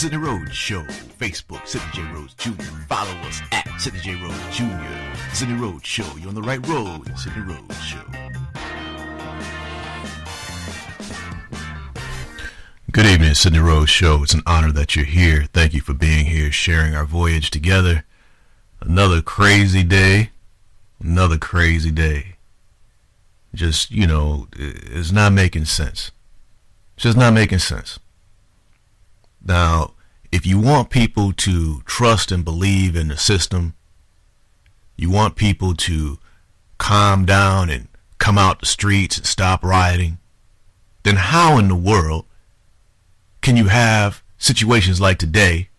Sidney Rhodes Show, Facebook, Sidney J. Rhodes Jr. Follow us at Sidney J. Rhodes Jr. Sidney Rhodes Show. You're on the right road. Sidney Rhodes Show. Good evening, Sidney Rhodes Show. It's an honor that you're here. Thank you for being here, sharing our voyage together. Another crazy day. Another crazy day. Just, it's not making sense. It's just not making sense. Now, if you want people to trust and believe in the system, you want people to calm down and come out the streets and stop rioting, then how in the world can you have situations like today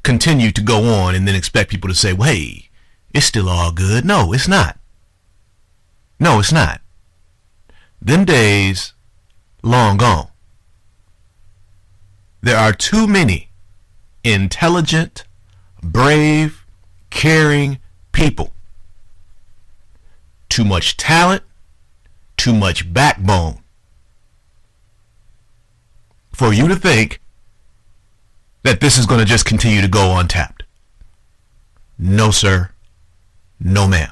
continue to go on and then expect people to say, well, hey, it's still all good? No, it's not. No, it's not. Them days long gone. There are too many intelligent, brave, caring people. Too much talent, too much backbone for you to think that this is going to just continue to go untapped. No, sir. No, ma'am.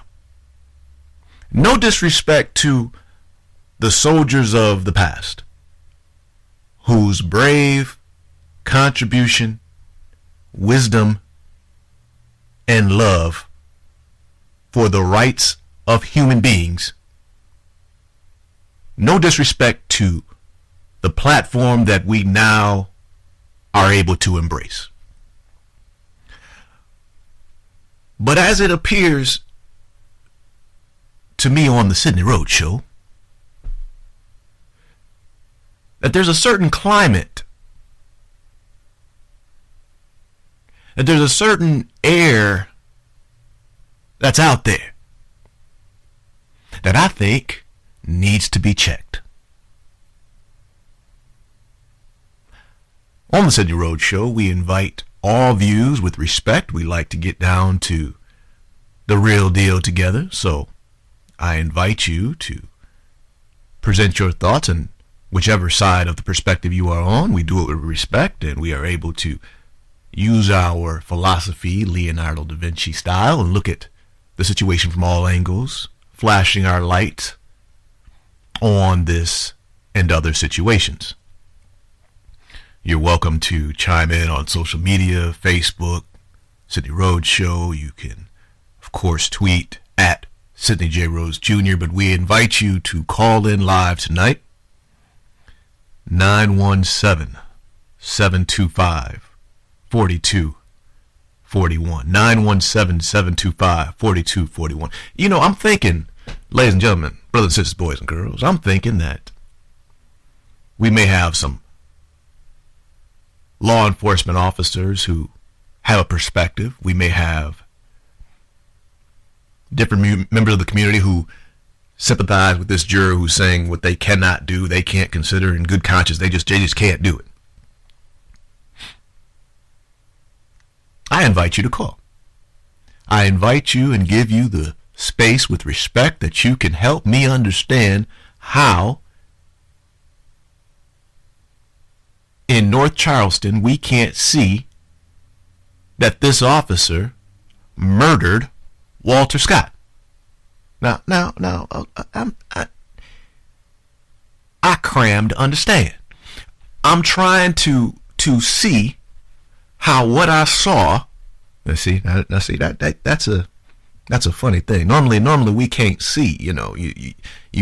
No disrespect to the soldiers of the past whose brave contribution, wisdom, and love for the rights of human beings. No disrespect to the platform that we now are able to embrace. But as it appears to me on the Sidney Rhodes Show, that there's a certain climate, that there's a certain air that's out there that I think needs to be checked. On the Sidney Rhodes Show, we invite all views with respect. We like to get down to the real deal together, so I invite you to present your thoughts on whichever side of the perspective you are on. We do it with respect, and we are able to use our philosophy, Leonardo da Vinci style, and look at the situation from all angles, flashing our light on this and other situations. You're welcome to chime in on social media, Facebook, Sidney Rhodes Show. You can, of course, tweet at Sidney J. Rhodes Jr., but we invite you to call in live tonight, 917-725-4241. 917-725-4241. I'm thinking, ladies and gentlemen, brothers and sisters, boys and girls, I'm thinking that we may have some law enforcement officers who have a perspective. We may have different members of the community who sympathize with this juror who's saying what they cannot do, they can't consider in good conscience, they just can't do it. I invite you to call. I invite you and give you the space with respect that you can help me understand how in North Charleston we can't see that this officer murdered Walter Scott. Now, I crammed to understand. I'm trying to see how what I saw. That's a funny thing. Normally we can't see. You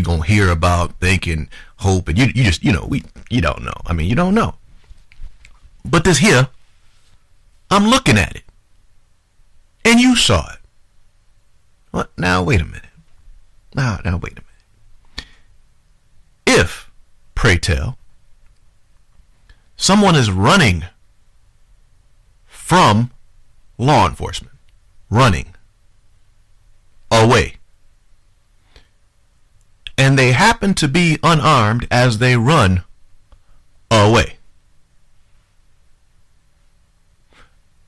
gonna hear about, think, and hope, and you just you don't know. I mean, you don't know. But this here, I'm looking at it, and you saw it. What? Now wait a minute. Now wait a minute. If, pray tell, someone is running from law enforcement, running away, and they happen to be unarmed as they run away,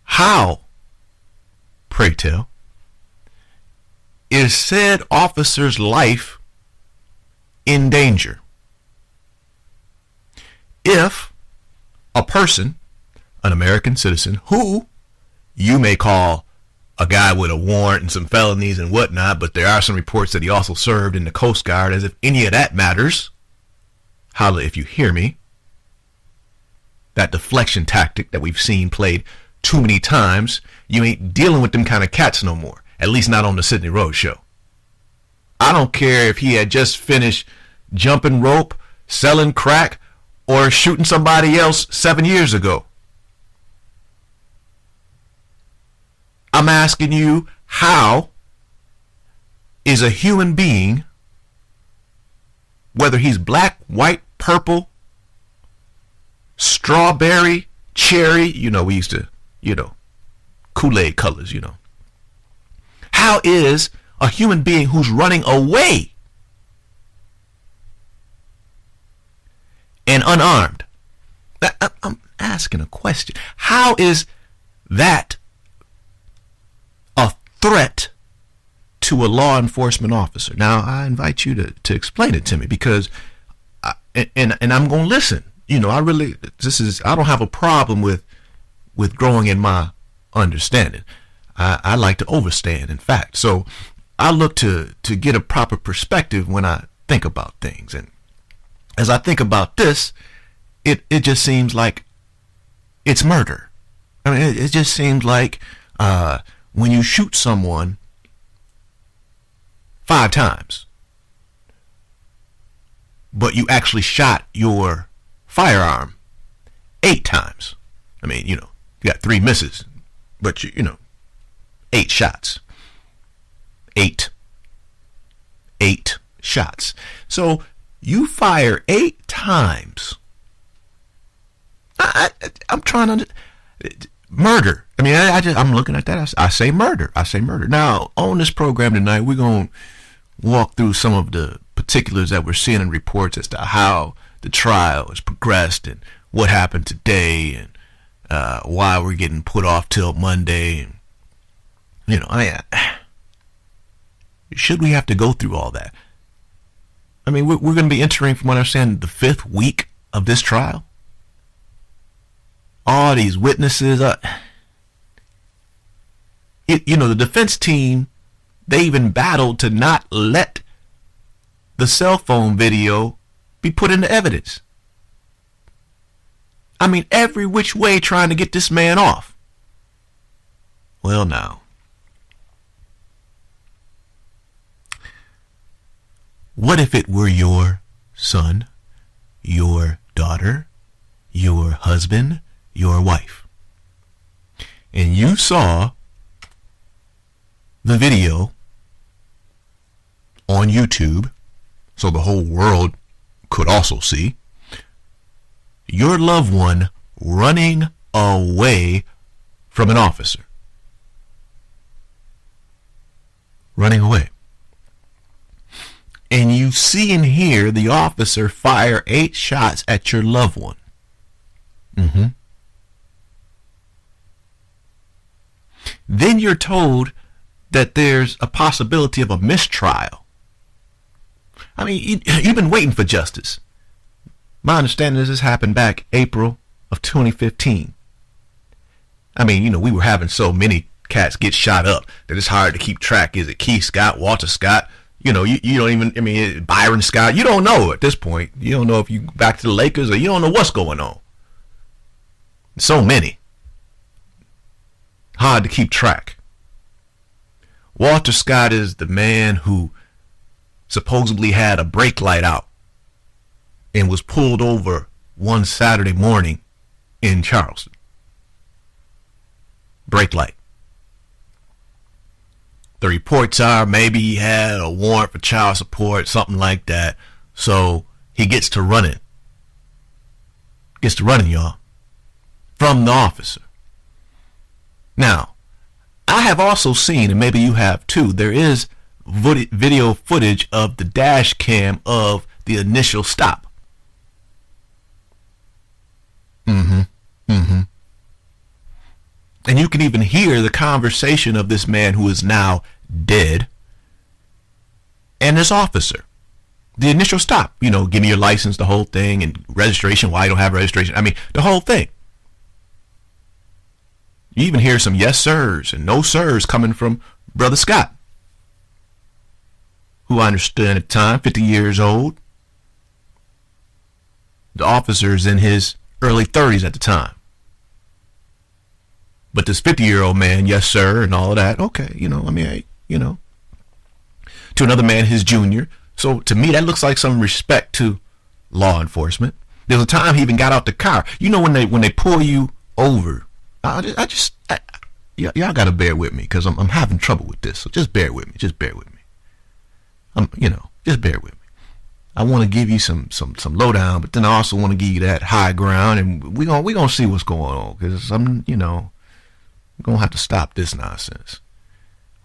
how, pray tell, is said officer's life in danger if a person, an American citizen, who you may call a guy with a warrant and some felonies and whatnot, but there are some reports that he also served in the Coast Guard, as if any of that matters. Holla if you hear me. That deflection tactic that we've seen played too many times, you ain't dealing with them kind of cats no more. At least not on the Sidney Rhodes Show. I don't care if he had just finished jumping rope, selling crack, or shooting somebody else 7 years ago. I'm asking you, how is a human being, whether he's black, white, purple, strawberry, cherry, we used to, Kool-Aid colors, How is a human being who's running away and unarmed? I'm asking a question. How is that a threat to a law enforcement officer? Now, I invite you to explain it to me, because and I'm going to listen. I don't have a problem with growing in my understanding. I like to overstand, in fact. So I look to get a proper perspective when I think about things. And as I think about this, it just seems like it's murder. I mean, it just seems like when you shoot someone 5 times, but you actually shot your firearm 8 times. I mean, you got 3 misses, but 8 shots. 8 shots. So you fire 8 times. I'm trying to murder. I mean, I'm looking at that. I say murder. Now, on this program tonight, we're going to walk through some of the particulars that we're seeing in reports as to how the trial has progressed and what happened today, and why we're getting put off till Monday. And, should we have to go through all that? I mean, we're going to be entering, from what I understand, the 5th week of this trial. All these witnesses, the defense team, they even battled to not let the cell phone video be put into evidence. I mean, every which way trying to get this man off. Well, now, what if it were your son, your daughter, your husband, your wife, and you saw the video on YouTube, so the whole world could also see your loved one running away from an officer? Running away. And you see and hear the officer fire 8 shots at your loved one. Then you're told that there's a possibility of a mistrial. I mean, you've been waiting for justice. My understanding is this happened back April of 2015. I mean, we were having so many cats get shot up that it's hard to keep track. Is it Keith Scott, Walter Scott? You don't even, Byron Scott. You don't know at this point. You don't know if you back to the Lakers, or you don't know what's going on. So many. Hard to keep track. Walter Scott is the man who supposedly had a brake light out and was pulled over one Saturday morning in Charleston. Brake light. The reports are maybe he had a warrant for child support, something like that. So he gets to running. Y'all. From the officer. Now, I have also seen, and maybe you have too, there is video footage of the dash cam of the initial stop. And you can even hear the conversation of this man who is now dead and this officer. The initial stop, give me your license, the whole thing, and registration, why you don't have registration. I mean, the whole thing. You even hear some yes sirs and no sirs coming from Brother Scott, who I understand at the time, 50 years old. The officer's in his early 30s at the time. But this 50-year-old man, yes sir, and all of that, okay, hey, to another man, his junior. So to me, that looks like some respect to law enforcement. There was a time he even got out the car. When they pull you over, y'all gotta bear with me because I'm having trouble with this. So just bear with me. Just bear with me. Just bear with me. I want to give you some lowdown, but then I also want to give you that high ground, and we gonna see what's going on because we're gonna have to stop this nonsense.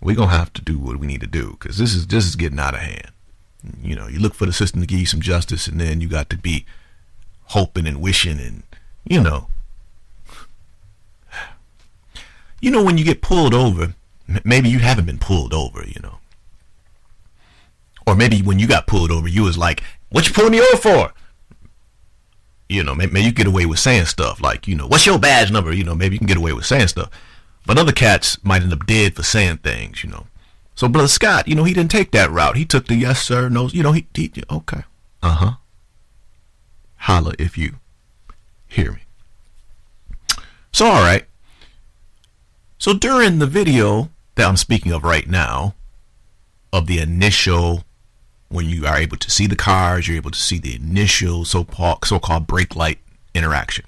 We're gonna have to do what we need to do because this is getting out of hand. You look for the system to give you some justice, and then you got to be hoping and wishing, and when you get pulled over, maybe you haven't been pulled over, or maybe when you got pulled over, you was like, "What you pulling me over for?" Maybe you get away with saying stuff like, "What's your badge number?" Maybe you can get away with saying stuff, but other cats might end up dead for saying things, So Brother Scott, he didn't take that route. He took the yes sir, no, he okay, holla if you hear me. So all right. So during the video that I'm speaking of right now, of the initial, when you are able to see the cars, you're able to see the initial so-called brake light interaction.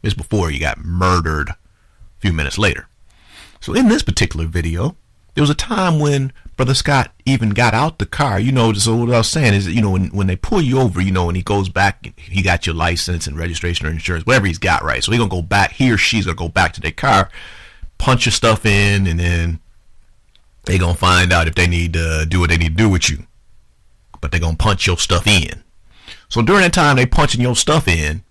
It's before you got murdered a few minutes later. So in this particular video, there was a time when Brother Scott even got out the car. So what I was saying is, when they pull you over, and he goes back, he got your license and registration or insurance, whatever he's got, right? So he's going to go back, he or she's going to go back to their car, punch your stuff in, and then they're going to find out if they need to do what they need to do with you. But they're going to punch your stuff in. So during that time they punching your stuff in,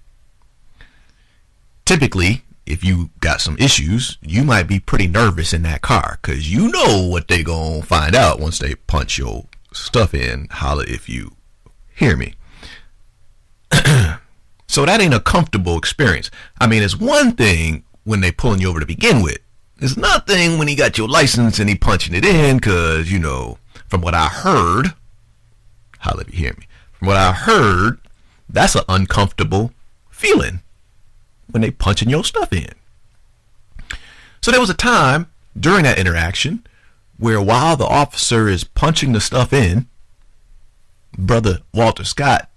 typically, if you got some issues, you might be pretty nervous in that car because you know what they going to find out once they punch your stuff in. Holla if you hear me. So that ain't a comfortable experience. I mean, it's one thing when they pulling you over to begin with. It's nothing when he got your license and he punching it in because, from what I heard, holla if you hear me, from what I heard, that's an uncomfortable feeling when they punching your stuff in. So there was a time during that interaction where while the officer is punching the stuff in, Brother Walter Scott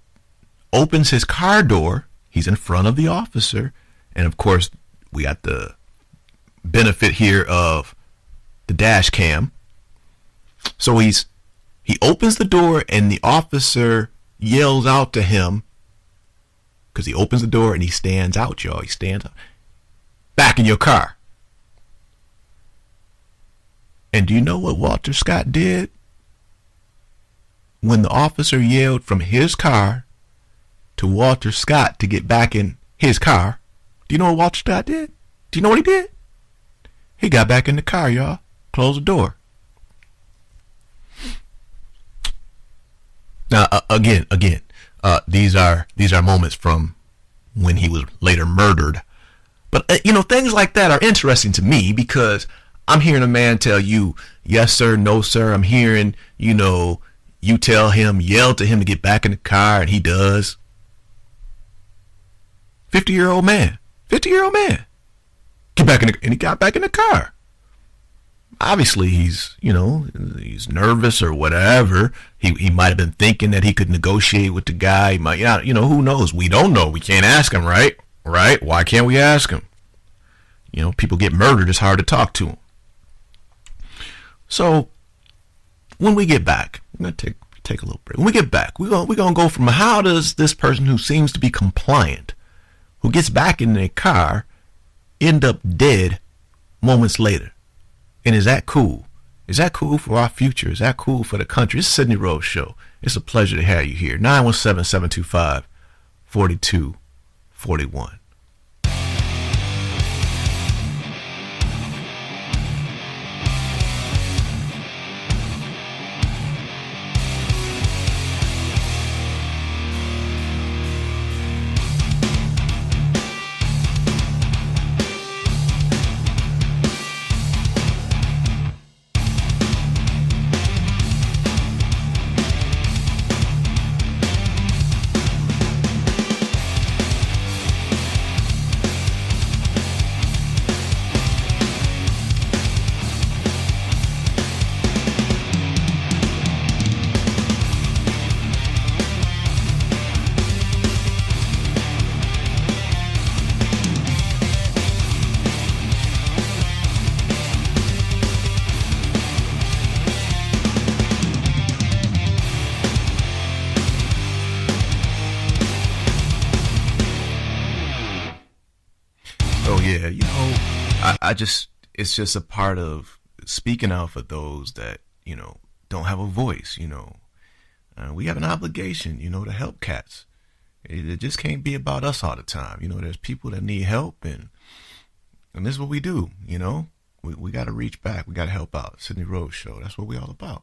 opens his car door. He's in front of the officer. And of course, we got the benefit here of the dash cam. So he opens the door and the officer yells out to him, because he opens the door and he stands out, y'all. He stands out. Back in your car. And do you know what Walter Scott did? When the officer yelled from his car to Walter Scott to get back in his car, do you know what Walter Scott did? Do you know what he did? He got back in the car, y'all. Closed the door. Now, again, these are moments from when he was later murdered. But, things like that are interesting to me because I'm hearing a man tell you, yes, sir, no, sir. I'm hearing, you tell him, yell to him to get back in the car, and he does. 50-year-old man. Get back in and he got back in the car. Obviously, he's nervous or whatever. He might have been thinking that he could negotiate with the guy. He might, who knows? We don't know. We can't ask him, right? Right? Why can't we ask him? People get murdered. It's hard to talk to them. So, when we get back, I'm going to take a little break. When we get back, we're going to go from how does this person who seems to be compliant, who gets back in their car, end up dead moments later? And is that cool? Is that cool for our future? Is that cool for the country? It's the Sidney Rhodes Show. It's a pleasure to have you here. 917-725-4241. It's just a part of speaking out for those that, don't have a voice, we have an obligation, to help cats. It just can't be about us all the time. There's people that need help, and this is what we do, We got to reach back. We got to help out. Sidney Rhodes Show. That's what we all about.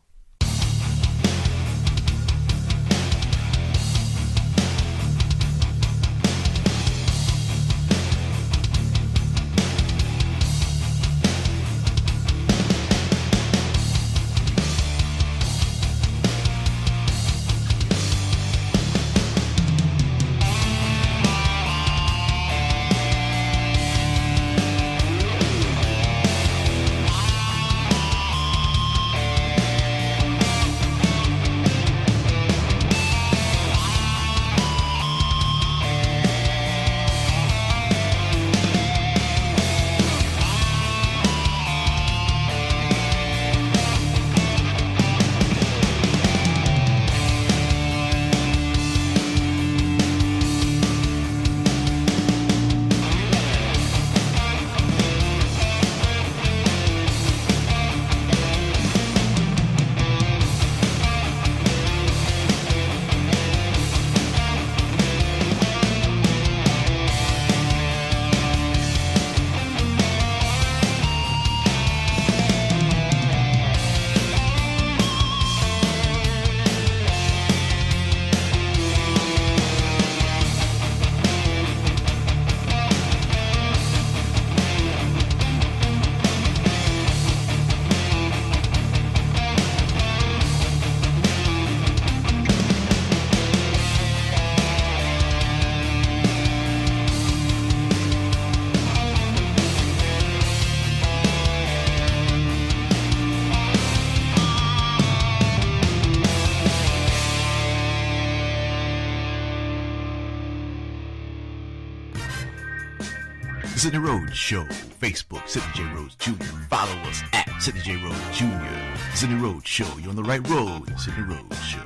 Sidney Rhodes Show, Facebook, Sidney J. Rhodes Jr. Follow us at Sidney J. Rhodes Jr. Sidney Rhodes Show, you're on the right road. Sidney Rhodes Show.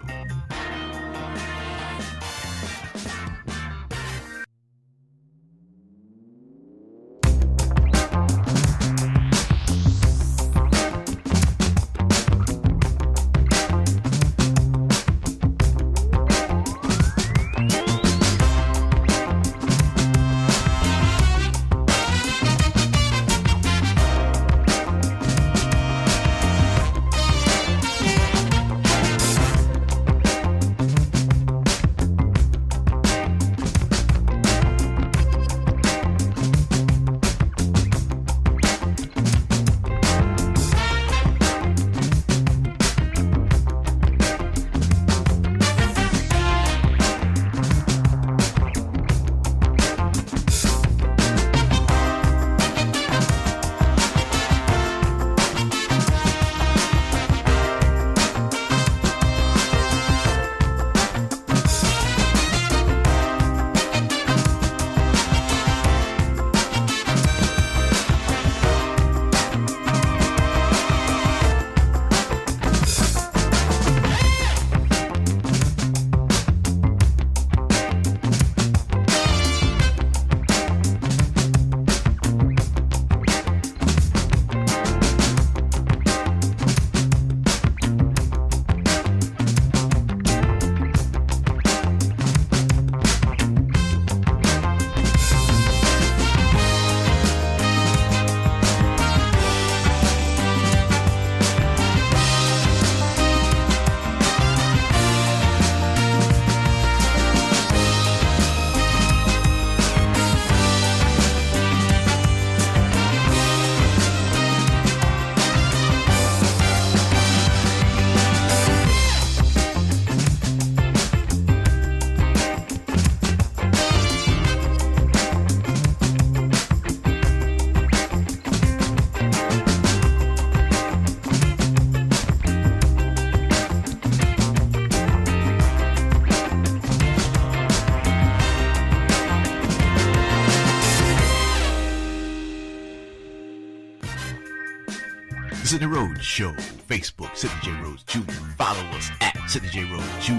Sidney Rhodes Show, Facebook, Sidney J. Rhodes Jr. Follow us at Sidney J. Rhodes Jr.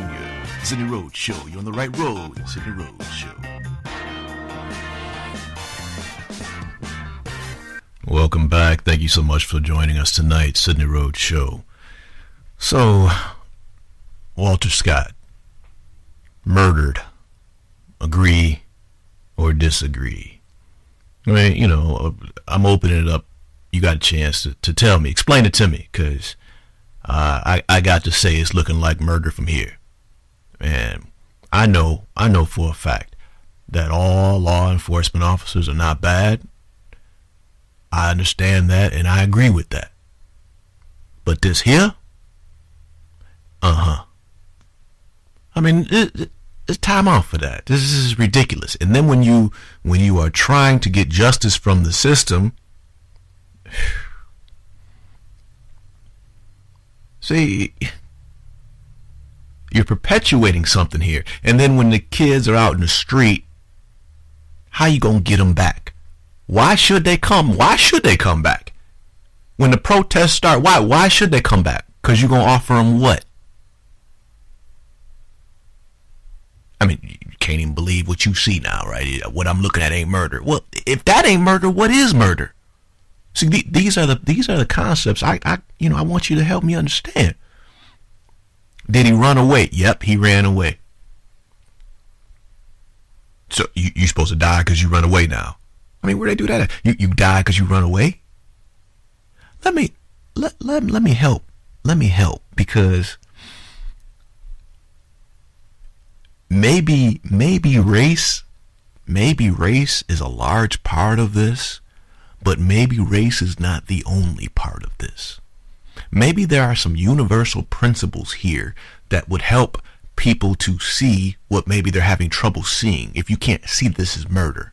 Sidney Rhodes Show, you're on the right road. Sidney Rhodes Show. Welcome back. Thank you so much for joining us tonight, Sidney Rhodes Show. So, Walter Scott, murdered. Agree or disagree? I mean, I'm opening it up. You got a chance to tell me, explain it to me, because I got to say it's looking like murder from here. And I know for a fact that all law enforcement officers are not bad. I understand that, and I agree with that. But this here, I mean, it's time out for that. This is ridiculous. And then when you are trying to get justice from the system, see, you're perpetuating something here. And then when the kids are out in the street, how you gonna get them back? Why should they come? Why should they come back? When the protests start, why should they come back? Because you're going to offer them what? I mean, you can't even believe what you see now, right? What I'm looking at ain't murder. Well, if that ain't murder, what is murder? See, these are the concepts I want you to help me understand. Did he run away? Yep, he ran away. So you're supposed to die because you run away now. I mean, where they do that at? You die because you run away? Let me help. Let me help, because maybe race is a large part of this, but maybe race is not the only part of this. Maybe there are some universal principles here that would help people to see what maybe they're having trouble seeing if you can't see this as murder.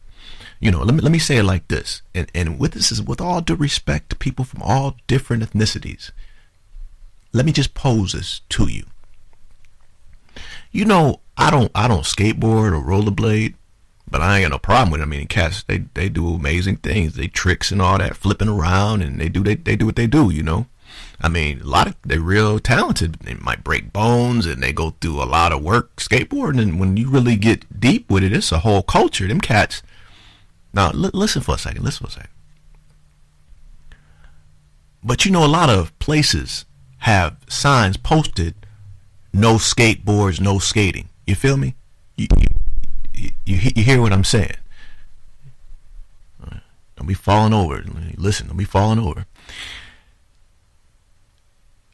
Let me say it like this, and with all due respect to people from all different ethnicities, let me just pose this to you. I don't skateboard or rollerblade, but I ain't got no problem with it. I mean, cats, they do amazing things. They tricks and all that, flipping around, and they do what they do. I mean, they're real talented. They might break bones, and they go through a lot of work skateboarding. And when you really get deep with it, it's a whole culture. Them cats. Now, listen for a second. But a lot of places have signs posted, no skateboards, no skating. You feel me? You hear what I'm saying? Don't be falling over. Listen, don't be falling over.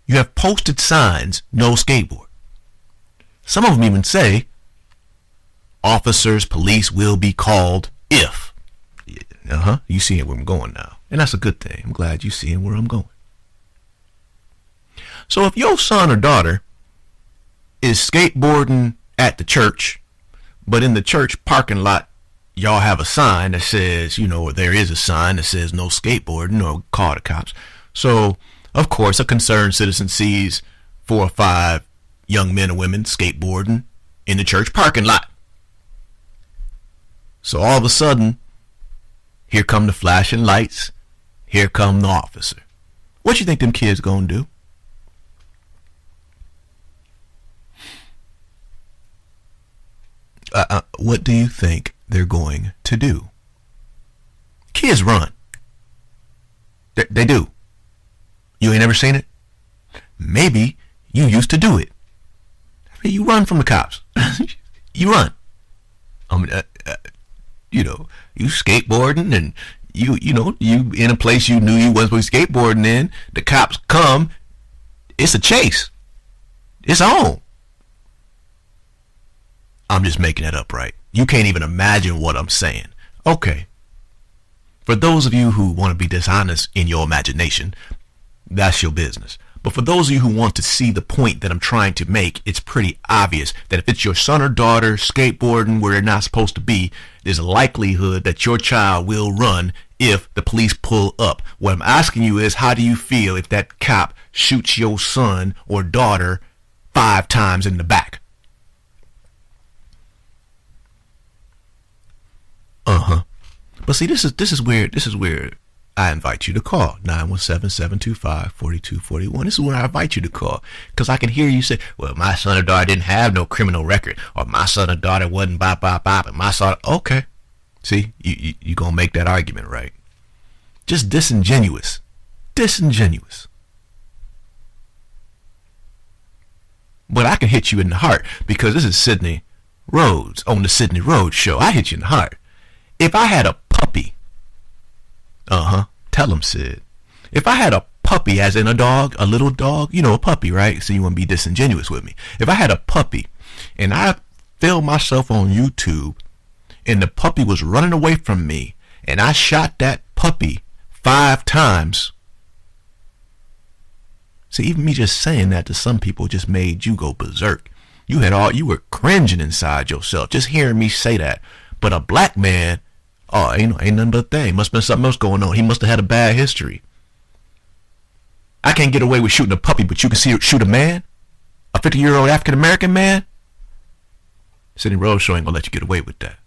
You have posted signs, no skateboard. Some of them even say, officers, police will be called if. You seeing where I'm going now. And that's a good thing. I'm glad you seeing where I'm going. So if your son or daughter is skateboarding at the church, but in the church parking lot, y'all have a sign that says, or there is a sign that says no skateboarding, or call the cops. So, of course, a concerned citizen sees 4 or 5 young men and women skateboarding in the church parking lot. So all of a sudden, here come the flashing lights. Here come the officer. What you think them kids gonna do? What do you think they're going to do? Kids run. They do. You ain't never seen it? Maybe you used to do it. You run from the cops. You run. You skateboarding, and you in a place you knew you wasn't skateboarding in. The cops come. It's a chase. It's on. I'm just making that up, right? You can't even imagine what I'm saying. Okay. For those of you who want to be dishonest in your imagination, that's your business. But for those of you who want to see the point that I'm trying to make, it's pretty obvious that if it's your son or daughter skateboarding where they're not supposed to be, there's a likelihood that your child will run if the police pull up. What I'm asking you is, how do you feel if that cop shoots your son or daughter 5 times in the back? But see, this is where I invite you to call 917-725-4241. This is when I invite you to call, because I can hear you say, well, my son or daughter didn't have no criminal record, or my son or daughter wasn't bop, and my son. Okay. See, you going to make that argument, right? Just disingenuous. Disingenuous. But I can hit you in the heart because this is Sidney Rhodes on the Sidney Rhodes Show. I hit you in the heart. If I had a puppy, tell him, Sid. If I had a puppy, as in a dog, a little dog, a puppy, right? So you want to be disingenuous with me. If I had a puppy and I filmed myself on YouTube and the puppy was running away from me and I shot that puppy 5 times. See, even me just saying that to some people just made you go berserk. You were cringing inside yourself just hearing me say that. But a black man, ain't nothing but a thing. Must have been something else going on. He must have had a bad history. I can't get away with shooting a puppy, but you can shoot a man? A 50-year-old African-American man? Sidney Rhodes Show ain't gonna let you get away with that.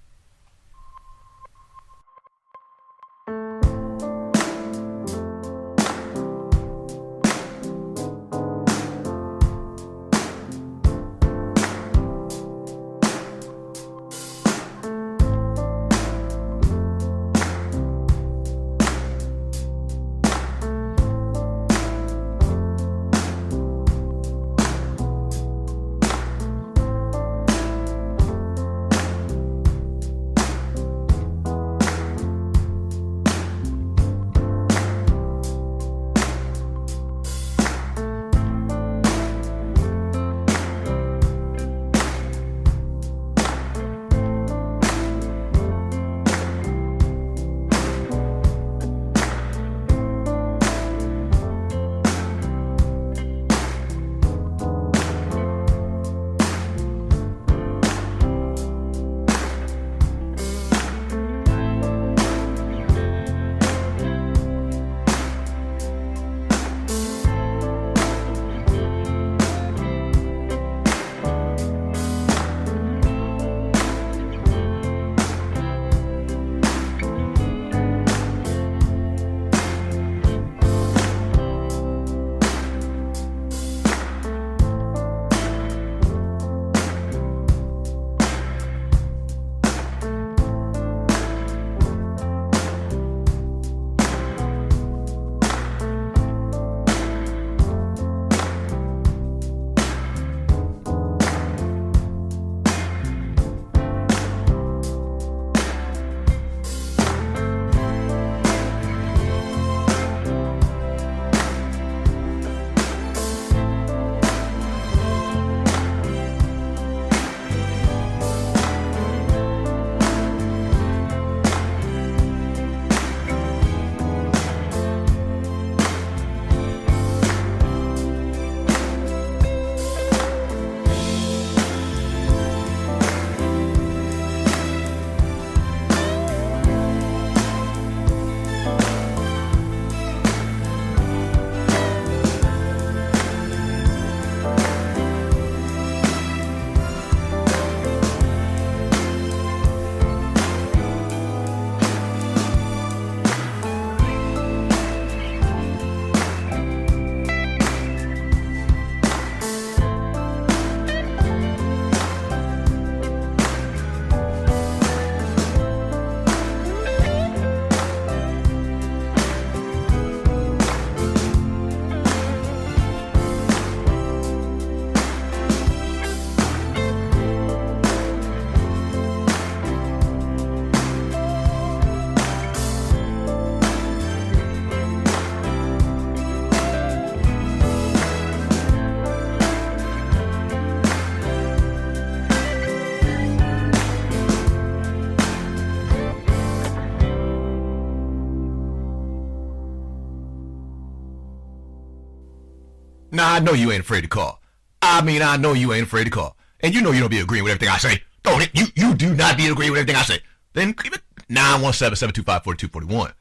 Now, I know you ain't afraid to call. I know you ain't afraid to call. And you know you don't be agreeing with everything I say. Don't it? You do not be agreeing with everything I say. Then keep it 917-725-4241.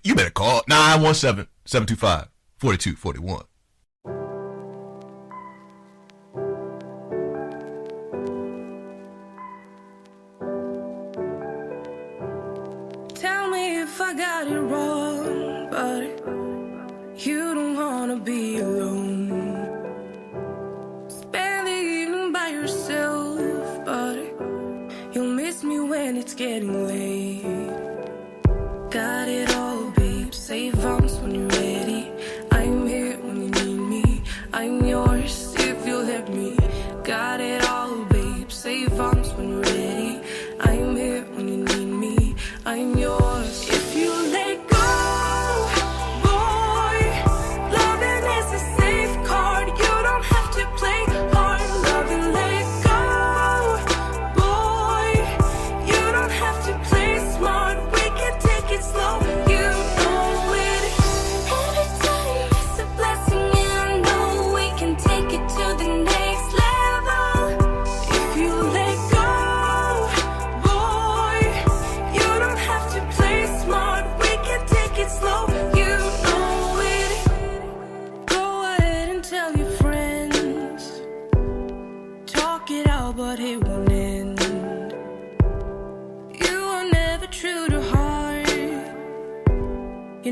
You better call 917-725-4241. Tell me if I got it wrong, but you don't wanna be alone. Spend the evening by yourself, but you'll miss me when it's getting late. Got it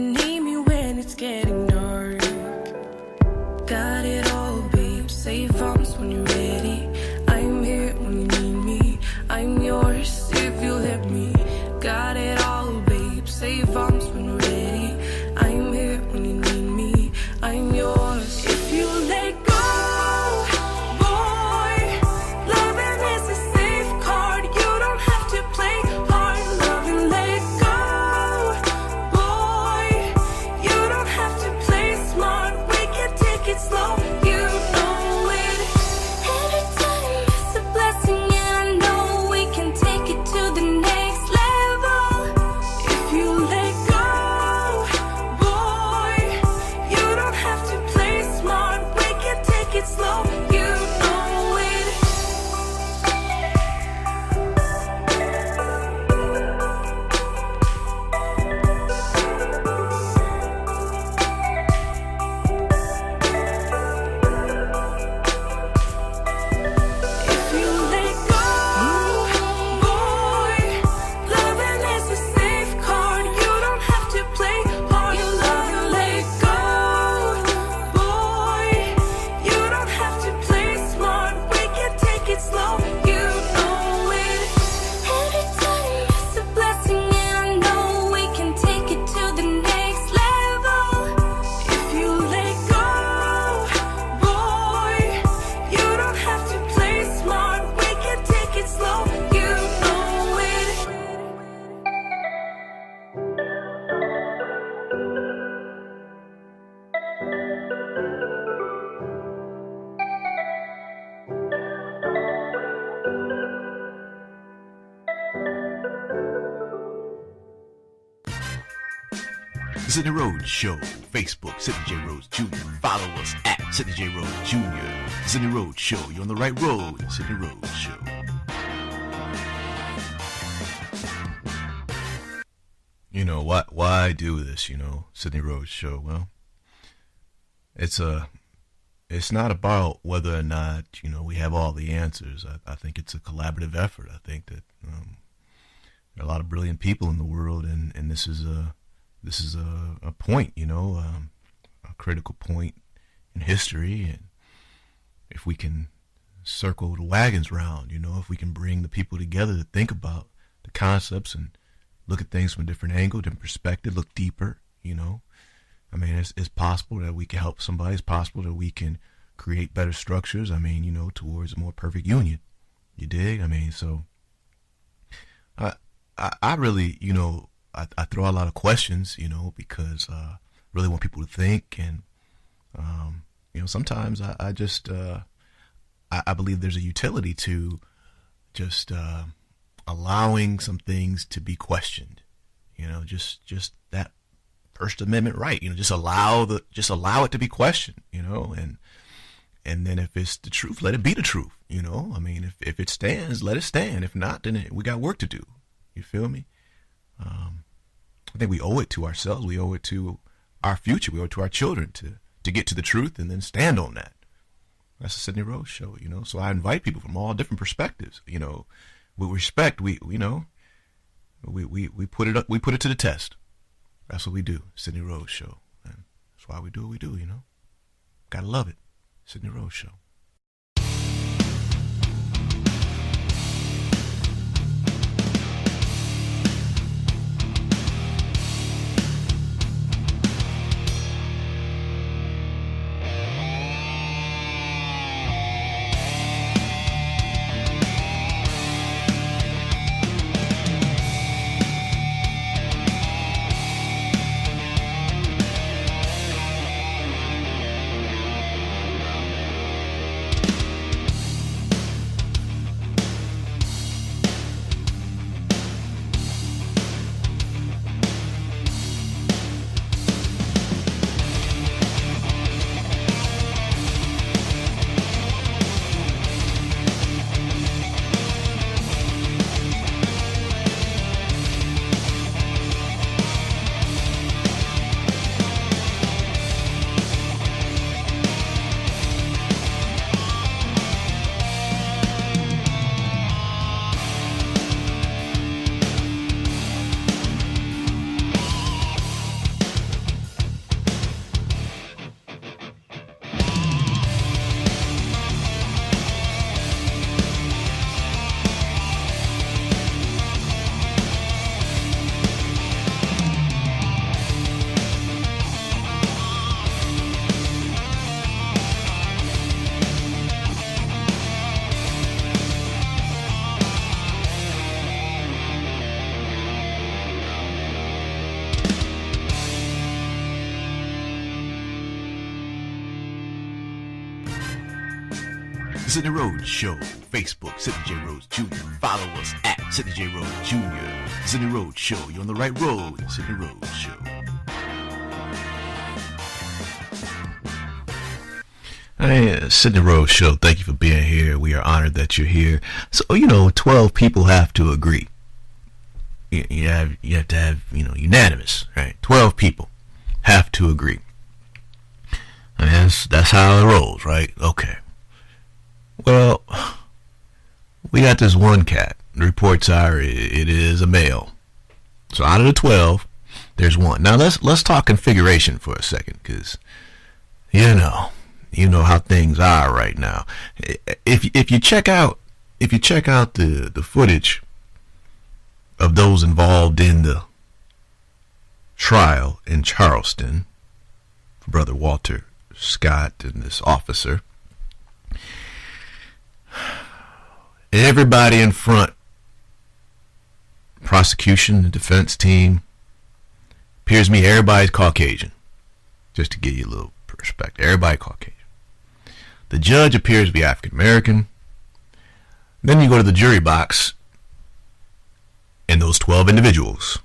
you need me when it's getting dark. Got it all, babe. Safe arms when you're ready. I'm here when you need me. I'm yours if you let me. Got it all, babe. Safe arms when you're ready. I'm here when you need me. I'm yours if you let go. The Sidney Rhodes Show, Facebook, Sidney J. Rhodes Jr. Follow us at Sidney J. Rhodes Jr. The Sidney Rhodes Show. You're on the right road. The Sidney Rhodes Show. You know, why do this, you know, Sidney Rhodes Show? Well, it's not about whether or not, you know, we have all the answers. I think it's a collaborative effort. I think that there are a lot of brilliant people in the world, and this is a point, you know, a critical point in history. And if we can circle the wagons round, you know, if we can bring the people together to think about the concepts and look at things from a different angle, different perspective, look deeper, you know. I mean, it's possible that we can help somebody. It's possible that we can create better structures, I mean, you know, towards a more perfect union. You dig? I mean, so I really, you know, I throw out a lot of questions, you know, because I really want people to think. And, you know, sometimes I just, I believe there's a utility to just allowing some things to be questioned, you know, just that First Amendment right, you know, just allow it to be questioned, you know, and then if it's the truth, let it be the truth, you know. I mean, if it stands, let it stand. If not, then we got work to do. You feel me? I think we owe it to ourselves. We owe it to our future. We owe it to our children to get to the truth and then stand on that. That's the Sidney Rhodes Show, you know. So I invite people from all different perspectives, you know. With respect, we know, we put it up, we put it to the test. That's what we do, Sidney Rhodes Show, and that's why we do what we do, you know. Gotta love it, Sidney Rhodes Show. The Sidney Rhodes Show, Facebook, Sidney J. Rhodes Jr. Follow us at Sidney J. Rhodes Jr. The Sidney Rhodes Show. You're on the right road. The Sidney Rhodes Show. Hey, Sidney Rhodes Show. Thank you for being here. We are honored that you're here. So, 12 people have to agree. You have to have, unanimous, right? 12 people have to agree. I mean, that's how it rolls, right? Okay. Well, we got this one cat. The reports are it is a male. So out of the 12, there's one. Now let's talk configuration for a second, because you know how things are right now. If you check out the footage of those involved in the trial in Charleston, Brother Walter Scott and this officer, everybody in front, prosecution, the defense team, appears to me everybody's Caucasian. Just to give you a little perspective, everybody Caucasian. The judge appears to be African American. Then you go to the jury box, and those 12 individuals,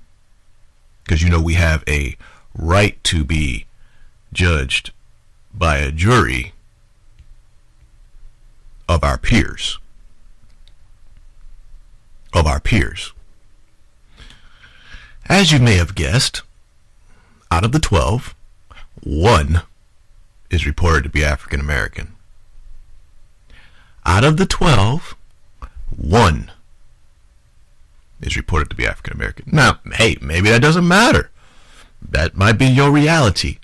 because we have a right to be judged by a jury of our peers. As you may have guessed, out of the 12, one is reported to be African American. Out of the 12, one is reported to be African American. Now, hey, maybe that doesn't matter. That might be your reality.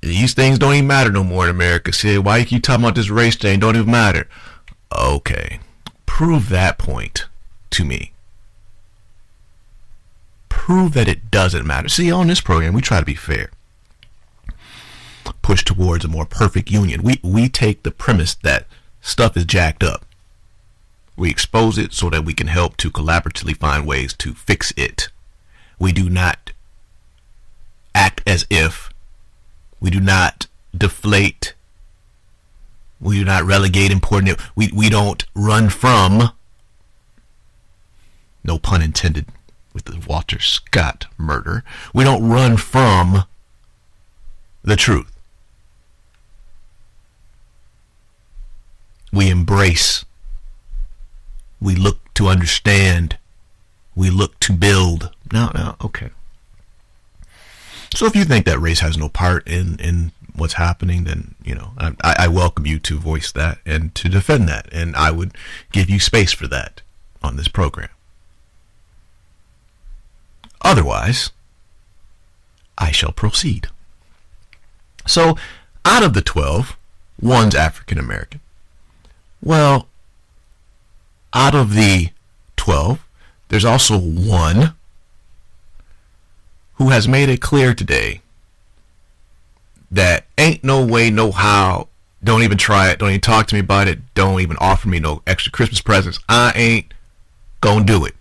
These things don't even matter no more in America. See, why you keep talking about this race thing? Don't even matter. Okay, prove that point to me. Prove that it doesn't matter. See, on this program, we try to be fair. Push towards a more perfect union. We take the premise that stuff is jacked up. We expose it so that we can help to collaboratively find ways to fix it. We do not act as if. We do not deflate. We do not relegate important. We don't run from, no pun intended with the Walter Scott murder, we don't run from the truth. We embrace. We look to understand. We look to build. Now, okay. So if you think that race has no part in what's happening, then, I welcome you to voice that and to defend that. And I would give you space for that on this program. Otherwise, I shall proceed. So out of the 12, one's African American. Well, out of the 12, there's also one who has made it clear today that ain't no way, no how, don't even try it, don't even talk to me about it, don't even offer me no extra Christmas presents. I ain't gonna do it.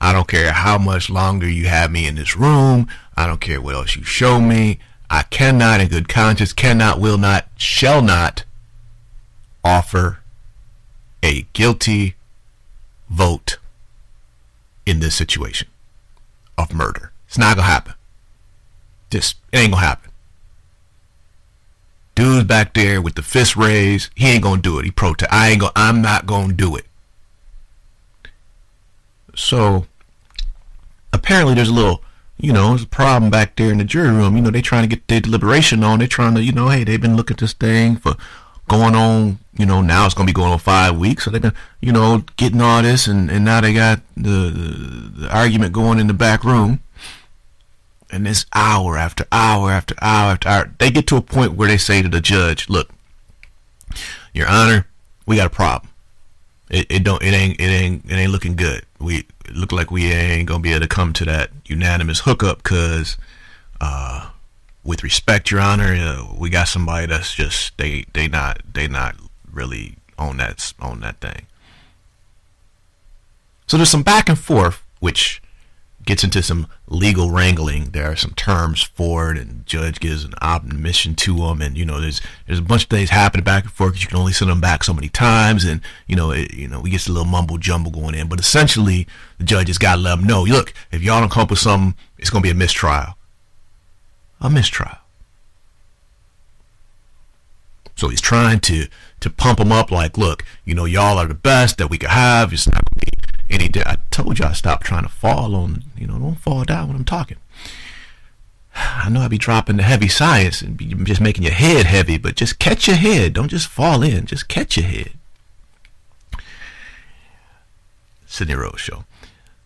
I don't care how much longer you have me in this room. I don't care what else you show me. I cannot, in good conscience, cannot, will not, shall not offer a guilty vote in this situation of murder. It's not gonna happen. It ain't gonna happen. Dude's back there with the fist raised. He ain't gonna do it. He protest. I'm not gonna do it. So apparently there's a little, there's a problem back there in the jury room. They trying to get their deliberation on. They're trying to, hey, they've been looking at this thing for going on, now it's going to be going on 5 weeks. So they've been, getting all this, and now they got the argument going in the back room. And this hour after hour after hour after hour, they get to a point where they say to the judge, look, Your Honor, we got a problem. It ain't looking good. It look like we ain't gonna be able to come to that unanimous hookup, because with respect, Your Honor, we got somebody that's just they not really on that thing. So there's some back and forth, which gets into some legal wrangling. There are some terms for it, and the judge gives an admission to them, and there's a bunch of things happening back and forth because you can only send them back so many times, and we get a little mumble jumble going in. But essentially, the judge has got to let them know, look, if y'all don't come up with something, it's going to be a mistrial. A mistrial. So he's trying to pump them up, like, look, y'all are the best that we could have. It's not going to be any. I told you I stopped trying to fall on. Don't fall down when I'm talking. I know I be dropping the heavy science and be just making your head heavy, but just catch your head. Don't just fall in. Just catch your head. Sidney Rhodes Show.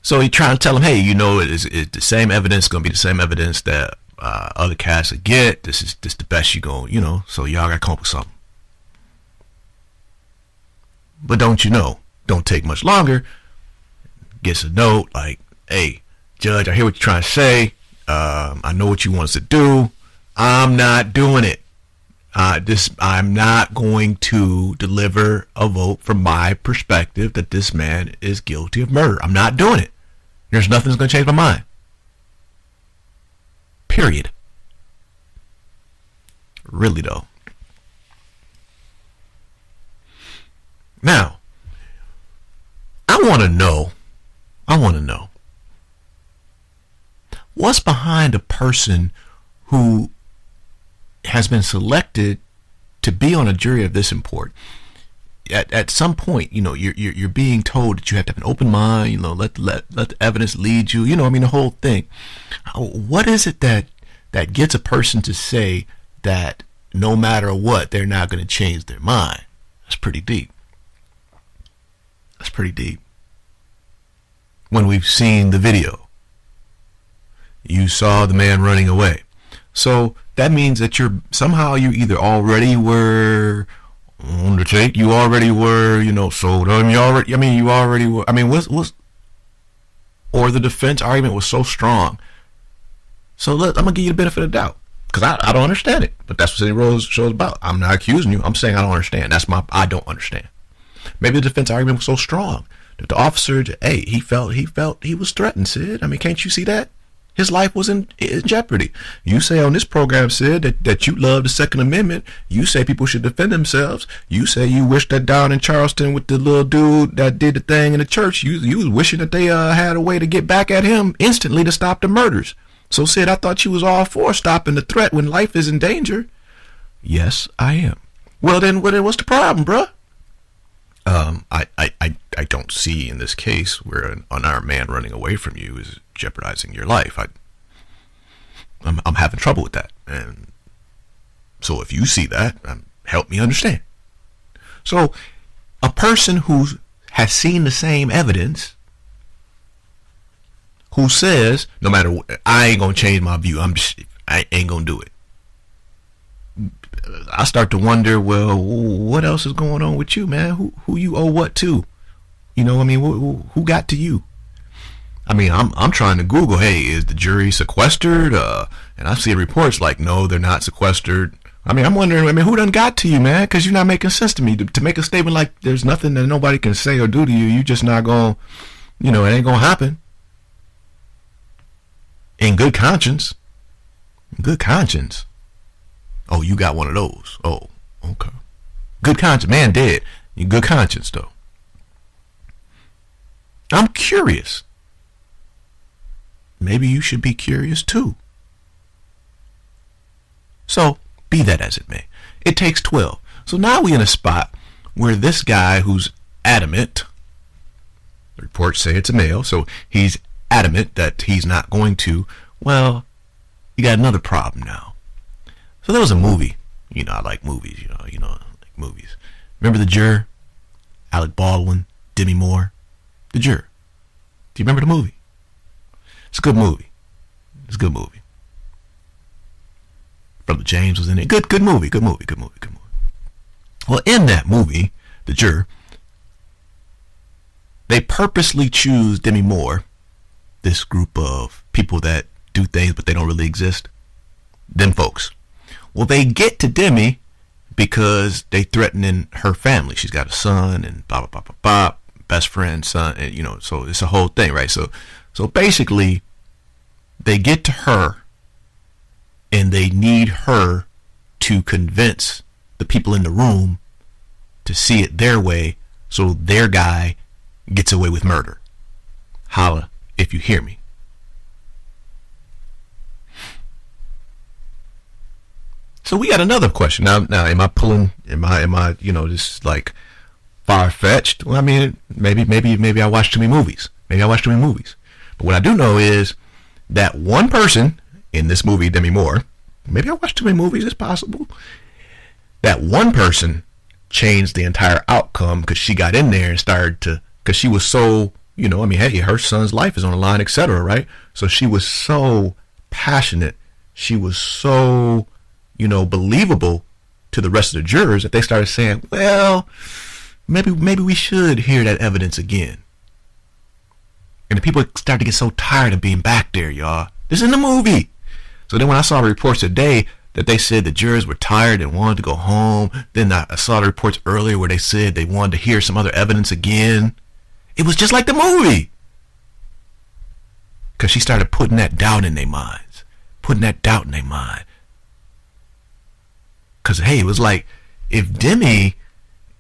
So he trying to tell him, hey, it's the same evidence. Going to be the same evidence that other cats will get. This is the best you going. So y'all got to come up with something. But don't take much longer. Gets a note like, hey, judge, I hear what you're trying to say. I know what you want us to do. I'm not doing it. I'm not going to deliver a vote from my perspective that this man is guilty of murder. I'm not doing it. There's nothing that's going to change my mind. Period. Really, though. Now, I want to know what's behind a person who has been selected to be on a jury of this import. At some point, you're being told that you have to have an open mind. Let the evidence lead you. The whole thing. What is it that gets a person to say that no matter what, they're not going to change their mind? That's pretty deep. That's pretty deep. When we've seen the video, you saw the man running away. So that means that you either already were on the tape, you already were, sold on, you already were, or the defense argument was so strong. So I'm going to give you the benefit of the doubt, because I don't understand it, but that's what Sidney Rhodes Show is about. I'm not accusing you. I'm saying I don't understand. I don't understand. Maybe the defense argument was so strong that the officer, hey, he felt he was threatened, Sid. Can't you see that? His life was in jeopardy. You say on this program, Sid, that you love the Second Amendment. You say people should defend themselves. You say you wish that down in Charleston with the little dude that did the thing in the church, you was wishing that they had a way to get back at him instantly to stop the murders. So, Sid, I thought you was all for stopping the threat when life is in danger. Yes, I am. Well, then what's the problem, bruh? I don't see in this case where an unarmed man running away from you is jeopardizing your life. I'm having trouble with that. And so if you see that, help me understand. So a person who has seen the same evidence, who says, no matter what, I ain't going to change my view. I ain't going to do it. I start to wonder, well, what else is going on with you, man? Who you owe what to? Who got to you? I'm trying to Google, hey, is the jury sequestered? And I see reports like, no, they're not sequestered. I'm wondering, who done got to you, man? Because you're not making sense to me. To make a statement like there's nothing that nobody can say or do to you, you just not going, it ain't going to happen. In good conscience. Good conscience. Oh, you got one of those. Oh, okay. Good conscience. Man dead. You good conscience, though. I'm curious. Maybe you should be curious, too. So, be that as it may. It takes 12. So now we're in a spot where this guy who's adamant, the reports say it's a male, so he's adamant that he's not going to, well, you got another problem now. So there was a movie. I like movies, I like movies. Remember The Juror? Alec Baldwin, Demi Moore. The Juror. Do you remember the movie? It's a good movie. Brother James was in it. Good movie. Well, in that movie, The Juror, they purposely choose Demi Moore, this group of people that do things but they don't really exist. Them folks. Well, they get to Demi because they threatening her family. She's got a son and blah, blah, blah, blah, blah, best friend, son, and so it's a whole thing, right? So basically, they get to her and they need her to convince the people in the room to see it their way so their guy gets away with murder. Holla if you hear me. So we got another question. Now am I pulling, am I, just like far-fetched? Well, I mean, maybe I watch too many movies. But what I do know is that one person in this movie, Demi Moore, maybe I watched too many movies, it's possible. That one person changed the entire outcome because she got in there and started to, because she was so, hey, her son's life is on the line, etc., right? So she was so passionate. She was so, believable to the rest of the jurors that they started saying, well, maybe we should hear that evidence again. And the people started to get so tired of being back there, y'all. This is in the movie. So then when I saw reports today that they said the jurors were tired and wanted to go home, then I saw the reports earlier where they said they wanted to hear some other evidence again. It was just like the movie. Because she started putting that doubt in their minds. Because, hey, it was like, if Demi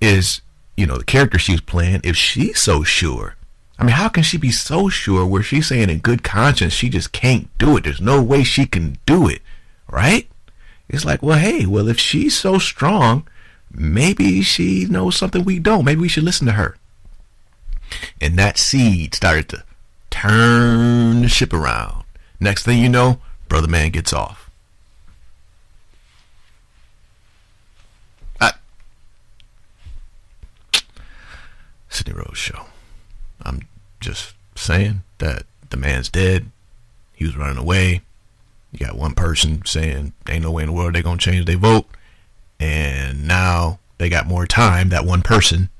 is, the character she was playing, if she's so sure, I mean, how can she be so sure where she's saying in good conscience she just can't do it? There's no way she can do it, right? It's like, well, hey, if she's so strong, maybe she knows something we don't. Maybe we should listen to her. And that seed started to turn the ship around. Next thing you know, brother man gets off. Sidney Rhodes Show. I'm just saying that the man's dead. He was running away. You got one person saying ain't no way in the world they're going to change their vote. And now they got more time, that one person,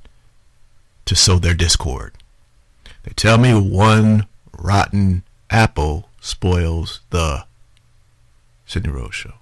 to sow their discord. They tell me one rotten apple spoils the Sidney Rhodes Show.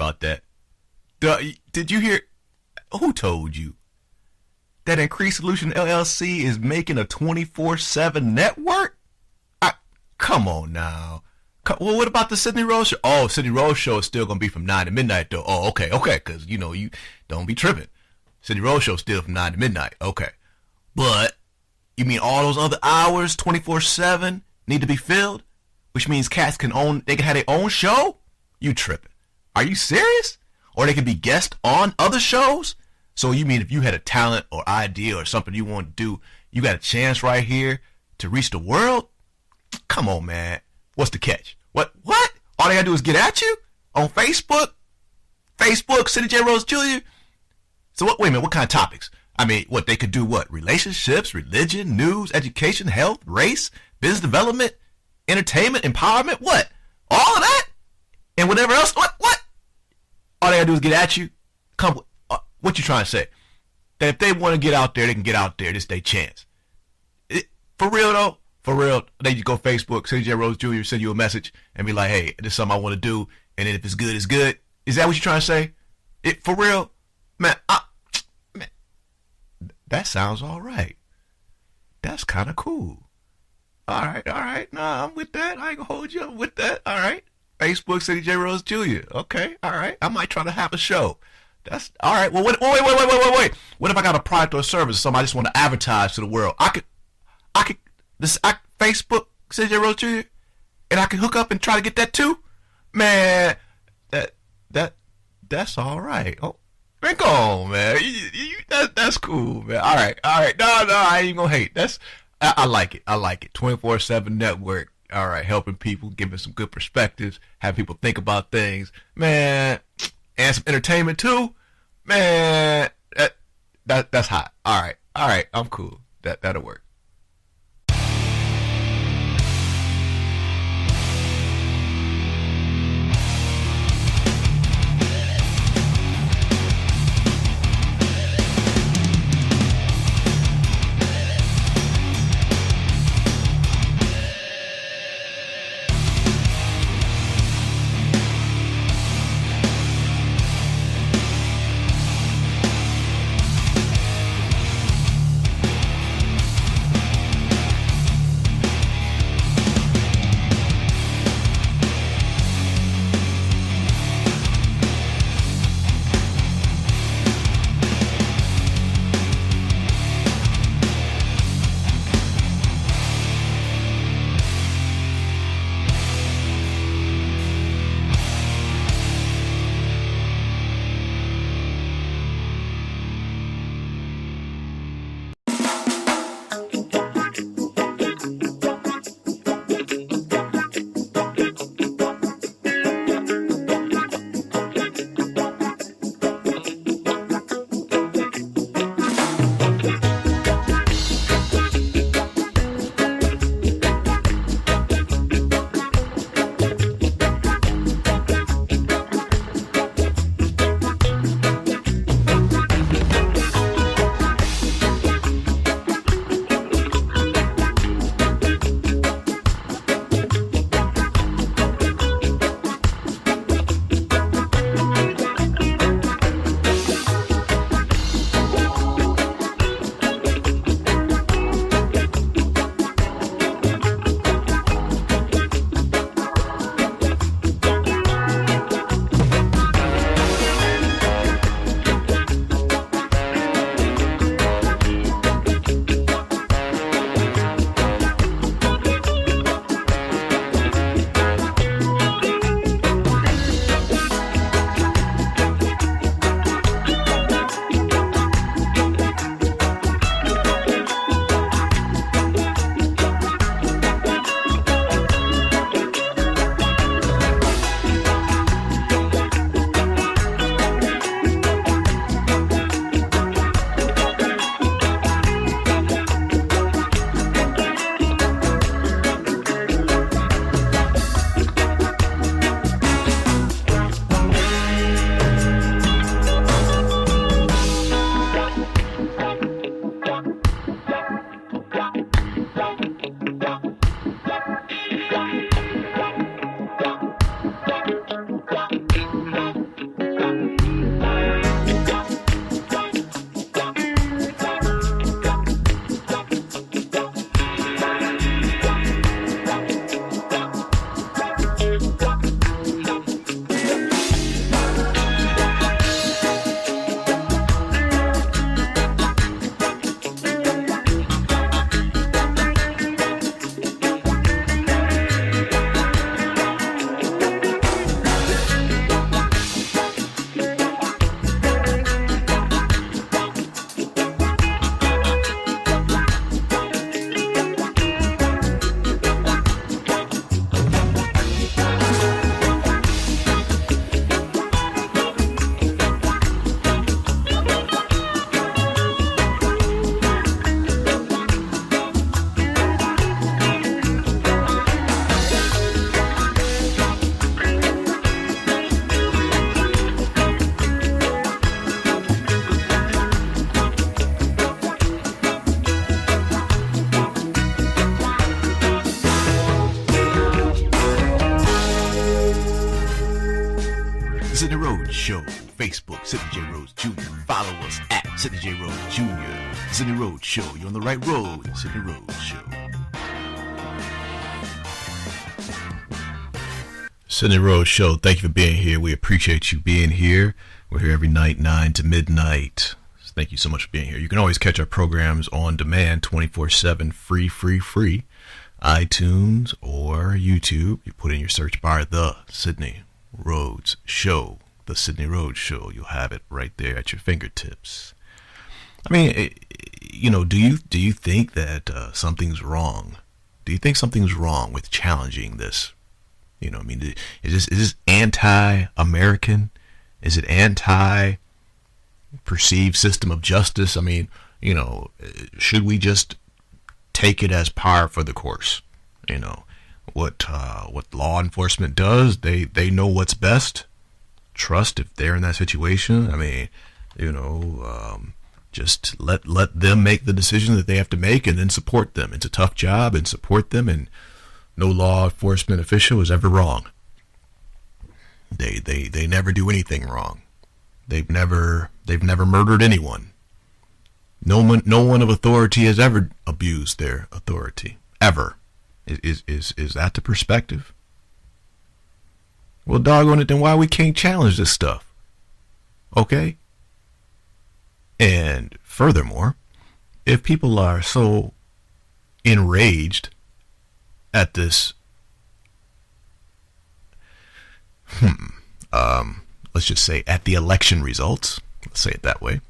about that. Did you hear? Who told you that Increased Solution LLC is making a 24/7 network? Come on now. Well, what about the Sidney Rhodes Show? Oh, Sidney Rhodes Show is still going to be from 9 to midnight, though. Oh, okay, because, you don't be tripping. Sidney Rhodes Show is still from 9 to midnight. Okay. But, you mean all those other hours, 24/7, need to be filled? Which means cats they can have their own show? You tripping. Are you serious? Or they can be guests on other shows? So you mean if you had a talent or idea or something you want to do, you got a chance right here to reach the world? Come on, man. What's the catch? What? All they gotta do is get at you? On Facebook, Sidney J. Rhodes Jr.? So wait a minute, what kind of topics? I mean, they could do what? Relationships, religion, news, education, health, race, business development, entertainment, empowerment, what? All of that? And whatever else? What? All they gotta do is get at you? What you trying to say? That if they want to get out there, they can get out there. This is their chance. For real, though? For real, they just go Facebook, Sidney J. Rhodes Jr., send you a message, and be like, hey, this is something I want to do, and then if it's good, it's good. Is that what you're trying to say? For real? Man, that sounds all right. That's kind of cool. All right. Nah, I'm with that. I ain't going to hold you up with that. All right. Facebook, Sidney J. Rhodes Jr. Okay, all right. I might try to have a show. That's all right. Well, wait. What if I got a product or service, something I just want to advertise to the world? I could Facebook, Sidney J. Rhodes Jr., and I can hook up and try to get that too? Man, that's all right. Oh, man, go on, man. That's cool, man. All right. No, I ain't gonna hate. I like it. 24/7 network. All right, helping people, giving some good perspectives, have people think about things, man, and some entertainment too, man. That's hot. All right, I'm cool. That'll work. Facebook, Sidney J. Rhodes Jr. Follow us at Sidney J. Rhodes Jr. Sidney Rhodes Show. You're on the right road. Sidney Rhodes Show. Sidney Rhodes Show. Thank you for being here. We appreciate you being here. We're here every night, 9 to midnight. Thank you so much for being here. You can always catch our programs on demand 24/7, free. iTunes or YouTube. You put in your search bar, The Sidney Rhodes Show. The Sidney Rhodes Show. You'll have it right there at your fingertips. I mean, do you think that something's wrong? Do you think something's wrong with challenging this? Is this anti-American? Is it anti-perceived system of justice? I mean, should we just take it as par for the course? What law enforcement does, they know what's best. Trust if they're in that situation. I mean, just let them make the decision that they have to make, and then support them. It's a tough job, and support them, and no law enforcement official is ever wrong. They never do anything wrong. They've never murdered anyone. No one of authority has ever abused their authority, ever. Is that the perspective? Well, doggone it, then why we can't challenge this stuff? Okay? And furthermore, if people are so enraged at this, let's just say at the election results, let's say it that way,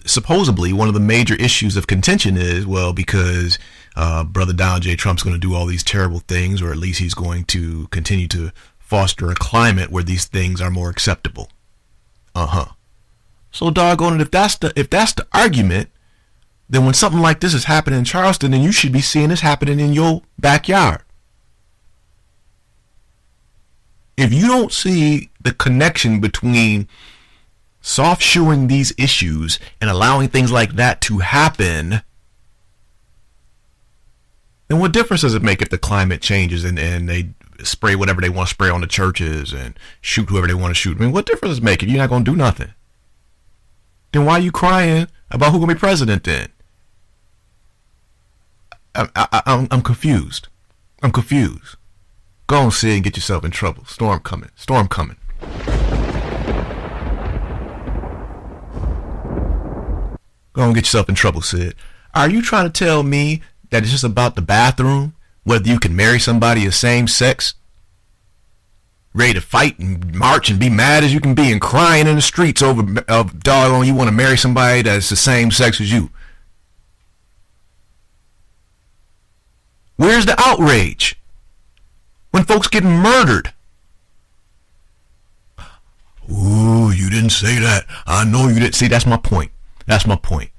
supposedly one of the major issues of contention is, well, because brother Donald J. Trump's going to do all these terrible things, or at least he's going to continue to foster a climate where these things are more acceptable. So doggone it, if that's the argument, then when something like this is happening in Charleston, then you should be seeing this happening in your backyard. If you don't see the connection between soft shoeing these issues and allowing things like that to happen, then what difference does it make if the climate changes and they spray whatever they want to spray on the churches and shoot whoever they want to shoot? I mean, what difference does it make if you're not going to do nothing? Then why are you crying about who's going to be president then? I'm confused. I'm confused. Go on, Sid, and get yourself in trouble. Storm coming. Storm coming. Go on, get yourself in trouble, Sid. Are you trying to tell me that it's just about the bathroom, whether you can marry somebody of same sex, ready to fight and march and be mad as you can be and crying in the streets over doggone you want to marry somebody that's the same sex as you? Where's the outrage when folks getting murdered? Ooh, you didn't say that. I know you didn't. See, that's my point. That's my point.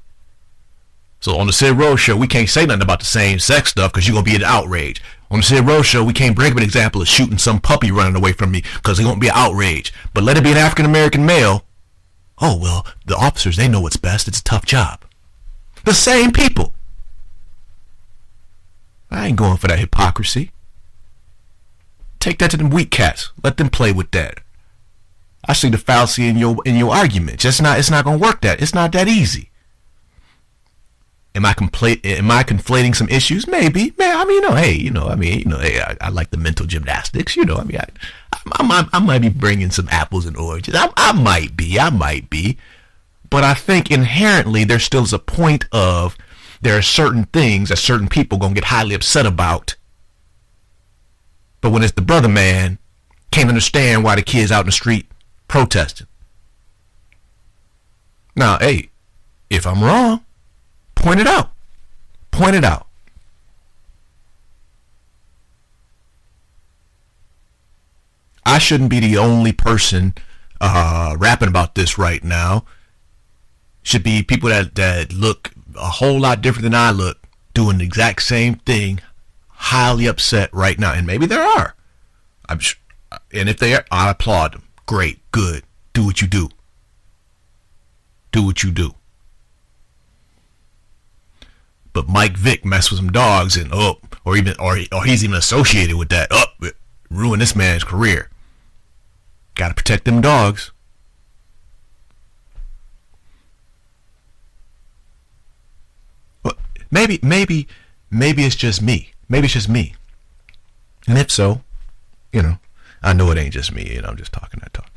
So on the Sid Rhodes Show, we can't say nothing about the same sex stuff because you're going to be an outrage. On the Sid Rhodes Show, we can't bring up an example of shooting some puppy running away from me because it's going to be an outrage. But let it be an African-American male. Oh, well, the officers, they know what's best. It's a tough job. The same people. I ain't going for that hypocrisy. Take that to them weak cats. Let them play with that. I see the fallacy in your argument. It's not going to work. It's not that easy. Am I conflating some issues? Maybe. Man, I mean, hey, I like the mental gymnastics. I might be bringing some apples and oranges. I might be. But I think inherently there still is a point of there are certain things that certain people going to get highly upset about. But when it's the brother man, can't understand why the kids out in the street protesting. Now, hey, if I'm wrong, point it out. Point it out. I shouldn't be the only person rapping about this right now. Should be people that look a whole lot different than I look, doing the exact same thing, highly upset right now. And maybe there are. And if they are, I applaud them. Great, good. Do what you do. Do what you do. But Mike Vick messed with some dogs and or he's even associated with that. Ruin this man's career. Got to protect them dogs. Well, maybe it's just me. Maybe it's just me. And if so, I know it ain't just me. I'm just talking that talk.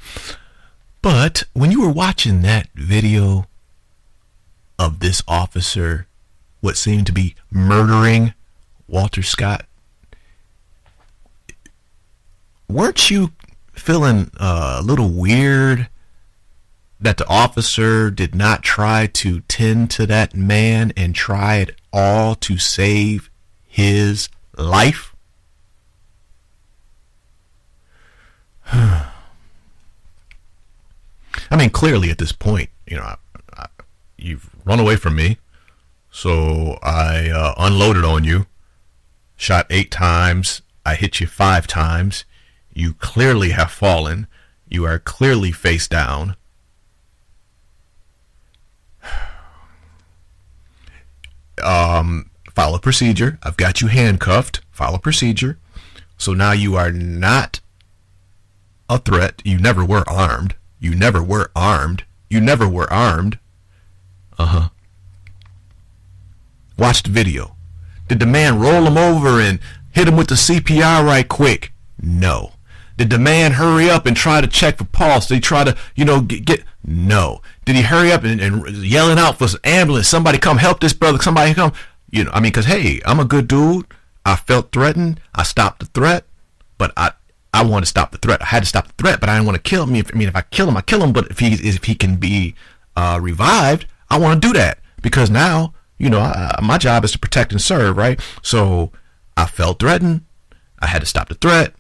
But when you were watching that video of this officer, what seemed to be murdering Walter Scott, weren't you feeling a little weird that the officer did not try to tend to that man and try it all to save his life? I mean, clearly at this point, you've run away from me, so I unloaded on you, shot 8 times, I hit you 5 times, you clearly have fallen, you are clearly face down. Follow procedure. I've got you handcuffed. Follow procedure. So now you are not a threat. You never were armed. You never were armed. You never were armed. Watch the video. Did the man roll him over and hit him with the CPR right quick? No. Did the man hurry up and try to check for pulse? Did he try to, get? No. Did he hurry up and yelling out for some ambulance? Somebody come help this brother. Somebody come. Because, hey, I'm a good dude. I felt threatened. I stopped the threat. But I want to stop the threat. I had to stop the threat, but I didn't want to kill him. If I kill him, I kill him. But if he can be revived, I want to do that. Because now, my job is to protect and serve, right? So I felt threatened. I had to stop the threat.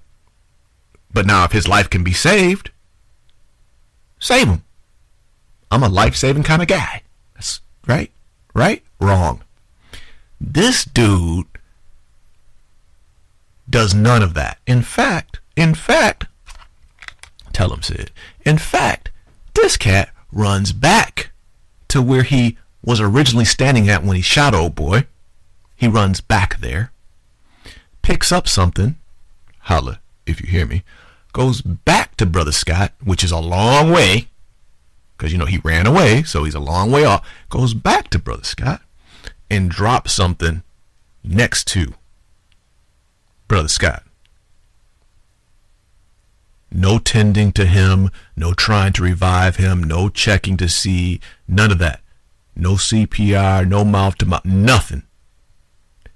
But now if his life can be saved, save him. I'm a life-saving kind of guy. That's right? Right? Wrong. This dude does none of that. In fact, tell him, Sid. In fact, this cat runs back to where he was originally standing at when he shot old boy. He runs back there, picks up something, holla if you hear me, goes back to Brother Scott, which is a long way, because, he ran away, so he's a long way off, goes back to Brother Scott and drops something next to Brother Scott. No tending to him, no trying to revive him, no checking to see, none of that. No CPR, no mouth to mouth, nothing.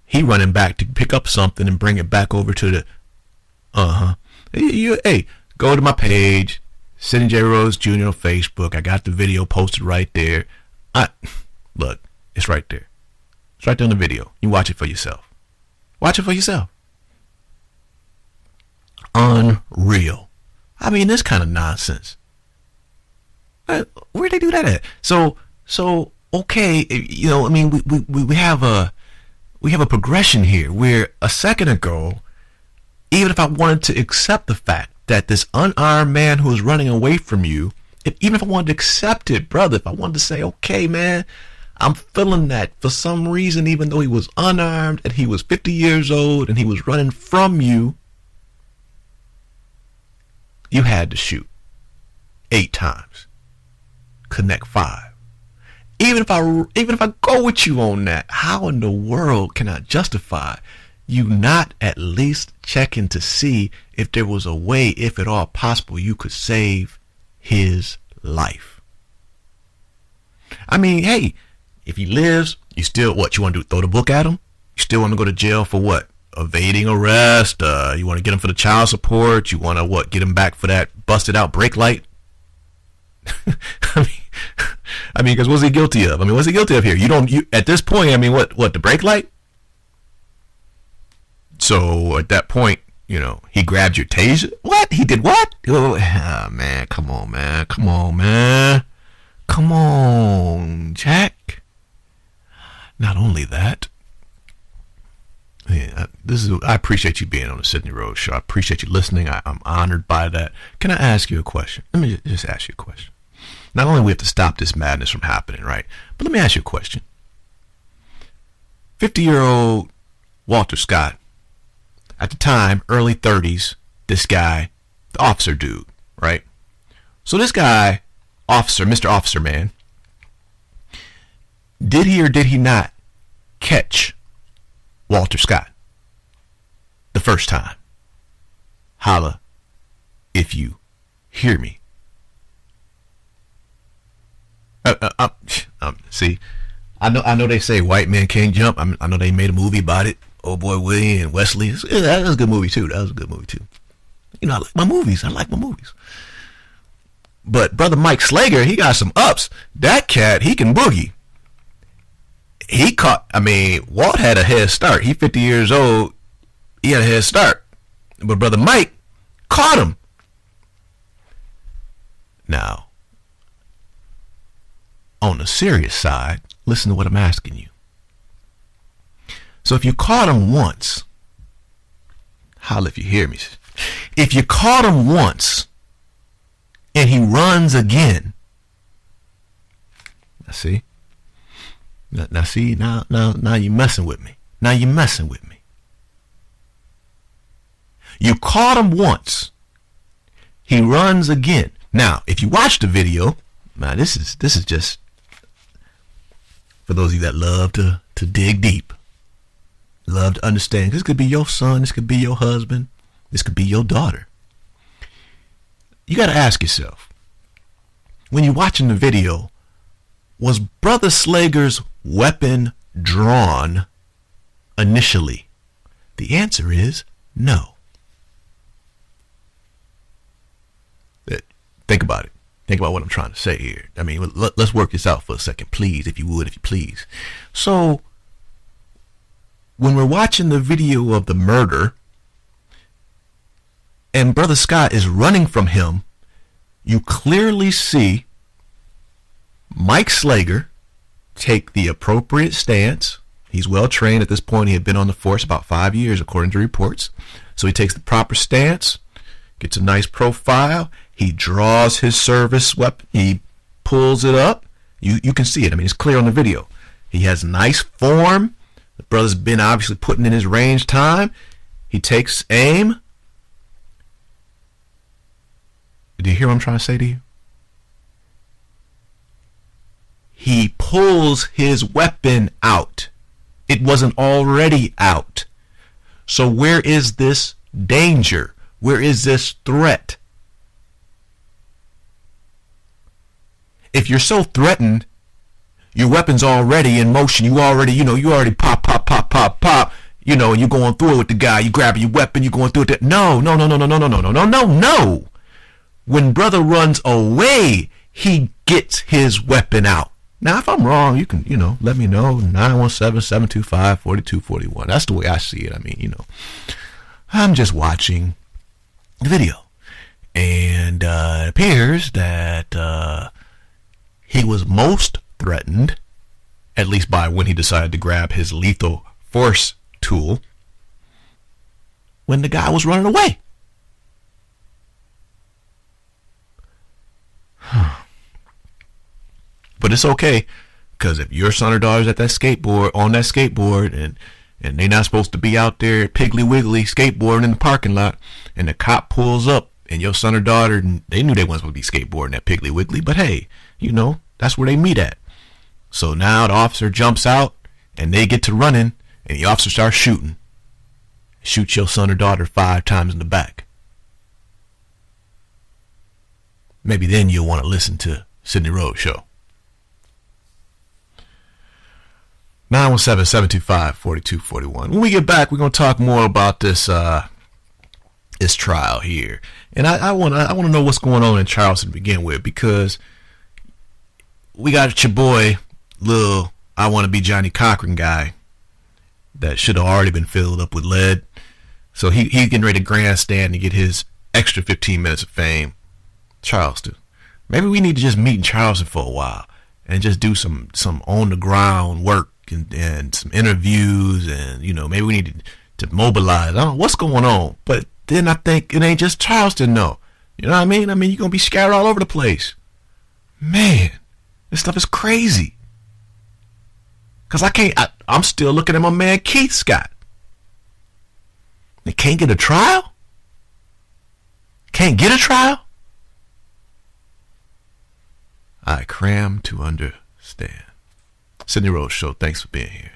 He running back to pick up something and bring it back over to the, Hey, go to my page, Sidney J. Rhodes Jr. on Facebook. I got the video posted right there. Look, it's right there. It's right there on the video. You watch it for yourself. Watch it for yourself. Unreal. I mean, this kind of nonsense. Where'd they do that at? So okay, we have a progression here where a second ago, even if I wanted to accept the fact that this unarmed man who was running away from you, even if I wanted to accept it, brother, if I wanted to say, okay, man, I'm feeling that for some reason, even though he was unarmed and he was 50 years old and he was running from you, you had to shoot 8 times, connect 5. Even if I go with you on that, how in the world can I justify you not at least checking to see if there was a way, if at all possible, you could save his life? I mean, hey, if he lives, you still, what, you want to do, throw the book at him? You still want to go to jail for what? Evading arrest? You want to get him for the child support? You want to, what, get him back for that busted out brake light? I mean, because what's he guilty of? What's he guilty of here? You at this point, what, the brake light? So at that point, he grabbed your taser. What? He did what? Oh, man, come on, man. Come on, Jack. Not only that, I appreciate you being on the Sidney Rhodes Show. I appreciate you listening. I'm honored by that. Can I ask you a question? Let me just ask you a question. Not only do we have to stop this madness from happening, right? But let me ask you a question. 50-year-old Walter Scott, at the time, early 30s, this guy, the officer dude, right? So this guy, officer, Mr. Officer Man, did he or did he not catch Walter Scott the first time? Holla if you hear me. See, I know they say white men can't jump. I know they made a movie about it. Oh boy, Willie and Wesley. That was a good movie too. You know, I like my movies. But brother Mike Slager, he got some ups. That cat, he can boogie. Walt had a head start. He 50 years old. He had a head start. But brother Mike caught him. Now, on the serious side, listen to what I'm asking you. So if you caught him once, holla if you hear me. If you caught him once and he runs again, now you're messing with me. You caught him once. He runs again. Now, if you watch the video, now this is just for those of you that love to dig deep, love to understand. This could be your son, this could be your husband, this could be your daughter. You got to ask yourself, when you're watching the video, was Brother Slager's weapon drawn initially? The answer is no. Think about it. Think about what I'm trying to say here. I mean, let's work this out for a second, please, if you please. So, when we're watching the video of the murder, and Brother Scott is running from him, you clearly see Mike Slager take the appropriate stance. He's well trained at this point. He had been on the force about 5 years, according to reports. So he takes the proper stance, gets a nice profile. He draws his service weapon. He pulls it up. You can see it. I mean, it's clear on the video. He has nice form. The brother's been obviously putting in his range time. He takes aim. Do you hear what I'm trying to say to you? He pulls his weapon out. It wasn't already out. So where is this danger? Where is this threat? If you're so threatened, your weapon's already in motion. You already pop, and you're going through it with the guy. You grab your weapon, you're going through it. No. When brother runs away, he gets his weapon out. Now, if I'm wrong, you can, let me know. 917-725-4241. That's the way I see it. I mean, I'm just watching the video. And it appears that he was most threatened, at least by when he decided to grab his lethal force tool, when the guy was running away. But it's okay, because if your son or daughter's at that skateboard, and they're not supposed to be out there piggly wiggly skateboarding in the parking lot, and the cop pulls up, and your son or daughter, they knew they weren't supposed to be skateboarding that piggly wiggly, but hey, that's where they meet at. So now the officer jumps out, and they get to running, and the officer starts shooting. Shoots your son or daughter 5 times in the back. Maybe then you'll want to listen to Sidney Rhodes Show. 917-725-4241. When we get back, we're going to talk more about this trial here. And I want to know what's going on in Charleston to begin with, because we got your boy, little I want to be Johnny Cochran guy that should have already been filled up with lead. So he's getting ready to grandstand to get his extra 15 minutes of fame. Charleston. Maybe we need to just meet in Charleston for a while and just do some on the ground work and some interviews, and maybe we need to mobilize. I don't know what's going on, but then I think it ain't just Charleston, no. You know what I mean? I mean, you're gonna be scattered all over the place. Man, this stuff is crazy. Cause I'm still looking at my man Keith Scott. They can't get a trial? Can't get a trial? I cram to understand. Sidney Rhodes Show, thanks for being here.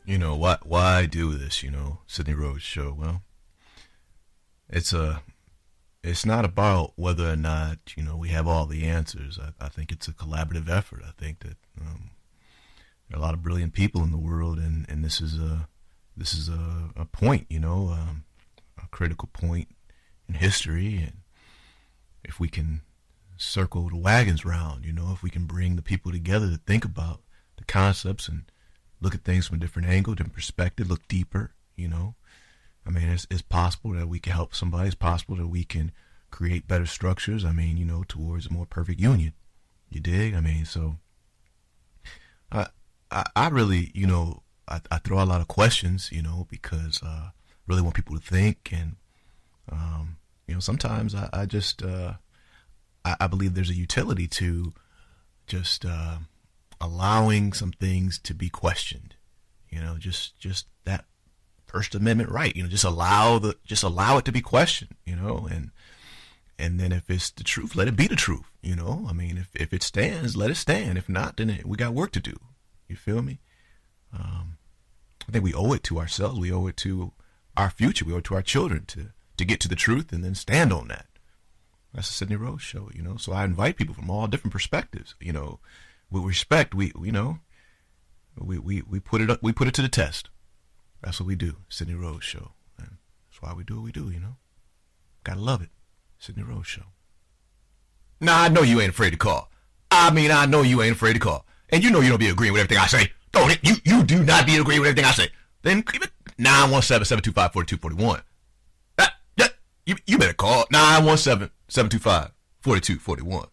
You know, why do this, Sidney Rhodes Show? Well, it's not about whether or not, we have all the answers. I think it's a collaborative effort. I think that there are a lot of brilliant people in the world, and this is a point, a critical point in history. And if we can circle the wagons round, if we can bring the people together to think about the concepts and look at things from a different angle, different perspective, look deeper, I mean, it's possible that we can help somebody. It's possible that we can create better structures, towards a more perfect union. You dig? I mean, so I really, I throw out a lot of questions, because I really want people to think. And, sometimes I just, I believe there's a utility to just allowing some things to be questioned, just that First Amendment right, just allow it to be questioned, and then if it's the truth, let it be the truth, I mean, if it stands, let it stand. If not, then we got work to do. You feel me? I think we owe it to ourselves. We owe it to our future. We owe it to our children to get to the truth and then stand on that. That's the Sidney Rhodes Show, So I invite people from all different perspectives, with respect. We put it up. We put it to the test. That's what we do. Sidney Rhodes Show. And that's why we do what we do. Gotta love it. Sidney Rhodes Show. Now I know you ain't afraid to call. I know you ain't afraid to call, and you don't be agreeing with everything I say. Don't it? You do not be agreeing with everything I say. Then keep it 917-725-4241. You better call 917-725-4241.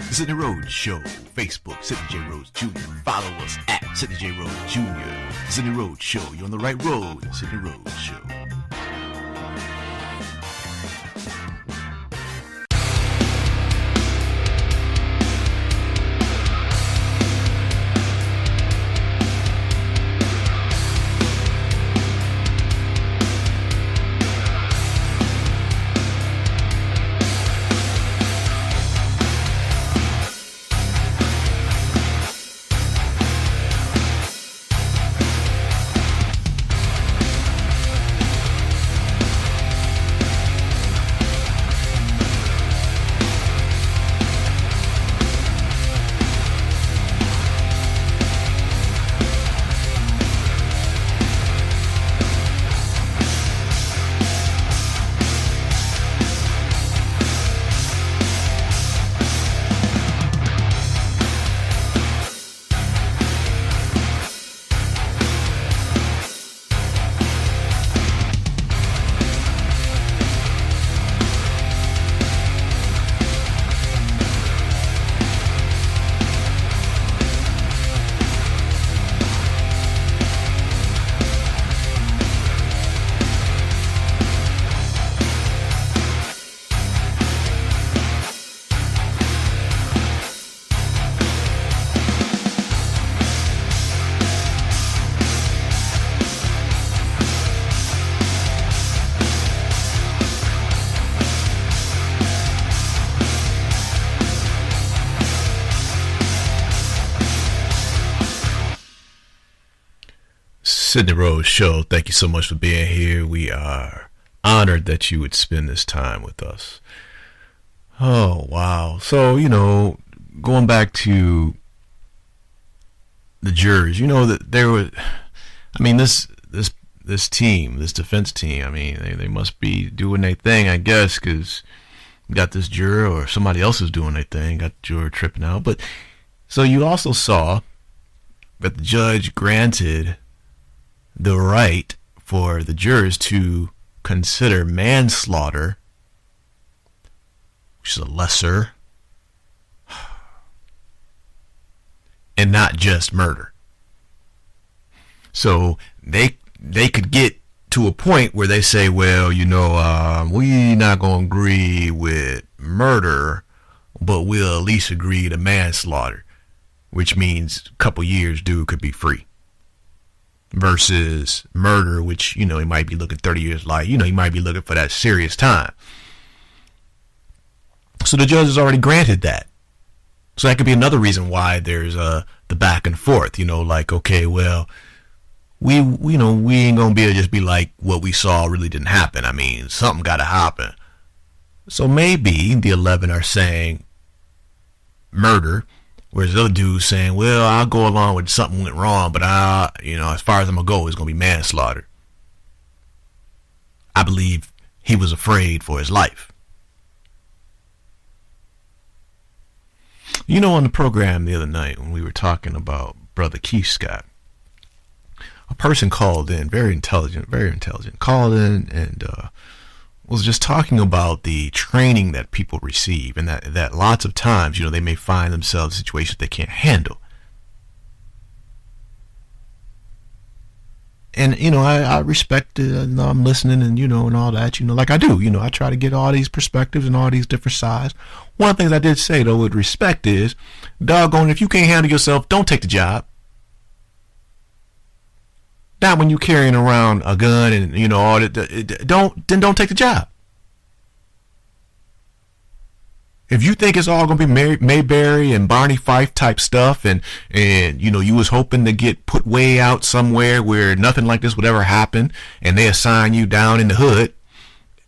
The Sidney Rhodes Show, Facebook, Sidney J. Rhodes Jr. Follow us at Sidney J. Rhodes Jr. The Sidney Rhodes Show. You're on the right road. The Sidney Rhodes Show. Sidney Rhodes Show. Thank you so much for being here. We are honored that you would spend this time with us. Oh, wow. So, going back to the jurors, that there was, this team, this defense team, they must be doing their thing, I guess, because got this juror or somebody else is doing their thing, got the juror tripping out. But so you also saw that the judge granted the right for the jurors to consider manslaughter, which is a lesser, and not just murder. So they could get to a point where they say, well, we not going to agree with murder, but we'll at least agree to manslaughter, which means a couple years dude could be free. Versus murder, which, he might be looking 30 years life. He might be looking for that serious time. So the judge has already granted that. So that could be another reason why there's the back and forth. Okay, well, we ain't gonna be able to just be like what we saw really didn't happen. Something got to happen. So maybe the 11 are saying murder, whereas the other dude's saying, well, I'll go along with something went wrong, but as far as I'm going to go, it's going to be manslaughter. I believe he was afraid for his life. On the program the other night when we were talking about Brother Keith Scott, a person called in, very intelligent, called in and was just talking about the training that people receive, and that lots of times, they may find themselves in situations they can't handle. And, I respect it, I'm listening and, and all that, like I do, I try to get all these perspectives and all these different sides. One of the things I did say, though, with respect is, doggone, if you can't handle yourself, don't take the job. Not when you're carrying around a gun and, all that, don't take the job. If you think it's all going to be Mayberry and Barney Fife type stuff and you was hoping to get put way out somewhere where nothing like this would ever happen and they assign you down in the hood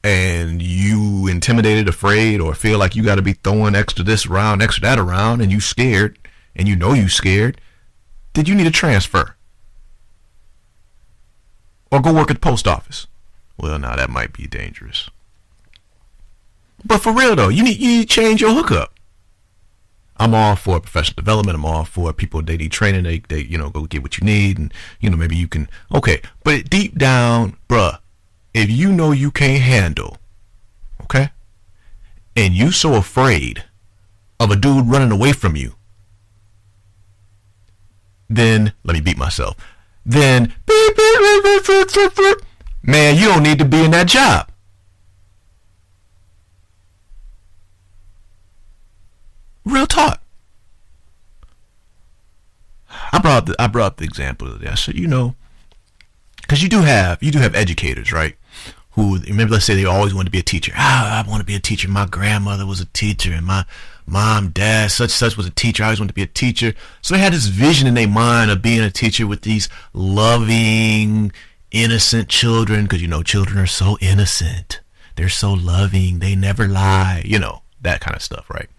and you intimidated, afraid, or feel like you got to be throwing extra this around, extra that around, and you scared and you scared, did you need a transfer? Or go work at the post office? Well, now that might be dangerous. But for real though, you need to change your hookup. I'm all for professional development. I'm all for people, they need training. They go get what you need, and maybe you can. Okay, but deep down, bruh, if you can't handle, okay, and you so afraid of a dude running away from you, then, let me beat myself, then, man, you don't need to be in that job. Real talk. I brought up the example of that. So, you know, because you do have educators, right? Who, remember, let's say they always wanted to be a teacher. I want to be a teacher. My grandmother was a teacher, and my mom, dad, such was a teacher. I always wanted to be a teacher. So they had this vision in their mind of being a teacher with these loving, innocent children. Because, you know, children are so innocent. They're so loving. They never lie. You know, that kind of stuff, right?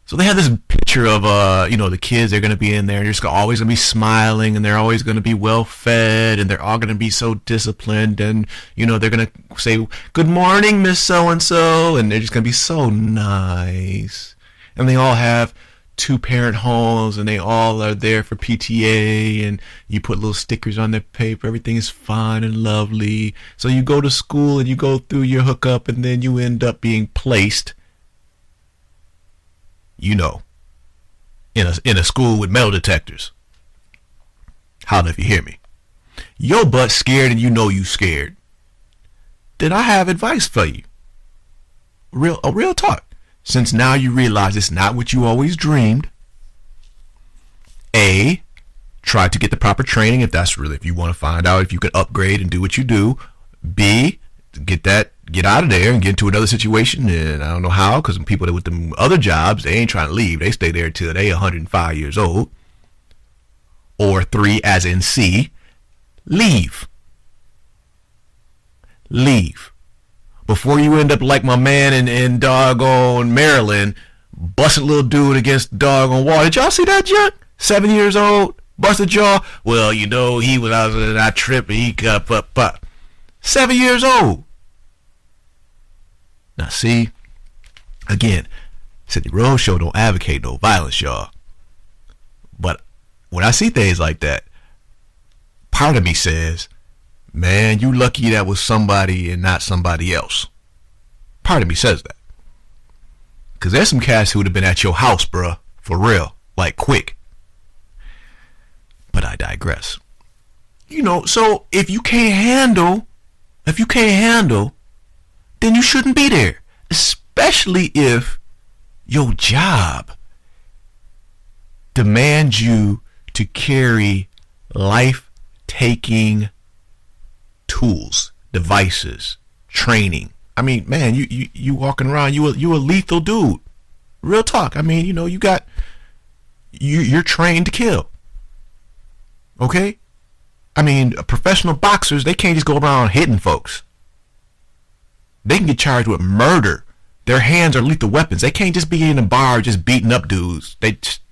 So they had this picture of, you know, the kids, they're going to be in there, and they're just always going to be smiling, and they're always going to be well fed, and they're all going to be so disciplined, and, you know, they're going to say, good morning, Miss So-and-so, and they're just going to be so nice. And they all have 2-parent homes, and they all are there for PTA, and you put little stickers on their paper, everything is fine and lovely. So you go to school, and you go through your hookup, and then you end up being placed, you know, in a school with metal detectors. Holla if you hear me. Your butt's scared and you know you scared. Then I have advice for you. Real talk. Since now you realize it's not what you always dreamed. A, try to get the proper training if you want to find out if you can upgrade and do what you do. B, get out of there and get into another situation. And I don't know how, because people that with them other jobs, they ain't trying to leave. They stay there till they 105 years old. Or 3, as in C, leave. Leave. Before you end up like my man in doggone Maryland, busting little dude against doggone wall. Did y'all see that junk? 7 years old, busted jaw. Well, you know, he was out on that trip and he got up. 7 years old. Now see, again, Sidney Rhodes Show don't advocate no violence, y'all. But when I see things like that, part of me says, man, you lucky that was somebody and not somebody else. Part of me says that. Because there's some cats who would have been at your house, bruh, for real, like quick. But I digress. You know, so if you can't handle, then you shouldn't be there. Especially if your job demands you to carry life-taking tools, devices, training. I mean, man, you walking around, you a lethal dude. Real talk. I mean, you know, you're trained to kill. Okay? I mean, professional boxers, they can't just go around hitting folks. They can get charged with murder. Their hands are lethal weapons. They can't just be in a bar just beating up dudes.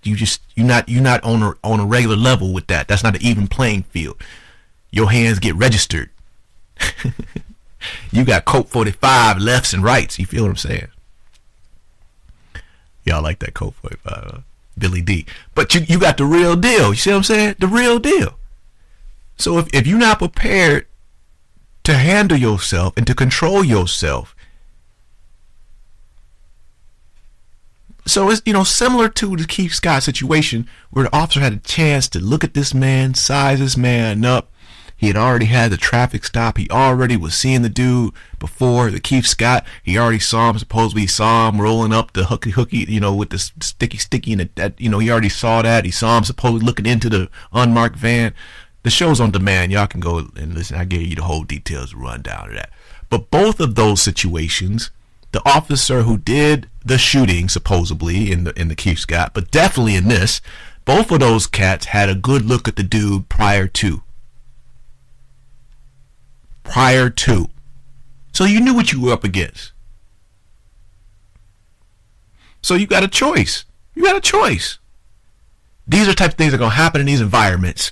You're not on a regular level with that. That's not an even playing field. Your hands get registered. You got Colt 45 lefts and rights. You feel what I'm saying? Y'all like that Colt 45, Billy D. But you got the real deal. You see what I'm saying? The real deal. So if you're not prepared to handle yourself and to control yourself, so it's, you know, similar to the Keith Scott situation where the officer had a chance to look at this man, size this man up. He had already had the traffic stop. He already was seeing the dude before the Keith Scott. He already saw him. Supposedly he saw him rolling up the hooky, you know, with the sticky, and that, you know, he already saw that. He saw him supposedly looking into the unmarked van. The show's on demand. Y'all can go and listen. I gave you the whole details, rundown of that. But both of those situations, the officer who did the shooting, supposedly in the Keith Scott, but definitely in this, both of those cats had a good look at the dude prior to. So you knew what you were up against. So you got a choice. These are types of things that are going to happen in these environments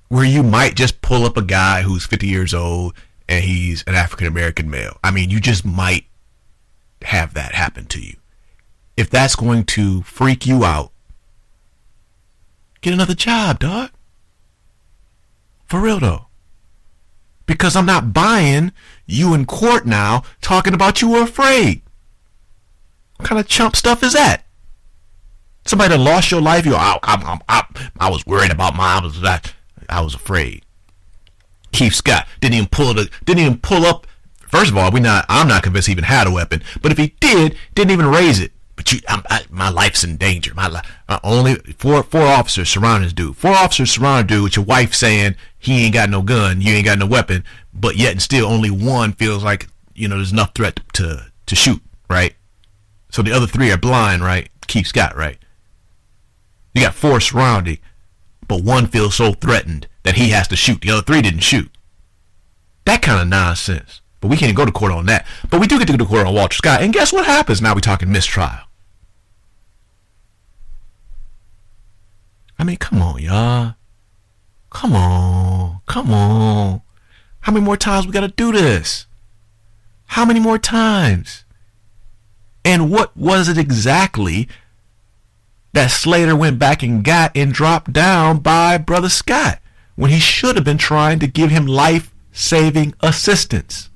where you might just pull up a guy who's 50 years old and he's an African American male. I mean, you just might have that happen to you. If that's going to freak you out, get another job, dog. For real though. Because I'm not buying you in court now talking about you were afraid. What kind of chump stuff is that? Somebody that lost your life, I was worried about I was afraid. Keith Scott didn't even pull up. First of all, I'm not convinced he even had a weapon. But if he didn't even raise it. But my life's in danger. Only four officers surrounding this dude. 4 officers surrounding dude with your wife saying he ain't got no gun, you ain't got no weapon, but yet and still only one feels like, there's enough threat to shoot, right? So the other 3 are blind, right? Keith Scott, right? You got 4 surrounding, but one feels so threatened that he has to shoot. The other 3 didn't shoot. That kind of nonsense. But we can't even go to court on that. But we do get to go to court on Walter Scott. And guess what happens? Now we're talking mistrial. I mean, come on, y'all. Come on. How many more times we got to do this? How many more times? And what was it exactly that Slater went back and got and dropped down by Brother Scott when he should have been trying to give him life-saving assistance?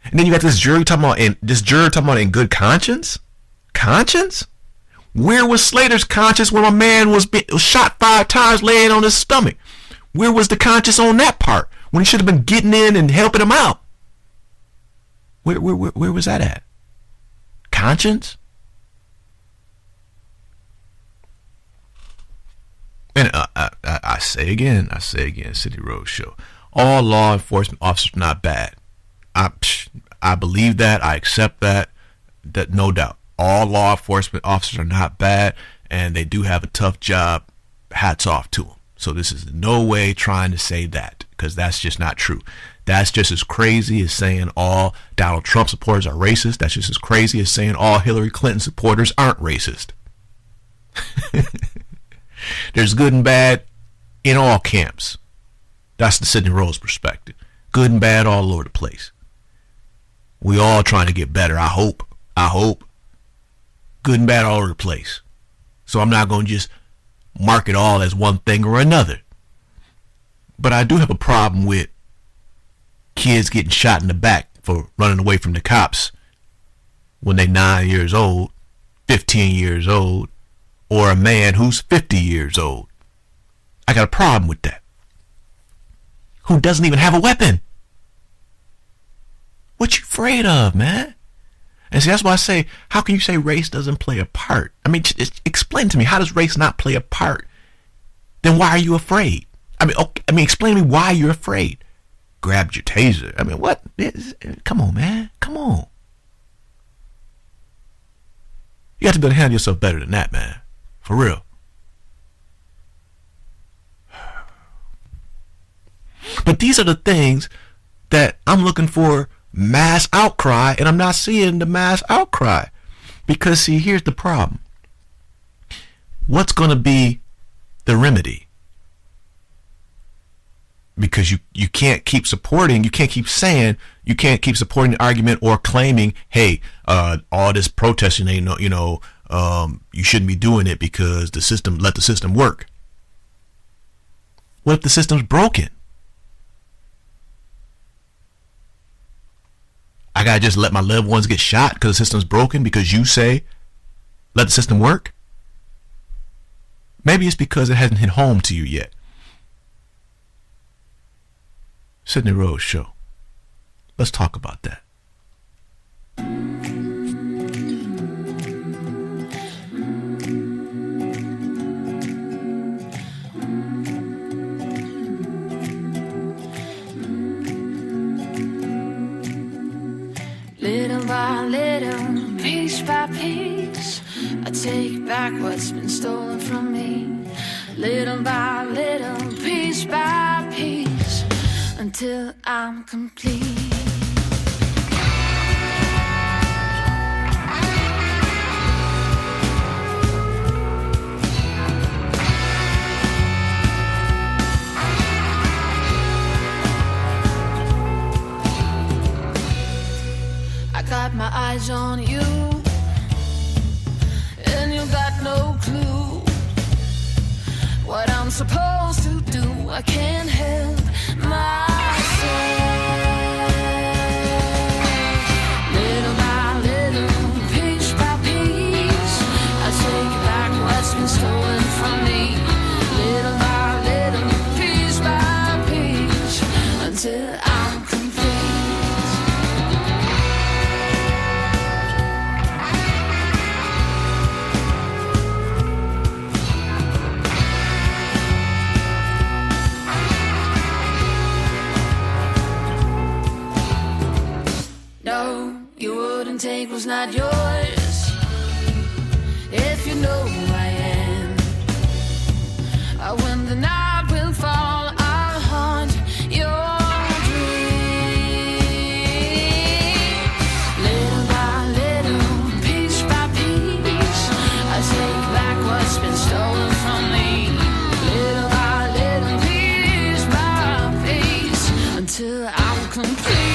And then you got this jury talking about in good conscience? Conscience? Where was Slater's conscience when a man was shot 5 times laying on his stomach? Where was the conscience on that part when he should have been getting in and helping him out? Where was that at? Conscience? And I say again, Sidney Rhodes Show. All law enforcement officers are not bad. I believe that. I accept that. That no doubt. All law enforcement officers are not bad, and they do have a tough job. Hats off to them. So this is in no way trying to say that, because that's just not true. That's just as crazy as saying all Donald Trump supporters are racist. That's just as crazy as saying all Hillary Clinton supporters aren't racist. There's good and bad in all camps. That's the Sidney Rhodes perspective. Good and bad all over the place. We all trying to get better. I hope. Good and bad all over the place. So I'm not going to just mark it all as one thing or another. But I do have a problem with kids getting shot in the back for running away from the cops when they're 9 years old, 15 years old, or a man who's 50 years old. I got a problem with that. Who doesn't even have a weapon? What you afraid of, man? And see, that's why I say, how can you say race doesn't play a part? I mean, just explain to me, how does race not play a part? Then why are you afraid? Explain to me why you're afraid. Grabbed your taser. I mean, what? Come on, man. Come on. You got to be able to handle yourself better than that, man. For real. But these are the things that I'm looking for mass outcry, and I'm not seeing the mass outcry. Because, see, here's the problem. What's going to be the remedy? Because you can't keep supporting, you can't keep saying, you can't keep supporting the argument or claiming, hey, all this protesting ain't you shouldn't be doing it because the system, let the system work. What if the system's broken? I gotta just let my loved ones get shot because the system's broken because you say, let the system work? Maybe it's because it hasn't hit home to you yet. Sidney Rhodes Show. Let's talk about that. Little by little, piece by piece, I take back what's been stolen from me. Little by little, piece by piece, until I'm complete. I got my eyes on you, and you got no clue what I'm supposed to do. I can't help myself. Little by little, was not yours. If you know who I am, when the night will fall, I'll haunt your dream. Little by little, piece by piece, I take back what's been stolen from me. Little by little, piece by piece, until I'm complete.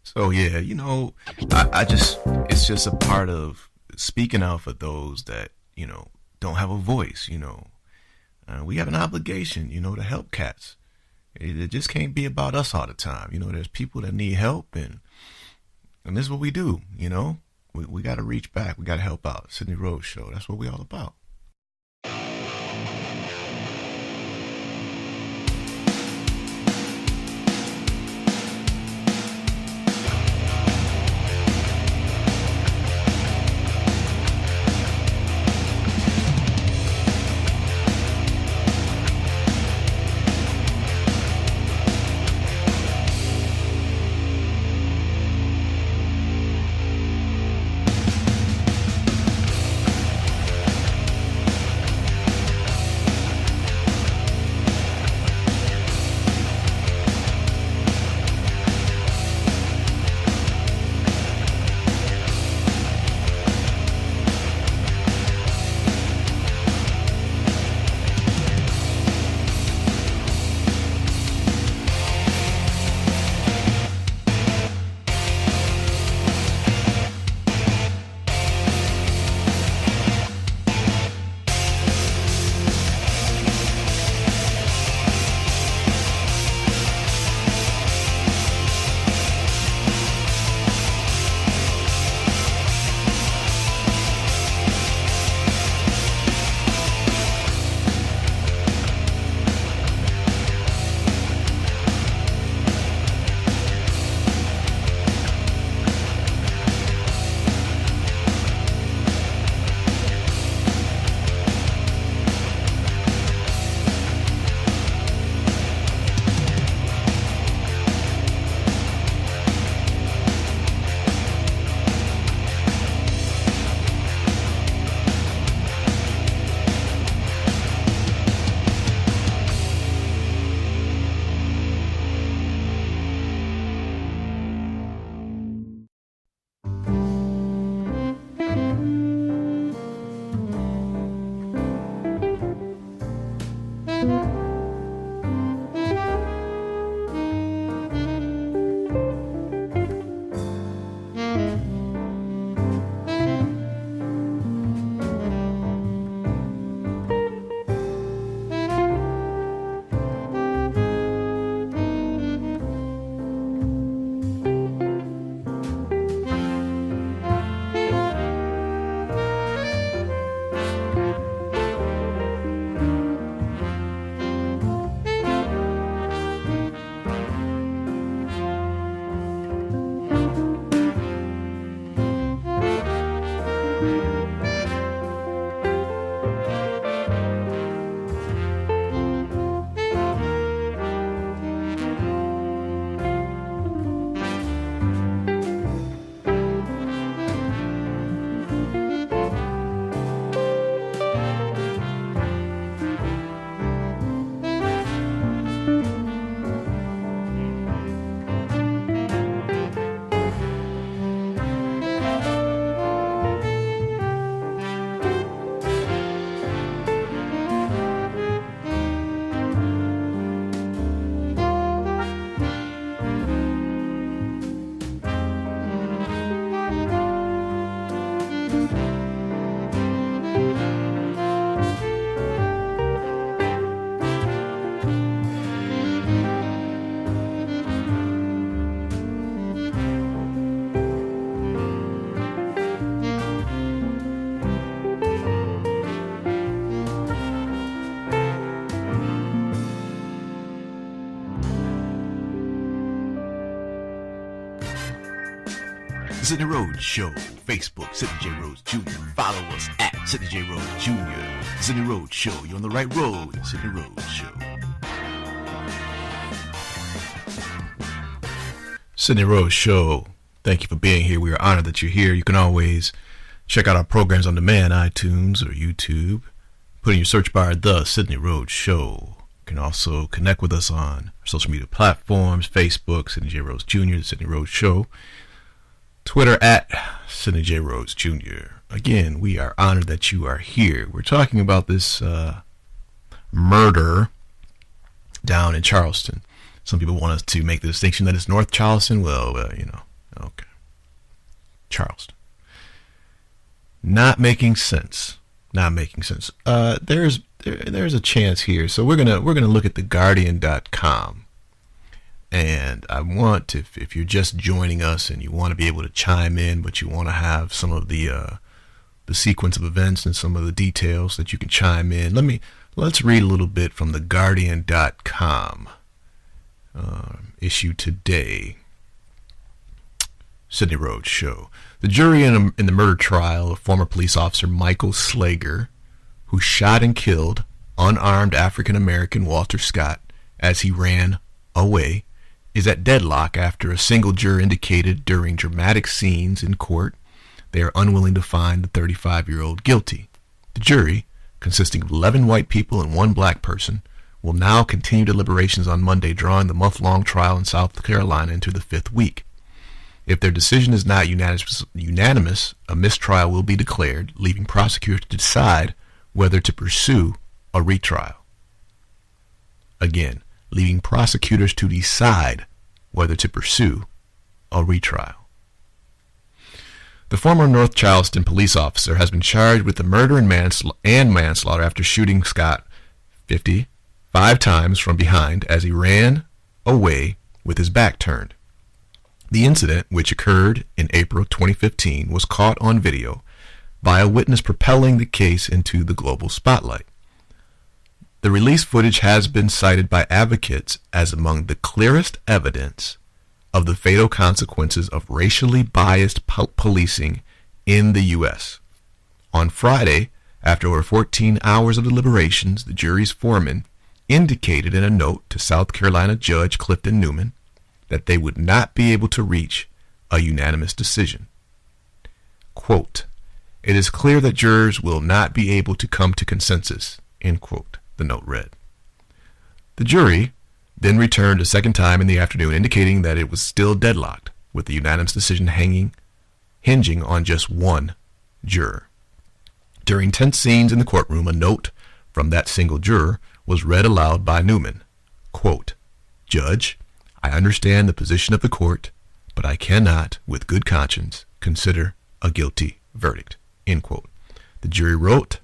So yeah, you know, it's just a part of speaking out for those that, you know, don't have a voice, you know. We have an obligation, you know, to help cats. It just can't be about us all the time. You know, there's people that need help, and this is what we do, you know. We got to reach back. We got to help out. Sidney Rhodes Show. That's what we're all about. The Sidney Rhodes Show, Facebook, Sidney J. Rhodes Jr. Follow us at Sidney J. Rhodes Jr. The Sidney Rhodes Show, you're on the right road. The Sidney Rhodes Show. Sidney Rhodes Show, thank you for being here. We are honored that you're here. You can always check out our programs on demand, iTunes or YouTube. Put in your search bar, The Sidney Rhodes Show. You can also connect with us on social media platforms, Facebook, Sidney J. Rhodes Jr., The Sidney Rhodes Show. Twitter at Sidney J. Rhodes Jr. Again, we are honored that you are here. We're talking about this murder down in Charleston. Some people want us to make the distinction that it's North Charleston. Well, okay. Charleston. Not making sense. There's a chance here. So we're gonna look at TheGuardian.com. And I want, if you're just joining us and you want to be able to chime in, but you want to have some of the sequence of events and some of the details that you can chime in, let's read a little bit from TheGuardian.com. Issue today. Sidney Rhodes Show. The jury in the murder trial of former police officer MichaelSlager, who shot and killed unarmed African-American Walter Scott as he ran away, is at deadlock after a single juror indicated during dramatic scenes in court they are unwilling to find the 35-year-old guilty. The jury, consisting of 11 white people and 1 black person, will now continue deliberations on Monday, drawing the month-long trial in South Carolina into the 5th week. If their decision is not unanimous, a mistrial will be declared, leaving prosecutors to decide whether to pursue a retrial. Again, leaving prosecutors to decide whether to pursue a retrial. The former North Charleston police officer has been charged with the murder and manslaughter after shooting Scott 55 times from behind as he ran away with his back turned. The incident, which occurred in April 2015, was caught on video by a witness, propelling the case into the global spotlight. The released footage has been cited by advocates as among the clearest evidence of the fatal consequences of racially biased policing in the U.S. On Friday, after over 14 hours of deliberations, the jury's foreman indicated in a note to South Carolina Judge Clifton Newman that they would not be able to reach a unanimous decision. Quote, "It is clear that jurors will not be able to come to consensus," end quote, the note read. The jury then returned a second time in the afternoon, indicating that it was still deadlocked, with the unanimous decision hinging on just 1 juror. During tense scenes in the courtroom, a note from that single juror was read aloud by Newman. Quote, "Judge, I understand the position of the court, but I cannot, with good conscience, consider a guilty verdict," end quote. The jury wrote,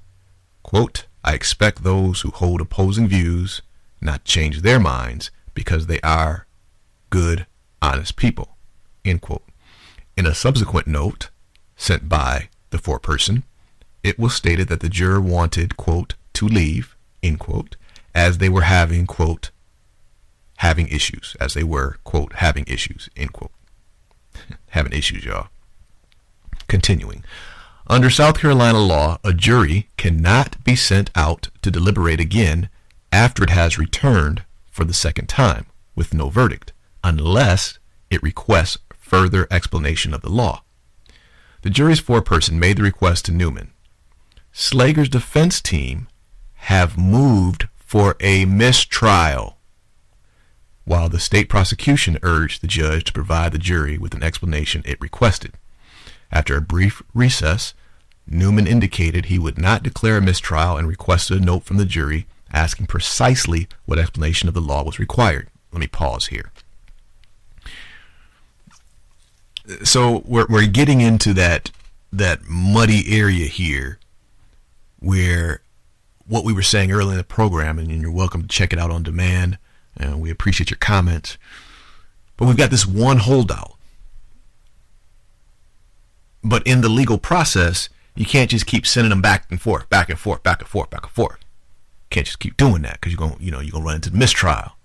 quote, "I expect those who hold opposing views not change their minds because they are good, honest people," end quote. In a subsequent note sent by the foreperson, it was stated that the juror wanted, quote, "to leave," end quote, as they were having, quote, having issues, end quote. Having issues, y'all. Continuing. Under South Carolina law, a jury cannot be sent out to deliberate again after it has returned for the second time with no verdict, unless it requests further explanation of the law. The jury's foreperson made the request to Newman. Slager's defense team have moved for a mistrial, while the state prosecution urged the judge to provide the jury with an explanation it requested. After a brief recess, Newman indicated he would not declare a mistrial and requested a note from the jury asking precisely what explanation of the law was required. Let me pause here. So we're getting into that muddy area here where what we were saying earlier in the program, and you're welcome to check it out on demand, and we appreciate your comments. But we've got this one holdout. But in the legal process, you can't just keep sending them back and forth. Can't just keep doing that because you're gonna run into the mistrial.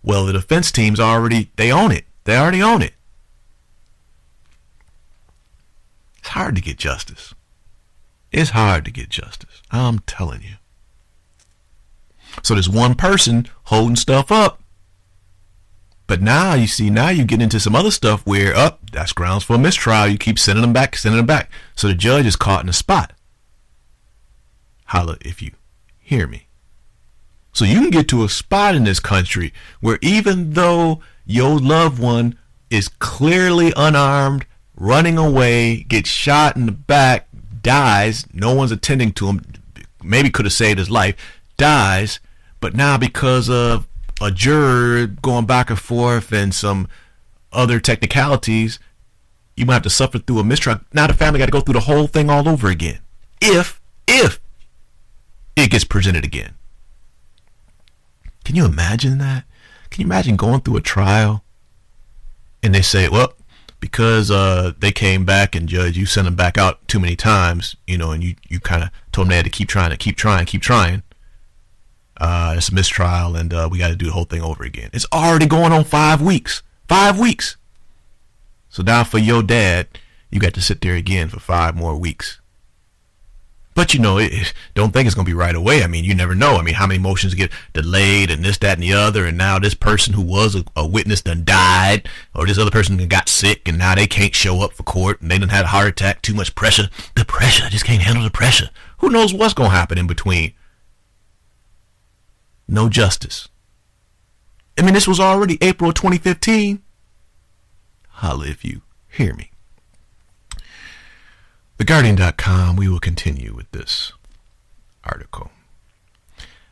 Well, the defense teams they own it. They already own it. hard to get justice. It's hard to get justice. I'm telling you. So there's one person holding stuff up. But now you get into some other stuff where, that's grounds for a mistrial. You keep sending them back. So the judge is caught in a spot. Holla if you hear me. So you can get to a spot in this country where even though your loved one is clearly unarmed, running away, gets shot in the back, dies, no one's attending to him, maybe could have saved his life, dies, but now because of a juror going back and forth and some other technicalities, you might have to suffer through a mistrial. Now the family got to go through the whole thing all over again. If it gets presented again. Can you imagine that? Can you imagine going through a trial and they say, well, because they came back and judge, you sent them back out too many times, and you kind of told them they had to keep trying. It's a mistrial, and we got to do the whole thing over again. It's already going on 5 weeks. 5 weeks. So now for your dad, you got to sit there again for 5 more weeks. But don't think it's going to be right away. I mean, you never know. I mean, how many motions get delayed and this, that, and the other. And now this person who was a witness done died, or this other person got sick and now they can't show up for court and they done had a heart attack, too much pressure. The pressure, I just can't handle the pressure. Who knows what's going to happen in between? No justice. I mean, this was already April 2015. Holla if you hear me. TheGuardian.com, we will continue with this article.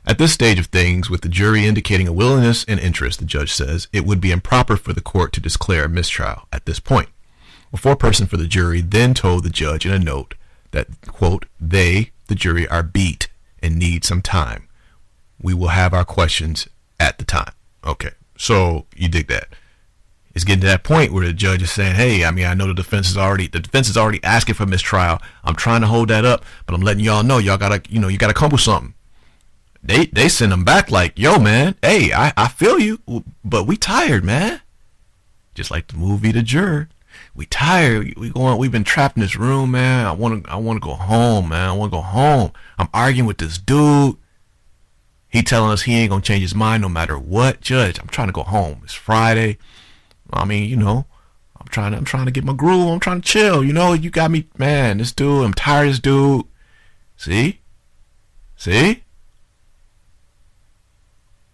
At this stage of things, with the jury indicating a willingness and interest, the judge says, it would be improper for the court to declare a mistrial at this point. A foreperson for the jury then told the judge in a note that, quote, the jury, are beat and need some time. We will have our questions at the time. Okay, so you dig that. It's getting to that point where the judge is saying, hey, I mean, I know the defense is already asking for mistrial. I'm trying to hold that up, but I'm letting y'all know, y'all gotta, you gotta come with something. They send them back like, yo, man, hey, I feel you, but we tired, man. Just like the movie The Juror. We tired. We've been trapped in this room, man. I want to go home, man. I want to go home. I'm arguing with this dude. He telling us he ain't gonna change his mind no matter what. Judge, I'm trying to go home. It's Friday. I mean, I'm trying to get my groove. I'm trying to chill. You got me, man. This dude, I'm tired of this dude. See?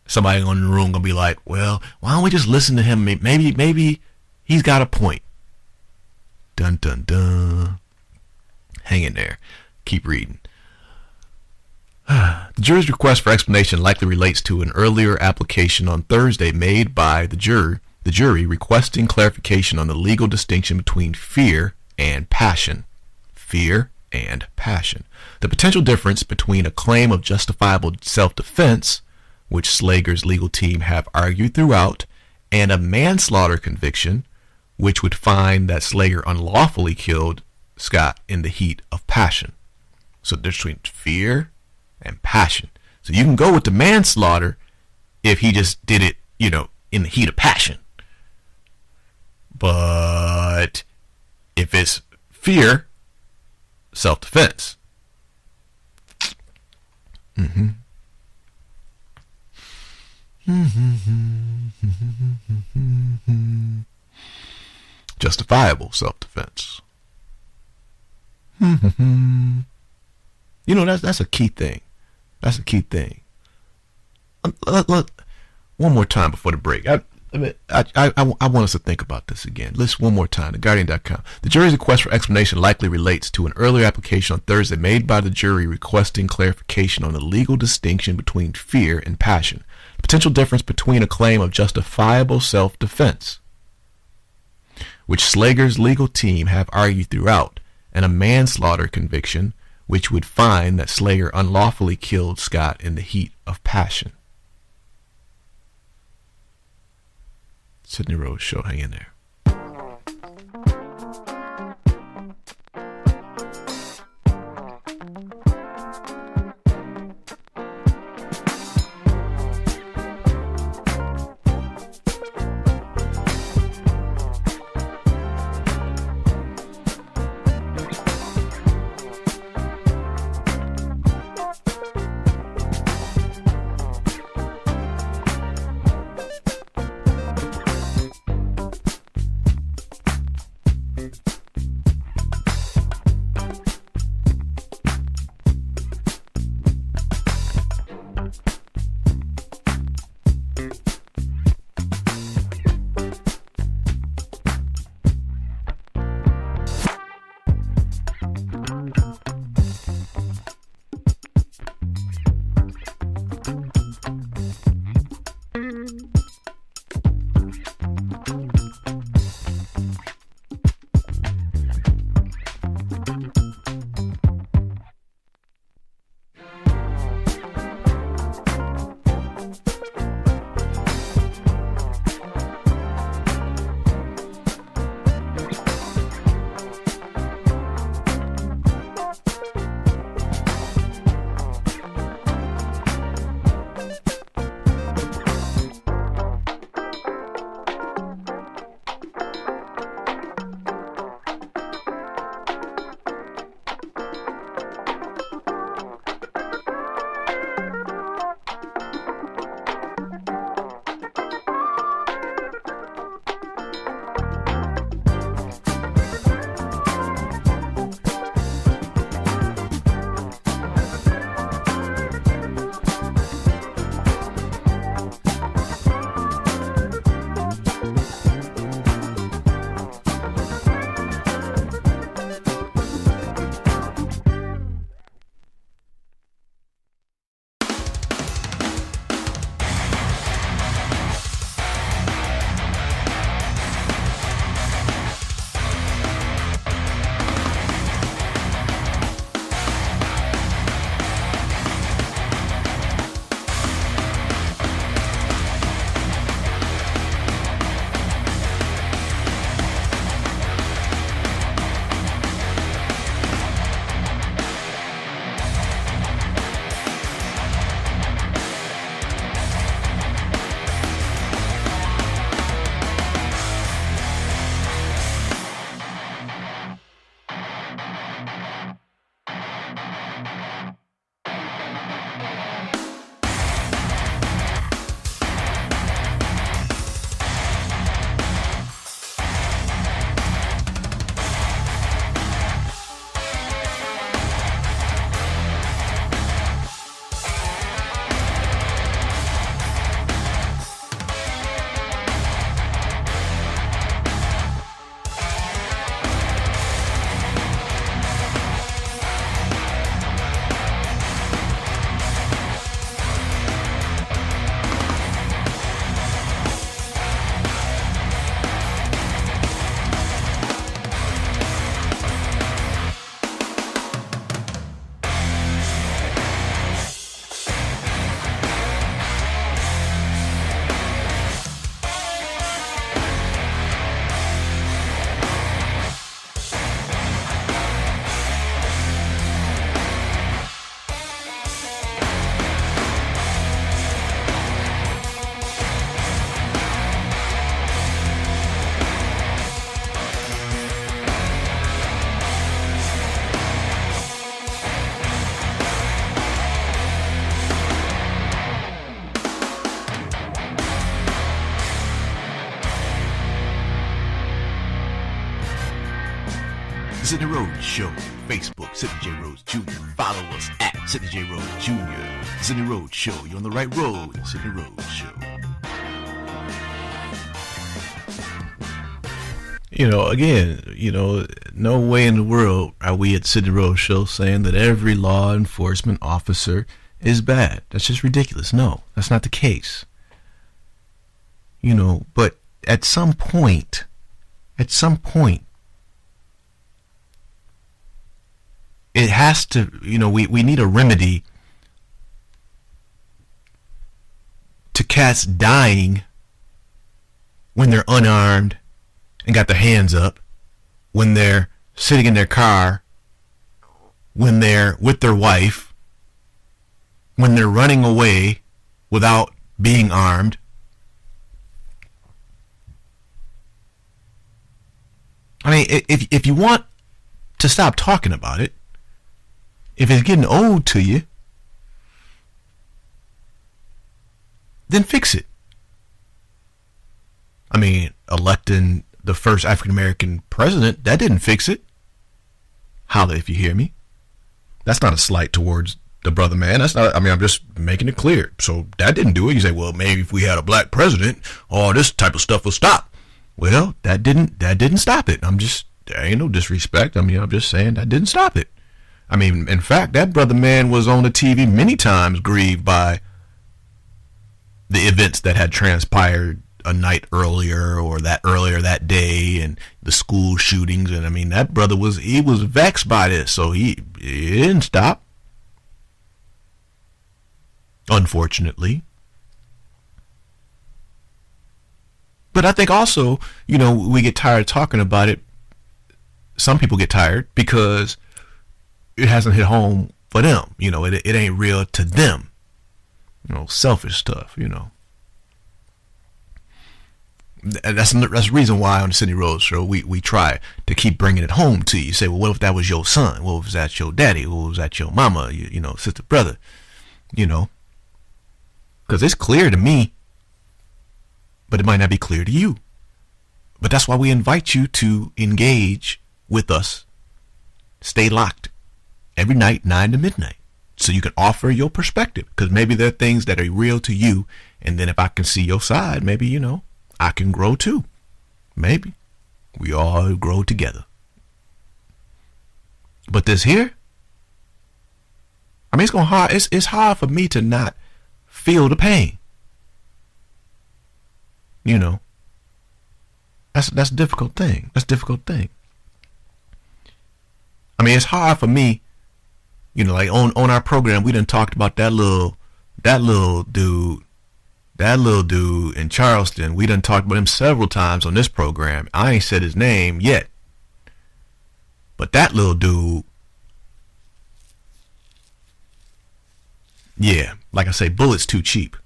Somebody in the room gonna be like, well, why don't we just listen to him? Maybe he's got a point. Dun dun dun. Hang in there. Keep reading. The jury's request for explanation likely relates to an earlier application on Thursday made by the jury requesting clarification on the legal distinction between fear and passion. Fear and passion. The potential difference between a claim of justifiable self-defense, which Slager's legal team have argued throughout, and a manslaughter conviction, which would find that Slager unlawfully killed Scott in the heat of passion. So there's between fear and passion. So you can go with the manslaughter if he just did it, in the heat of passion. But if it's fear, self-defense. Justifiable self-defense. That's a key thing. That's a key thing. One more time before the break. I want us to think about this again. Listen one more time. TheGuardian.com. The jury's request for explanation likely relates to an earlier application on Thursday made by the jury requesting clarification on the legal distinction between fear and passion. The potential difference between a claim of justifiable self-defense, which Slager's legal team have argued throughout, and a manslaughter conviction, which would find that Slager unlawfully killed Scott in the heat of passion. Sidney Rhodes Show. Hang in there. The Sidney Rhodes Show. Facebook, Sidney J. Rhodes Jr. Follow us at Sidney J. Rhodes Jr. The Sidney Rhodes Show. You're on the right road. The Sidney Rhodes Show. Again, no way in the world are we at Sidney Rhodes Show saying that every law enforcement officer is bad. That's just ridiculous. No, that's not the case. But at some point, it has to, we need a remedy to cats dying when they're unarmed and got their hands up, when they're sitting in their car, when they're with their wife, when they're running away without being armed. I mean, if you want to stop talking about it, if it's getting old to you, then fix it. I mean, electing the first African-American president, that didn't fix it. Holla if you hear me. That's not a slight towards the brother man. That's not, I'm just making it clear. So that didn't do it. You say, well, maybe if we had a black president, all this type of stuff will stop. Well, that didn't stop it. There ain't no disrespect. I'm just saying that didn't stop it. I mean, in fact, that brother man was on the TV many times grieved by the events that had transpired a night earlier or that day, and the school shootings. And I mean, that brother was vexed by this, so he didn't stop, unfortunately. But I think also, we get tired talking about it. Some people get tired because it hasn't hit home for them. It ain't real to them. Selfish stuff, That's the reason why on the Sidney Rhodes Show we try to keep bringing it home to you. You say, well, what if that was your son? What if that your daddy? What was that your mama? Sister, brother? Because it's clear to me, but it might not be clear to you. But that's why we invite you to engage with us. Stay locked every night, 9 to midnight, so you can offer your perspective. Because maybe there are things that are real to you, and then if I can see your side, maybe I can grow too. Maybe we all grow together. But this here, it's hard. It's hard for me to not feel the pain. That's a difficult thing. It's hard for me. Like on our program, we done talked about that little dude in Charleston. We done talked about him several times on this program. I ain't said his name yet. But that little dude, yeah, like I say, bullets too cheap.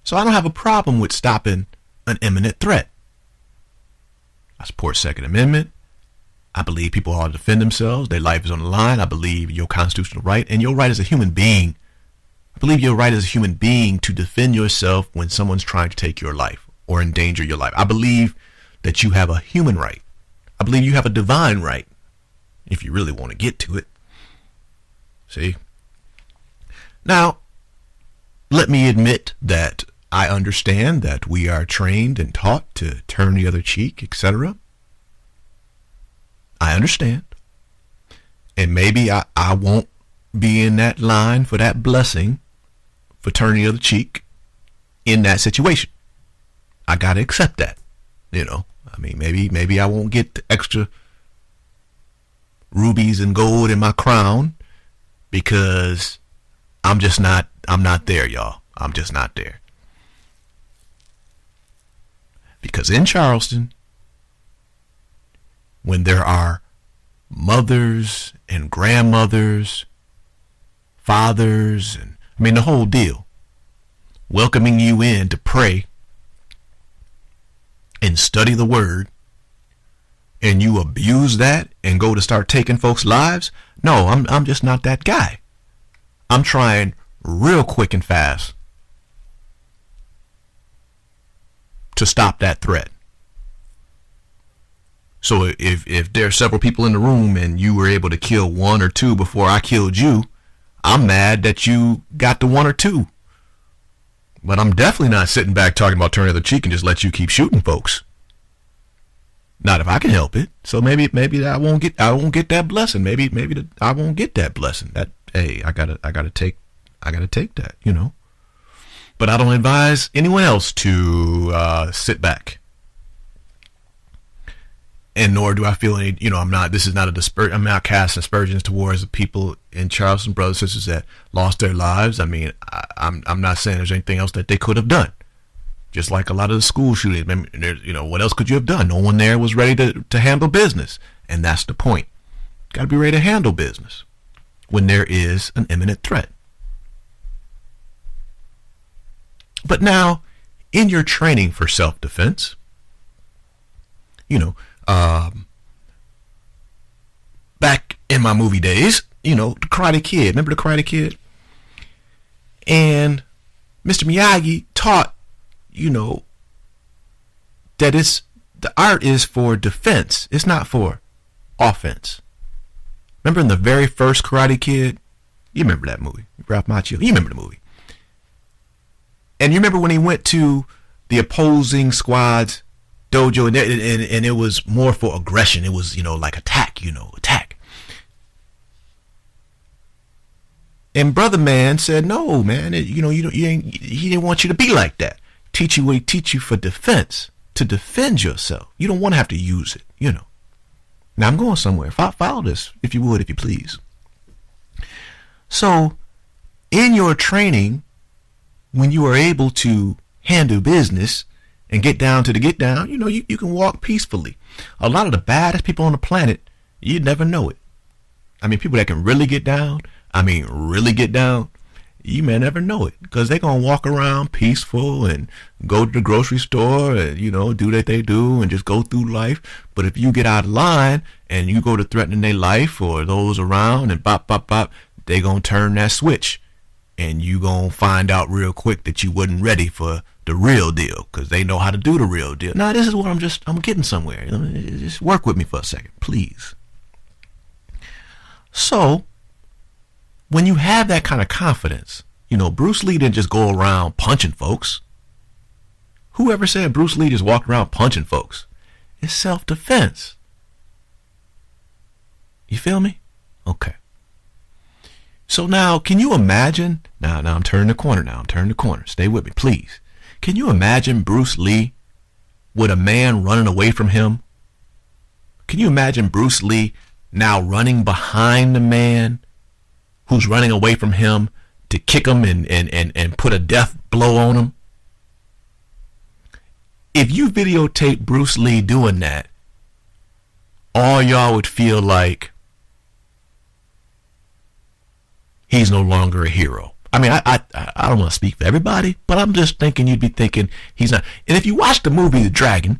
So I don't have a problem with stopping an imminent threat. I support Second Amendment. I believe people ought to defend themselves. Their life is on the line. I believe your constitutional right and your right as a human being. I believe your right as a human being to defend yourself when someone's trying to take your life or endanger your life. I believe that you have a human right. I believe you have a divine right, if you really want to get to it. See? Now, let me admit that I understand that we are trained and taught to turn the other cheek, etc. I understand. And maybe I won't be in that line for that blessing for turning the other cheek in that situation. I got to accept that. Maybe I won't get the extra rubies and gold in my crown because I'm not there, y'all. I'm just not there. Because in Charleston, when there are mothers and grandmothers, fathers, and the whole deal, welcoming you in to pray and study the word, and you abuse that and go to start taking folks' lives, no, I'm just not that guy. I'm trying real quick and fast to stop that threat. So if there are several people in the room and you were able to kill one or two before I killed you, I'm mad that you got the one or two. But I'm definitely not sitting back talking about turning the other cheek and just let you keep shooting folks. Not if I can help it. So maybe I won't get that blessing. Maybe I won't get that blessing. That, hey, I gotta take that, you know. But I don't advise anyone else to sit back. And nor do I feel any, you know, I'm not casting aspersions towards the people in Charleston, brothers and sisters that lost their lives. I mean, I'm not saying there's anything else that they could have done. Just like a lot of the school shootings, you know, what else could you have done? No one there was ready to handle business. And that's the point. Got to be ready to handle business when there is an imminent threat. But now, in your training for self-defense, you know, back in my movie days, you know, the Karate Kid. Remember the Karate Kid? And Mr. Miyagi taught, you know, that the art is for defense. It's not for offense. Remember in the very first Karate Kid? You remember that movie. Ralph Macchio. You remember the movie. And you remember when he went to the opposing squad's dojo and it was more for aggression. It was, you know, like attack. And Brother Man said, no, man, he didn't want you to be like that. Teach you what he teach you for defense, to defend yourself. You don't want to have to use it, you know. Now I'm going somewhere. Follow this, if you would, if you please. So, in your training, when you are able to handle business and get down to the get down, you know, you can walk peacefully. A lot of the baddest people on the planet, you'd never know it. I mean, people that can really get down, you may never know it because they're going to walk around peaceful and go to the grocery store and, you know, do what they do and just go through life. But if you get out of line and you go to threatening their life or those around and bop, they're going to turn that switch. And you going to find out real quick that you wasn't ready for the real deal because they know how to do the real deal. Now, this is where I'm getting somewhere. Just work with me for a second, please. So, when you have that kind of confidence, you know, Bruce Lee didn't just go around punching folks. Whoever said Bruce Lee just walked around punching folks? It's self-defense. You feel me? Okay. So now, can you imagine? Now I'm turning the corner. Stay with me, please. Can you imagine Bruce Lee with a man running away from him? Can you imagine Bruce Lee now running behind the man who's running away from him to kick him and put a death blow on him? If you videotape Bruce Lee doing that, all y'all would feel like he's no longer a hero. I mean, I don't want to speak for everybody, but I'm just thinking you'd be thinking he's not. And if you watch the movie The Dragon,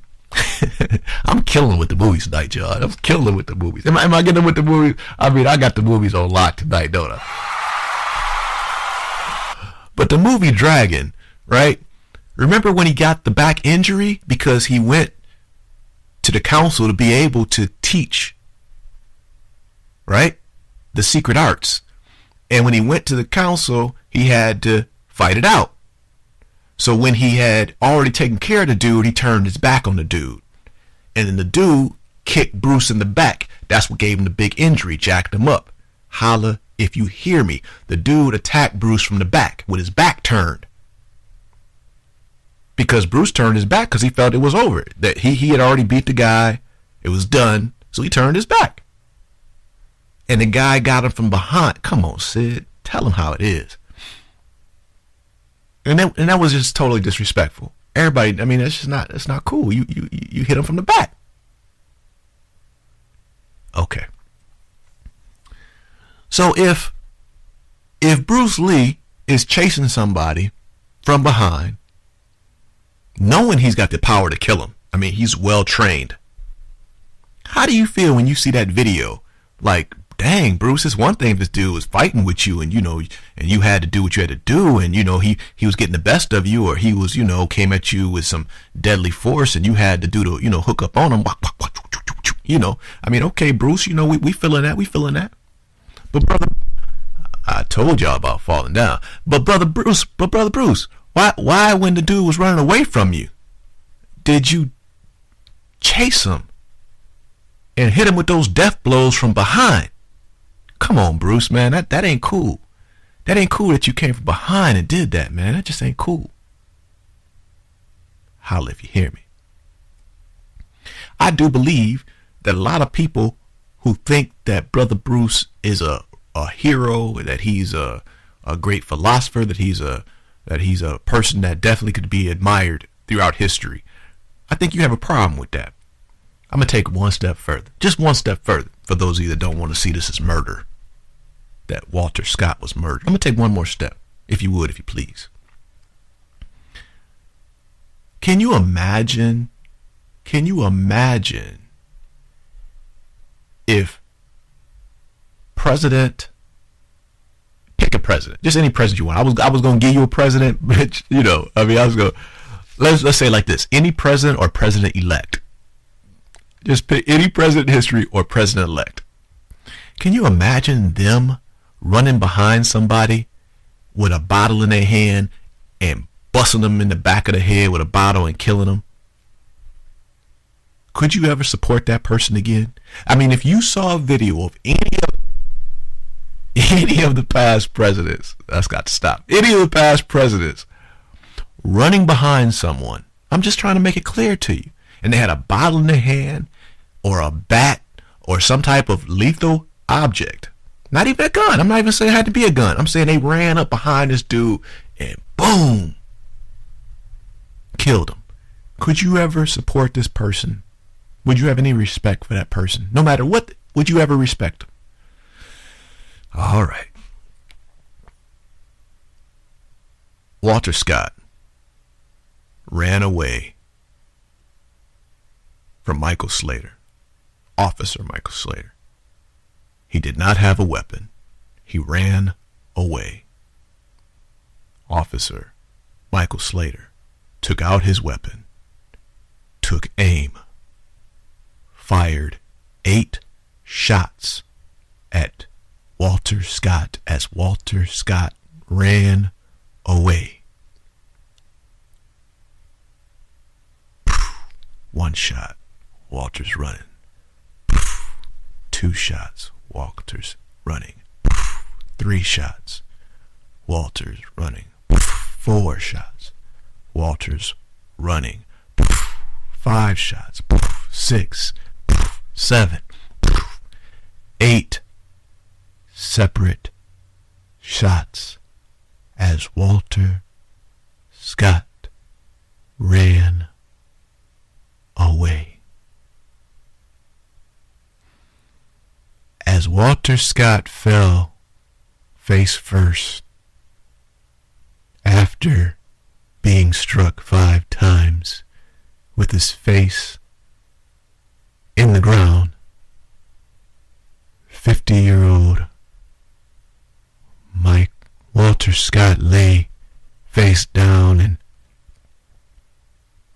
I'm killing with the movies tonight, y'all. I'm killing with the movies. Am I getting with the movies? I mean, I got the movies on lock tonight, don't I? But the movie Dragon, right? Remember when he got the back injury because he went to the council to be able to teach, right? The secret arts. And when he went to the council, he had to fight it out. So when he had already taken care of the dude, he turned his back on the dude. And then the dude kicked Bruce in the back. That's what gave him the big injury, jacked him up. Holla if you hear me. The dude attacked Bruce from the back with his back turned. Because Bruce turned his back because he felt it was over. That he had already beat the guy. It was done. So he turned his back. And the guy got him from behind. Come on, Sid. Tell him how it is. And that was just totally disrespectful. Everybody, I mean, that's not cool. You hit him from the back. Okay. So if Bruce Lee is chasing somebody from behind, knowing he's got the power to kill him, I mean, he's well trained. How do you feel when you see that video? Like, dang, Bruce, it's one thing if this dude was fighting with you and, you know, and you had to do what you had to do and, you know, he was getting the best of you or he was, you know, came at you with some deadly force and you had to do the, you know, hook up on him. Okay, Bruce, we feeling that. We feeling that. But brother, I told y'all about falling down. But brother Bruce, why when the dude was running away from you, did you chase him and hit him with those death blows from behind? Come on, Bruce, man, that ain't cool. That ain't cool that you came from behind and did that, man. That just ain't cool. Holla if you hear me. I do believe that a lot of people who think that Brother Bruce is a hero, that he's a great philosopher, that he's a person that definitely could be admired throughout history, I think you have a problem with that. I'm going to take one step further. Just one step further. For those of you that don't want to see this as murder, that Walter Scott was murdered. I'm going to take one more step, if you would, if you please. Can you imagine if pick a president, just any president you want. I was going to give you a president, but let's say it like this. Any president or president-elect. Just pick any president in history or president-elect. Can you imagine them running behind somebody with a bottle in their hand and busting them in the back of the head with a bottle and killing them? Could you ever support that person again? If you saw a video of any of the past presidents, that's got to stop. Any of the past presidents running behind someone, I'm just trying to make it clear to you, and they had a bottle in their hand or a bat or some type of lethal object. Not even a gun. I'm not even saying it had to be a gun. I'm saying they ran up behind this dude and boom, killed him. Could you ever support this person? Would you have any respect for that person? No matter what, would you ever respect them? All right. Walter Scott ran away from MichaelSlager, Officer MichaelSlager. He did not have a weapon. He ran away. Officer MichaelSlager took out his weapon, took aim, fired 8 shots at Walter Scott as Walter Scott ran away. 1 shot, Walter's running. 2 shots, Walter's running. 3 shots, Walter's running. 4 shots, Walter's running. 5 shots, 6, 7, 8 separate shots as Walter Scott ran away. As Walter Scott fell face first after being struck 5 times with his face in the ground, 50-year-old Walter Scott lay face down, and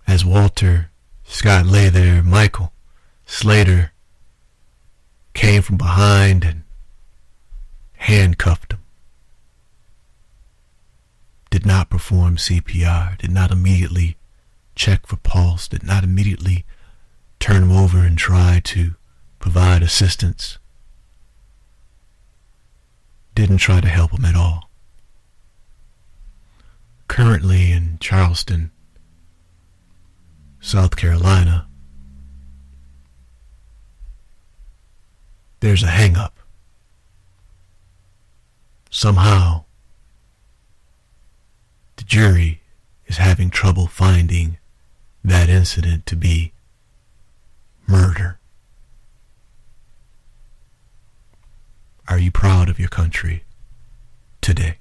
as Walter Scott lay there, MichaelSlager came from behind and handcuffed him. Did not perform CPR, did not immediately check for pulse, did not immediately turn him over and try to provide assistance. Didn't try to help him at all. Currently in Charleston, South Carolina, there's a hang-up. Somehow, the jury is having trouble finding that incident to be murder. Are you proud of your country today?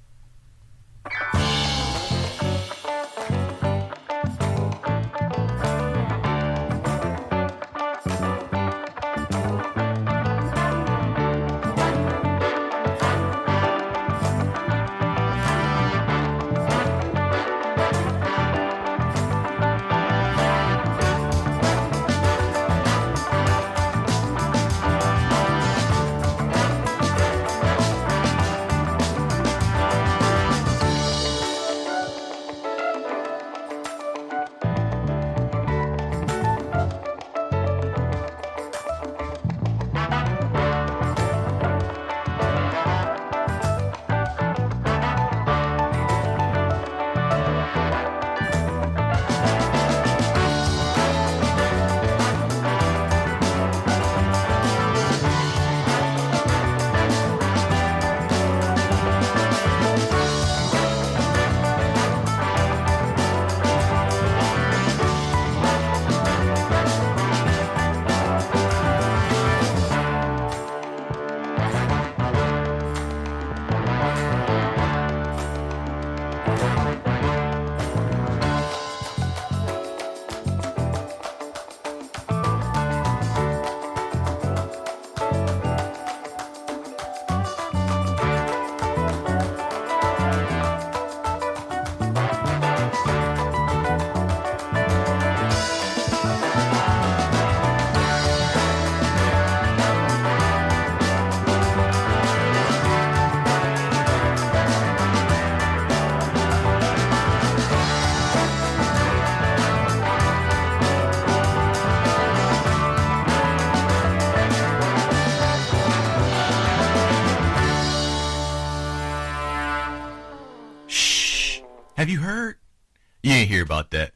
You ain't hear about that.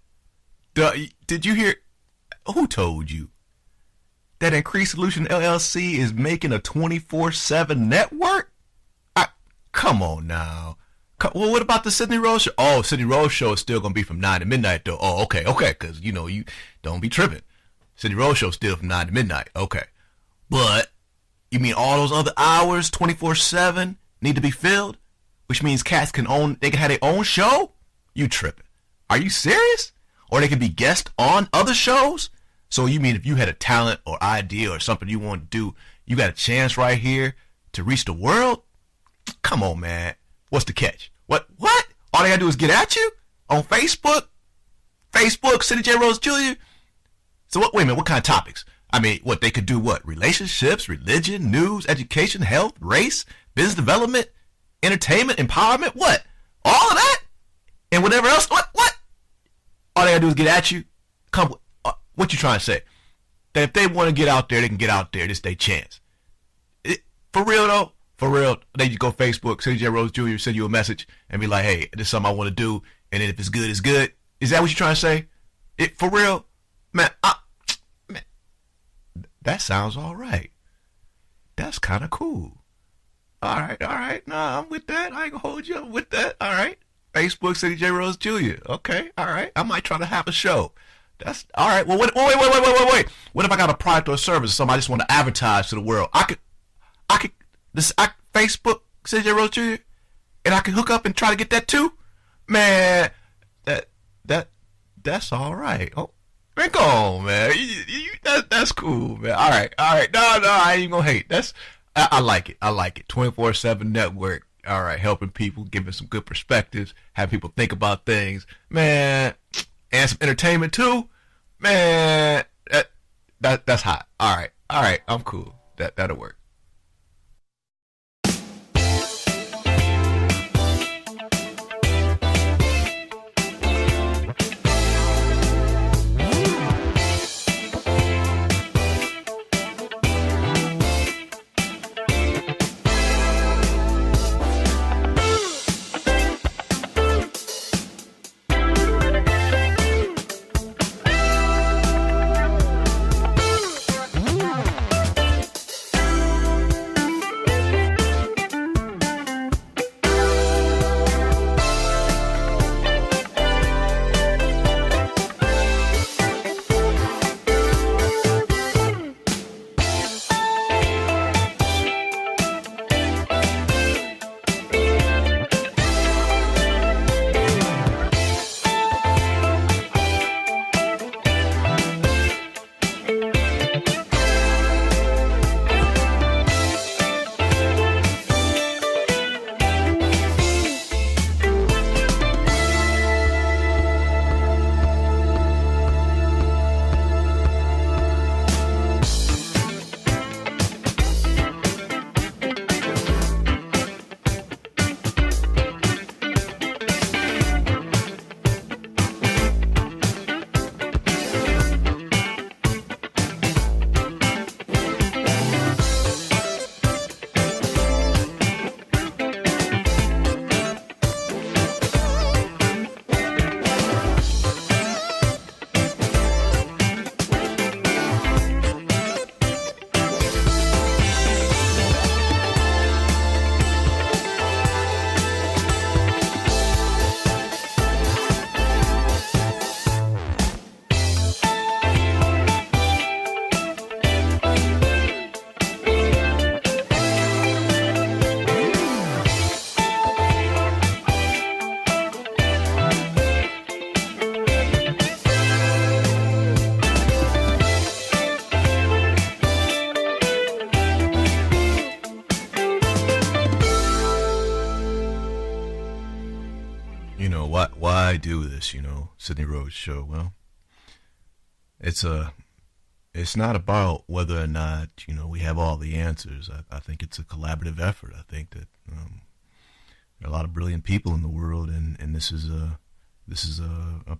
Did you hear? Who told you that Increased Solution LLC is making a 24/7 network? Come on now. Well, what about the Sidney Rhodes Show? Oh, Sidney Rhodes Show is still going to be from 9 to midnight, though. Oh, okay, because, you know, you don't be tripping. Sidney Rhodes Show is still from 9 to midnight. Okay. But you mean all those other hours, 24/7, need to be filled? Which means cats can have their own show? You tripping. Are you serious? Or they can be guests on other shows? So you mean if you had a talent or idea or something you want to do, you got a chance right here to reach the world? Come on, man. What's the catch? What? All they gotta do is get at you? On Facebook? Sidney J. Rhodes Jr.? So wait a minute, what kind of topics? I mean, what, they could do what? Relationships, religion, news, education, health, race, business development, entertainment, empowerment, what? All of that? And whatever else? What? All they gotta do is get at you? What you trying to say? That if they want to get out there, they can get out there. This their chance. For real though? For real, they just go Facebook, Sidney J. Rhodes Jr., send you a message and be like, hey, this is something I want to do, and then if it's good, it's good. Is that what you're trying to say? For real? Man, that sounds all right. That's kind of cool. All right. Nah, I'm with that. I ain't going to hold you up with that. All right. Facebook, Sidney J. Rhodes Jr. Okay, all right. I might try to have a show. That's all right. Well, wait. What if I got a product or a service, something I just want to advertise to the world? I could Facebook, Sidney J. Rhodes Jr., and I can hook up and try to get that too? Man, that's all right. Oh, man, go on, man. That's cool, man. All right. No, I ain't gonna hate. I like it. 24/7 network. All right, helping people, giving some good perspectives, having people think about things, man, and some entertainment too, man. That's hot. All right. I'm cool. That'll work. Why do this, Sidney Rhodes Show? Well, it's not about whether or not, we have all the answers. I think it's a collaborative effort. I think that there are a lot of brilliant people in the world, and this is a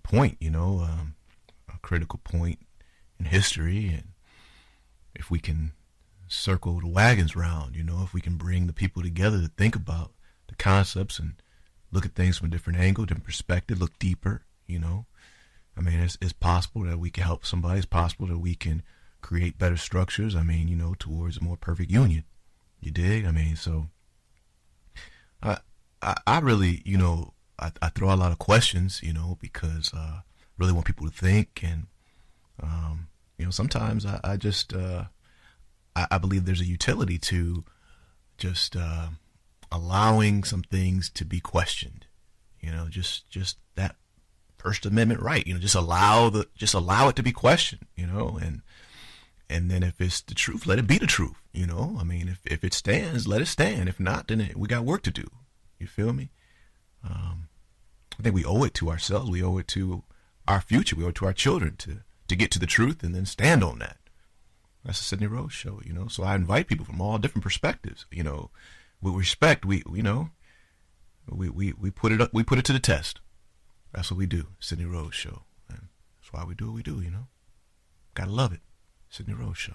point, a critical point in history. And if we can circle the wagons round, if we can bring the people together to think about the concepts and look at things from a different angle, different perspective, look deeper, you know. I mean, it's possible that we can help somebody. It's possible that we can create better structures, I mean, you know, towards a more perfect union. You dig? I mean, so I really, you know, I throw out a lot of questions, you know, because I really want people to think. And, you know, sometimes I just, I believe there's a utility to just allowing some things to be questioned, you know, just that First Amendment right, you know, just allow it to be questioned, you know, and then if it's the truth, let it be the truth, you know. I mean, if it stands, let it stand. If not, then we got work to do. You feel me? I think we owe it to ourselves. We owe it to our future. We owe it to our children to get to the truth and then stand on that. That's the Sidney Rhodes Show, you know. So I invite people from all different perspectives, you know. With respect, we know, we put it to the test. That's what we do, Sidney Rhodes Show. And that's why we do what we do, you know. Gotta love it. Sidney Rhodes Show.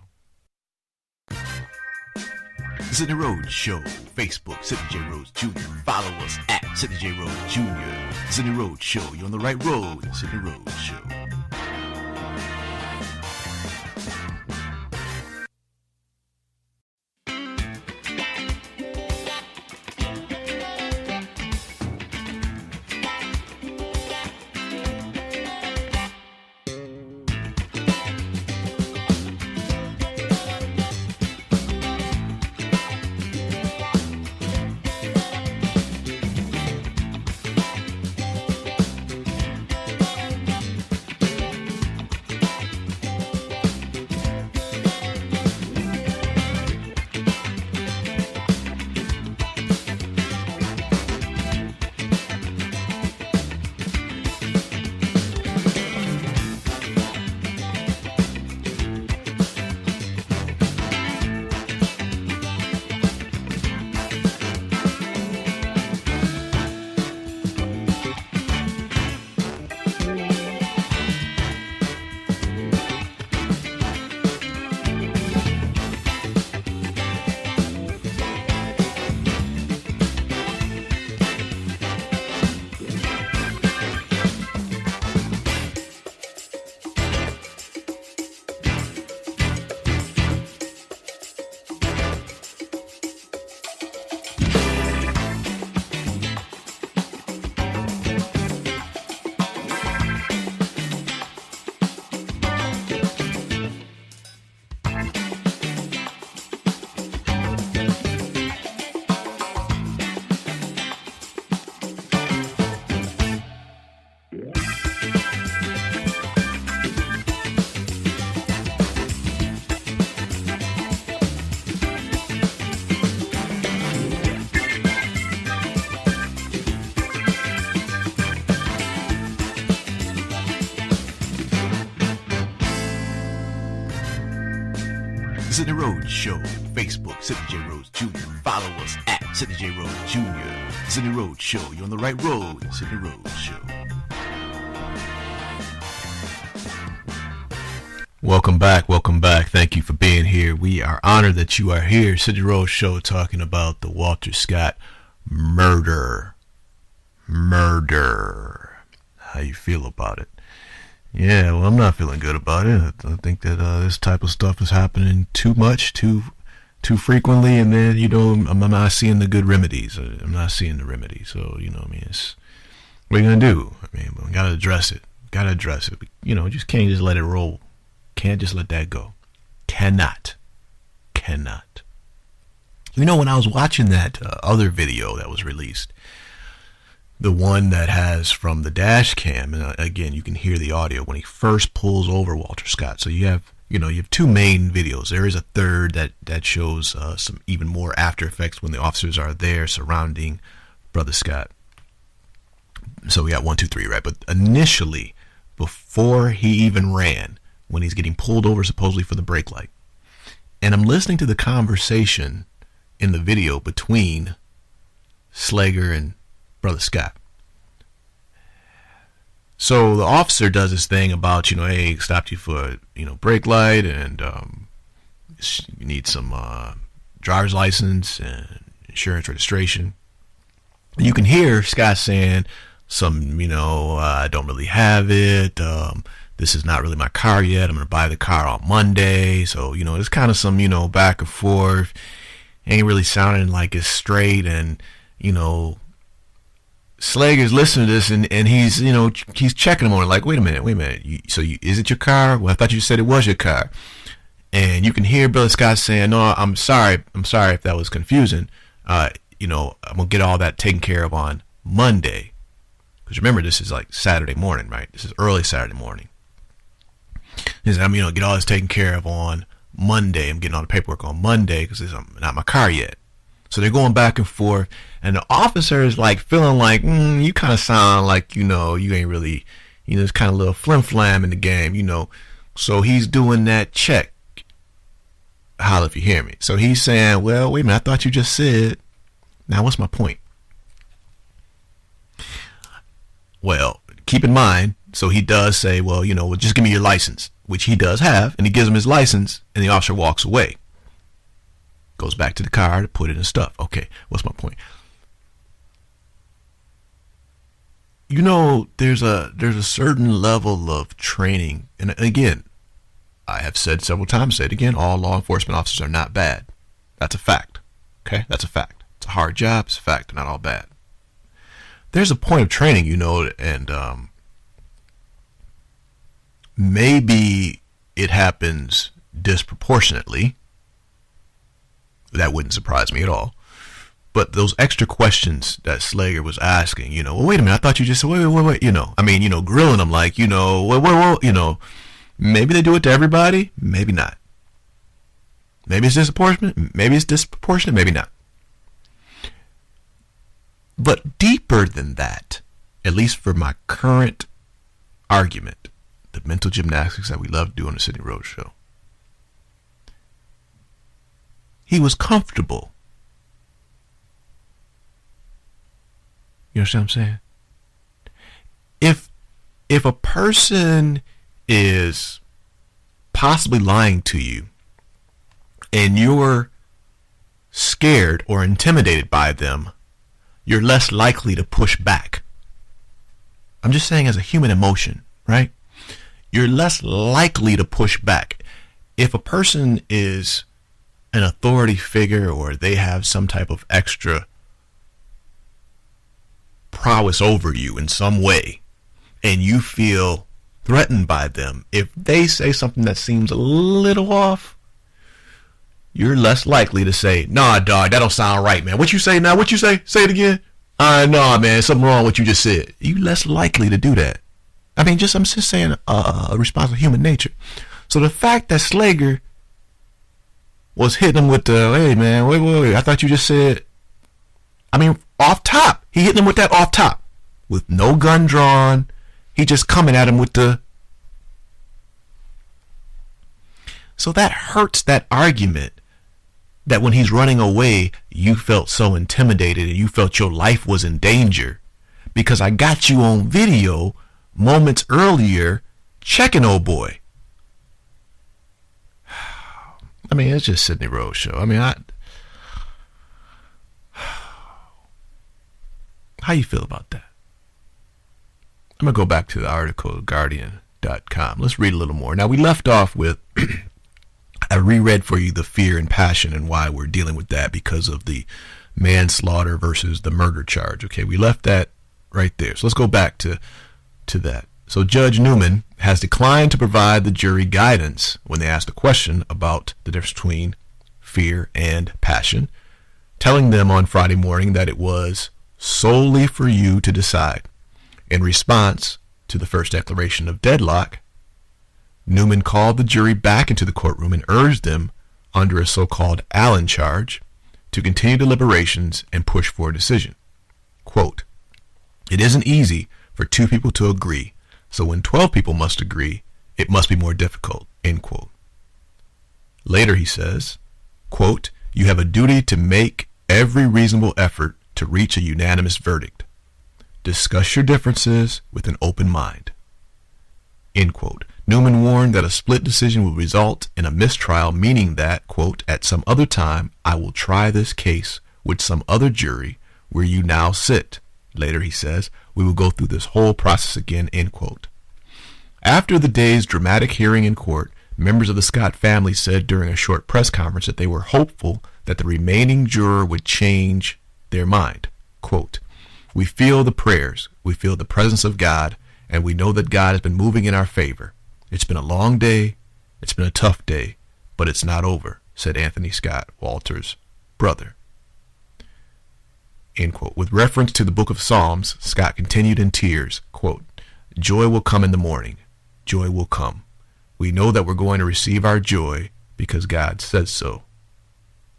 The Sidney Rhodes Show. Facebook, Sidney J. Rhodes Jr. Follow us at Sidney J. Rhodes Jr. The Sidney Rhodes Show. You're on the right road. The Sidney Rhodes Show. Sidney Rhodes Show. Facebook, Sidney J. Rhodes Jr. Follow us at Sidney J. Rhodes Jr. Sidney Rhodes Show. You're on the right road. Sidney Rhodes Show. Welcome back. Welcome back. Thank you for being here. We are honored that you are here. Sidney Rhodes Show, talking about the Walter Scott murder. How you feel about it? Yeah, well, I'm not feeling good about it. I think that this type of stuff is happening too much, too frequently, and then, you know, I'm not seeing the good remedies. I'm not seeing the remedy. So, you know, I mean, what are you going to do? I mean, we got to address it. You know, just can't just let it roll. Can't just let that go. Cannot. You know, when I was watching that other video that was released, the one that has from the dash cam, and again, you can hear the audio when he first pulls over Walter Scott. So you have two main videos. There is a third that shows some even more after effects when the officers are there surrounding Brother Scott. So we got 1, 2, 3, right? But initially, before he even ran, when he's getting pulled over supposedly for the brake light, and I'm listening to the conversation in the video between Slager and Brother Scott. So the officer does this thing about, you know, hey, stopped you for, you know, brake light, and you need some driver's license and insurance registration. And you can hear Scott saying, I don't really have it. This is not really my car yet. I'm going to buy the car on Monday. So, there's kind of some, back and forth. Ain't really sounding like it's straight. And, Slager's listening to this and he's, he's checking him on it like, wait a minute. Is it your car? Well, I thought you said it was your car. And you can hear Billy Scott saying, no, I'm sorry if that was confusing. I'm going to get all that taken care of on Monday. Because remember, this is like Saturday morning, right? This is early Saturday morning. He said, I'm, get all this taken care of on Monday. I'm getting all the paperwork on Monday because it's not my car yet. So they're going back and forth. And the officer is like feeling like, you kind of sound like, you ain't really, there's kind of a little flim-flam in the game, So he's doing that check. Holla if you hear me. So he's saying, well, wait a minute, I thought you just said. Now, what's my point? Well, keep in mind, so he does say, well, just give me your license, which he does have, and he gives him his license, and the officer walks away. Goes back to the car to put in his stuff. Okay, what's my point? There's a certain level of training, and again, I have said several times, say it again, all law enforcement officers are not bad. That's a fact. Okay, that's a fact. It's a hard job, it's a fact, they're not all bad. There's a point of training, and maybe it happens disproportionately. That wouldn't surprise me at all. But those extra questions that Slager was asking, well, wait a minute, I thought you just said, wait, grilling them like, maybe they do it to everybody, maybe not. Maybe it's disproportionate, maybe not. But deeper than that, at least for my current argument, the mental gymnastics that we love to do on the Sidney Rhodes Show, he was comfortable. You understand what I'm saying? If a person is possibly lying to you and you're scared or intimidated by them, you're less likely to push back. I'm just saying as a human emotion, right? You're less likely to push back. If a person is an authority figure or they have some type of extra prowess over you in some way and you feel threatened by them, if they say something that seems a little off, you're less likely to say, nah, dog, that don't sound right, man. What you say now? What you say? Say it again. No, man, something wrong with what you just said. You less likely to do that. I'm just saying a response of human nature. So the fact that Slager was hitting him with the, hey, man, wait, I thought you just said, off top. He hit him with that off top with no gun drawn. He just coming at him with the. So that hurts that argument that when he's running away, you felt so intimidated and you felt your life was in danger because I got you on video moments earlier checking old boy. It's just Sidney Rhodes Show. How you feel about that? I'm going to go back to the article, Guardian.com. Let's read a little more. Now, we left off with, I reread for you the fear and passion and why we're dealing with that because of the manslaughter versus the murder charge. Okay, we left that right there. So let's go back to that. So Judge Newman has declined to provide the jury guidance when they asked a question about the difference between fear and passion, telling them on Friday morning that it was solely for you to decide. In response to the first declaration of deadlock, Newman called the jury back into the courtroom and urged them, under a so-called Allen charge, to continue deliberations and push for a decision. Quote, "It isn't easy for two people to agree, so when 12 people must agree, it must be more difficult." End quote. Later he says, quote, "You have a duty to make every reasonable effort to reach a unanimous verdict. Discuss your differences with an open mind." End quote. Newman warned that a split decision will result in a mistrial, meaning that, quote, "At some other time, I will try this case with some other jury where you now sit." Later he says, We will go through this whole process again, end quote. After the day's dramatic hearing in court, members of the Scott family said during a short press conference that they were hopeful that the remaining juror would change their mind. Quote, "We feel the prayers, we feel the presence of God, and we know that God has been moving in our favor. It's been a long day, it's been a tough day, but it's not over," said Anthony Scott, Walter's brother. End quote. With reference to the book of Psalms, Scott continued in tears, quote, "Joy will come in the morning. Joy will come. We know that we're going to receive our joy because God says so."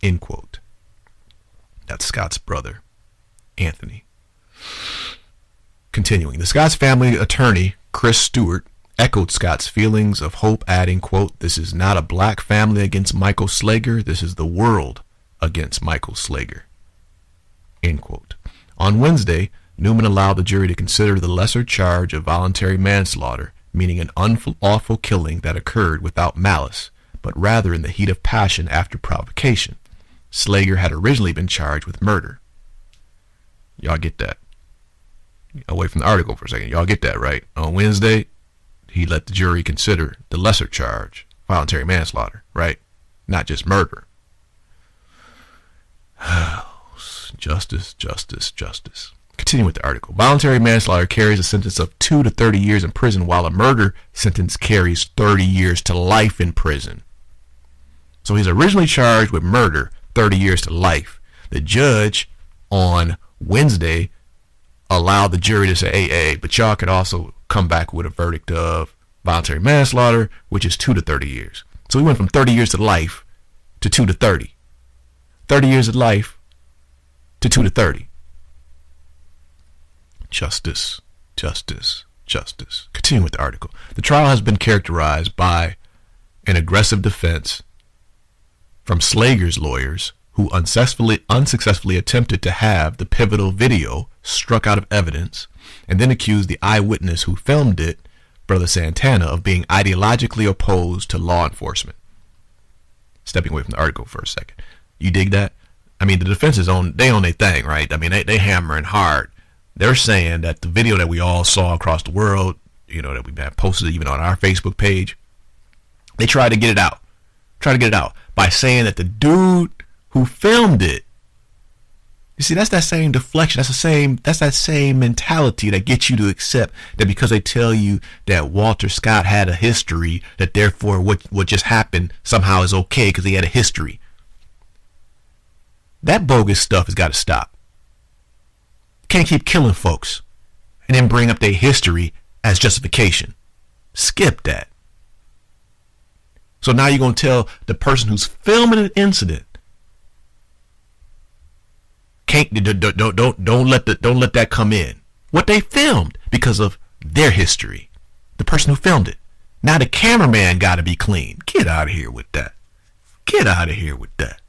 End quote. That's Scott's brother, Anthony. Continuing, the Scott's family attorney, Chris Stewart, echoed Scott's feelings of hope, adding, quote, "This is not a black family against MichaelSlager. This is the world against MichaelSlager." End quote. On Wednesday, Newman allowed the jury to consider the lesser charge of voluntary manslaughter, meaning an unlawful killing that occurred without malice, but rather in the heat of passion after provocation. Slager had originally been charged with murder. Y'all get that? Away from the article for a second. Y'all get that, right? On Wednesday, he let the jury consider the lesser charge, voluntary manslaughter, right? Not just murder. Justice, justice, justice. Continue with the article. Voluntary manslaughter carries a sentence of 2 to 30 years in prison, while a murder sentence carries 30 years to life in prison. So he's originally charged with murder, 30 years to life. The judge on Wednesday allowed the jury to say, hey, but y'all could also come back with a verdict of voluntary manslaughter, which is 2 to 30 years. So we went from 30 years to life to 2 to 30. 30 years of life to 2 to 30. Justice, justice, justice. Continue with the article. The trial has been characterized by an aggressive defense from Slager's lawyers, who unsuccessfully attempted to have the pivotal video struck out of evidence, and then accused the eyewitness who filmed it, Brother Santana, of being ideologically opposed to law enforcement. Stepping away from the article for a second. You dig that? I mean, the defense is on their thing, right? I mean, they hammering hard. They're saying that the video that we all saw across the world, you know, that we have posted even on our Facebook page, they tried to get it out. By saying that the dude who filmed it, you see, that's that same deflection. That's that same mentality that gets you to accept that because they tell you that Walter Scott had a history, that therefore what just happened somehow is okay because he had a history. That bogus stuff has got to stop. Can't keep killing folks and then bring up their history as justification. Skip that. So now you're going to tell the person who's filming an incident, don't let that come in. What they filmed because of their history. The person who filmed it. Now the cameraman got to be clean. Get out of here with that. Get out of here with that.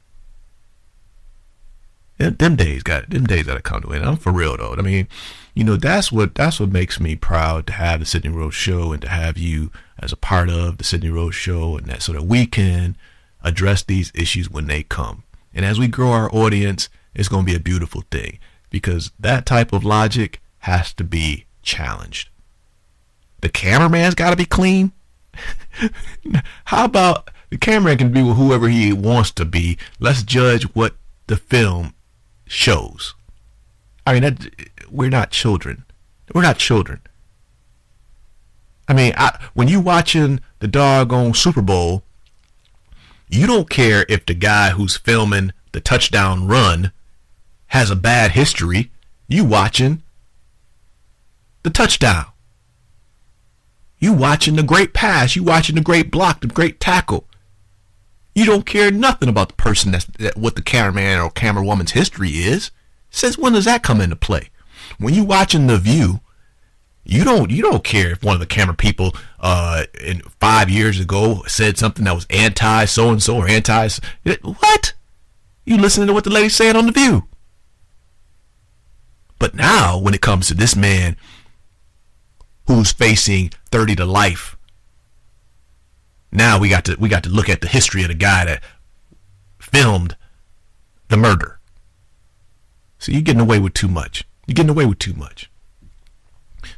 Them days gotta come to an end. I'm for real though. I mean, you know, that's what makes me proud to have the Sidney Rhodes Show and to have you as a part of the Sidney Rhodes Show, and that so that we can address these issues when they come. And as we grow our audience, it's going to be a beautiful thing, because that type of logic has to be challenged. The cameraman's got to be clean. How about the cameraman can be with whoever he wants to be? Let's judge what the film shows. I mean, we're not children. We're not children. I mean, when you watching the doggone Super Bowl, you don't care if the guy who's filming the touchdown run has a bad history. You watching the touchdown. You watching the great pass. You watching the great block, the great tackle. You don't care nothing about the person what the cameraman or camerawoman's history is. Since when does that come into play? When you watching The View, you don't care if one of the camera people 5 years ago said something that was anti so and so or anti what? You listening to what the lady said on The View. But now when it comes to this man who's facing 30 to life, now we got to look at the history of the guy that filmed the murder. So you're getting away with too much. You're getting away with too much.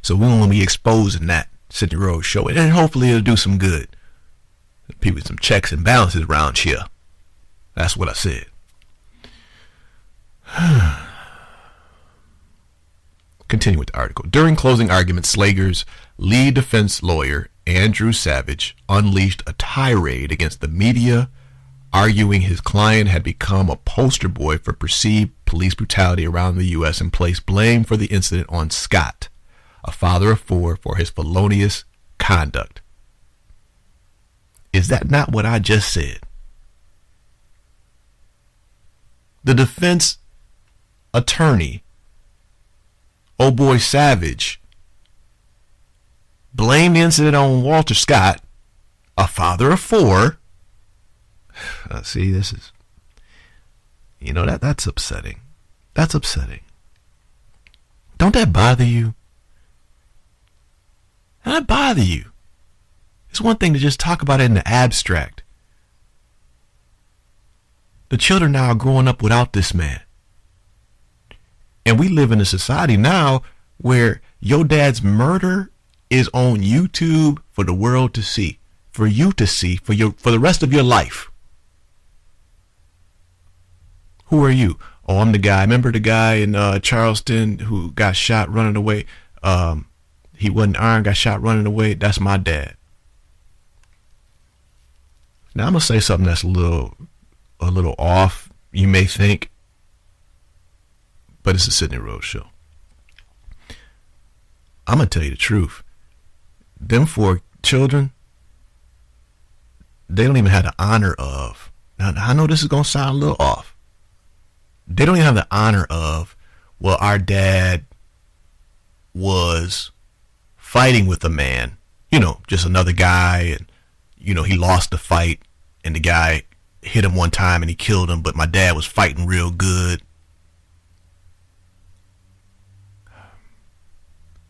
So we're going to be exposing that Sidney Rhodes show, and hopefully it'll do some good. People, some checks and balances around here. That's what I said. Continue with the article. During closing arguments, Slager's lead defense lawyer, Andrew Savage, unleashed a tirade against the media, arguing his client had become a poster boy for perceived police brutality around the U.S. and placed blame for the incident on Scott, a father of four, for his felonious conduct. Is that not what I just said? The defense attorney, oh boy Savage, blamed the incident on Walter Scott, a father of four. See, this is, that's upsetting. That's upsetting. Don't that bother you? Doesn't that bother you? It's one thing to just talk about it in the abstract. The children now are growing up without this man. And we live in a society now where your dad's murder is on YouTube for the world to see, for you to see, for the rest of your life. Who are you? Oh, I'm the guy. Remember the guy in Charleston who got shot running away? He wasn't armed, got shot running away. That's my dad. Now I'm gonna say something that's a little off, you may think, but it's the Sidney Rhodes Show. I'm gonna tell you the truth. Them four children, they don't even have the honor of. Now I know this is gonna sound a little off. They don't even have the honor of, well, our dad was fighting with a man, just another guy, and he lost the fight, and the guy hit him one time and he killed him, but my dad was fighting real good.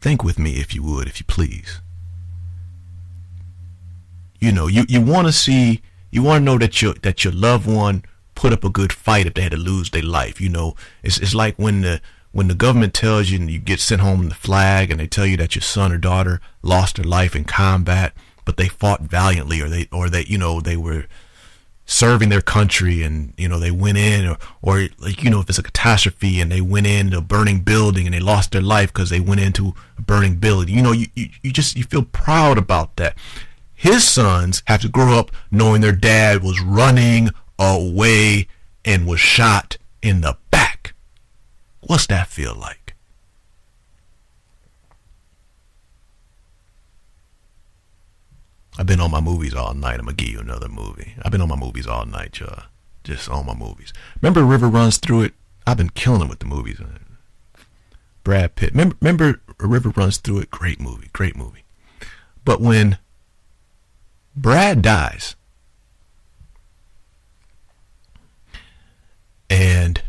Think with me, if you would, if you please. You want to know that your loved one put up a good fight if they had to lose their life. It's like when the government tells you and you get sent home in the flag, and they tell you that your son or daughter lost their life in combat, but they fought valiantly, or they were serving their country, and they went in, or if it's a catastrophe and they went into a burning building and they lost their life because they went into a burning building. You feel proud about that. His sons have to grow up knowing their dad was running away and was shot in the back. What's that feel like? I've been on my movies all night. I'm going to give you another movie. I've been on my movies all night, y'all. Just on my movies. Remember A River Runs Through It? I've been killing it with the movies. Brad Pitt. Remember A River Runs Through It? Great movie. Great movie. But when Brad dies, and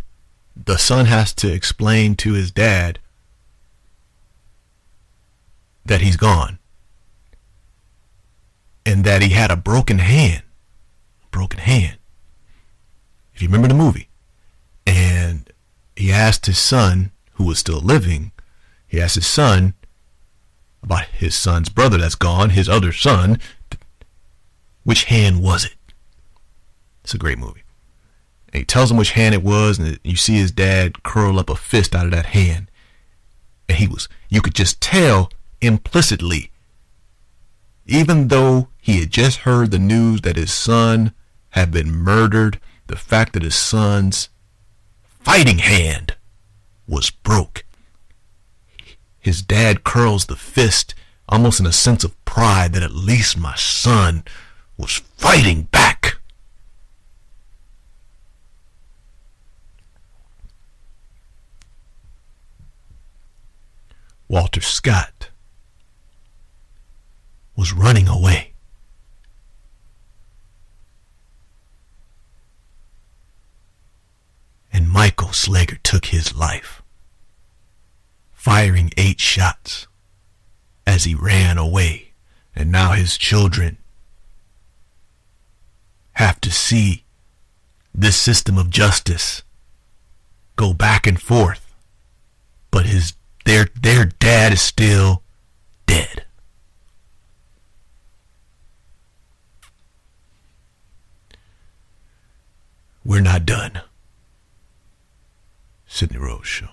the son has to explain to his dad that he's gone, and that he had a broken hand. If you remember the movie. And he asked his son, who was still living, he asked his son about his son's brother that's gone, his other son, which hand was it? It's a great movie. And he tells him which hand it was, and you see his dad curl up a fist out of that hand. And you could just tell implicitly, even though he had just heard the news that his son had been murdered, the fact that his son's fighting hand was broke. His dad curls the fist almost in a sense of pride that at least my son was fighting back. Walter Scott was running away. And MichaelSlager took his life, firing 8 shots as he ran away. And now his children have to see this system of justice go back and forth. But his Their dad is still dead. We're not done. Sidney Rhodes Show.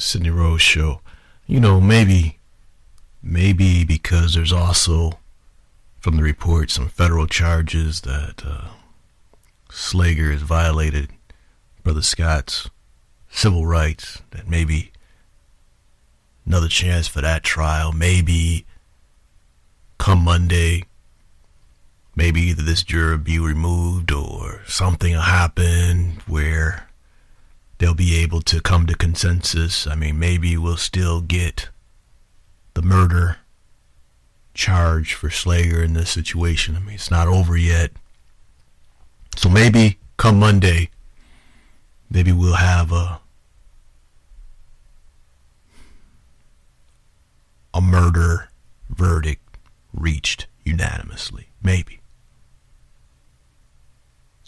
Sidney Rhodes Show. You know, maybe because there's also, from the report, some federal charges that Slager has violated Brother Scott's civil rights, that maybe another chance for that trial. Maybe come Monday, maybe either this juror be removed or something will happen where they'll be able to come to consensus. I mean, maybe we'll still get the murder charge for Slager in this situation. I mean, it's not over yet. So maybe come Monday, maybe we'll have a murder verdict reached unanimously. Maybe.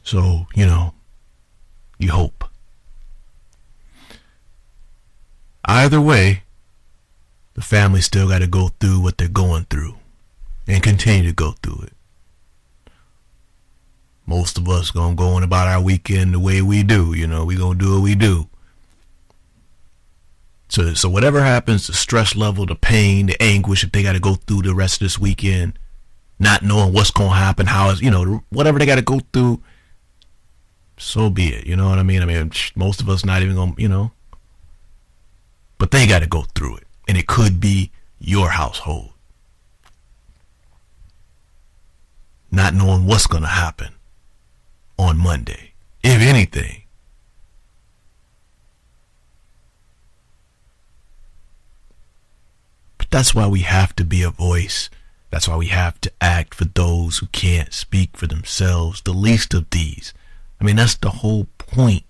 So, you know, you hope. Either way, the family still got to go through what they're going through and continue to go through it. Most of us gonna go on about our weekend the way we do. You know, we gonna do what we do. So whatever happens, the stress level, the pain, the anguish, if they got to go through the rest of this weekend, not knowing what's going to happen, how is, you know, whatever they got to go through, so be it. You know what I mean? I mean, most of us not even going to, you know, but they got to go through it. And it could be your household. Not knowing what's going to happen on Monday, if anything. That's why we have to be a voice. That's why we have to act for those who can't speak for themselves, the least of these. I mean, that's the whole point.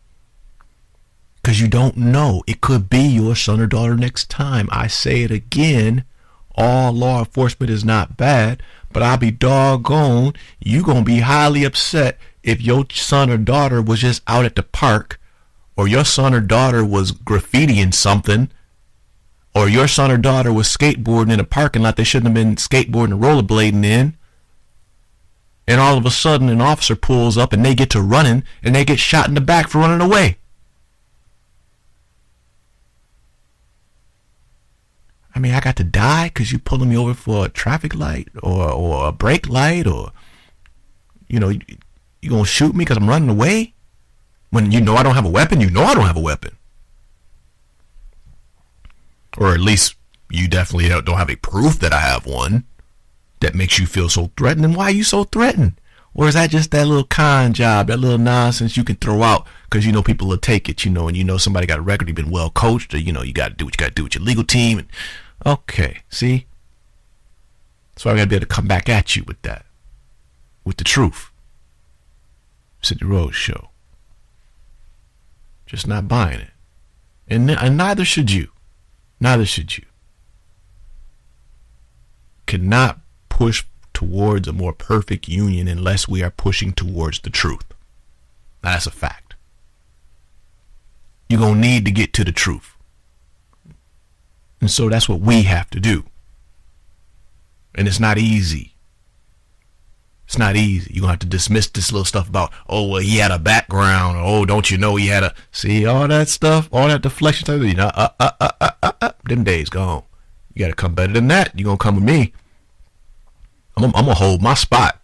Because you don't know. It could be your son or daughter next time. I say it again. All law enforcement is not bad, but I'll be doggone. You going to be highly upset if your son or daughter was just out at the park, or your son or daughter was graffitiing something, or your son or daughter was skateboarding in a parking lot they shouldn't have been skateboarding or rollerblading in, and all of a sudden an officer pulls up and they get to running and they get shot in the back for running away. I mean, I got to die because you pulling me over for a traffic light or a brake light, or, you know, you going to shoot me because I'm running away? When you know I don't have a weapon, you know I don't have a weapon. Or at least you definitely don't have a proof that I have one that makes you feel so threatened. And why are you so threatened? Or is that just that little con job, that little nonsense you can throw out because you know people will take it, you know, and you know somebody got a record, you've been well coached, or, you know, you got to do what you got to do with your legal team. And, okay, see? So I got to be able to come back at you with that, with the truth. Sidney Rhodes Show. Just not buying it. And neither should you. Neither should you. Cannot push towards a more perfect union unless we are pushing towards the truth. Now, that's a fact. You're going to need to get to the truth. And so that's what we have to do. And it's not easy. It's not easy. You're going to have to dismiss this little stuff about, oh, well, he had a background. Or, oh, don't you know he had a... See, all that stuff, all that deflection stuff, you know, them days gone. You got to come better than that. You're going to come with me. I'm going to hold my spot.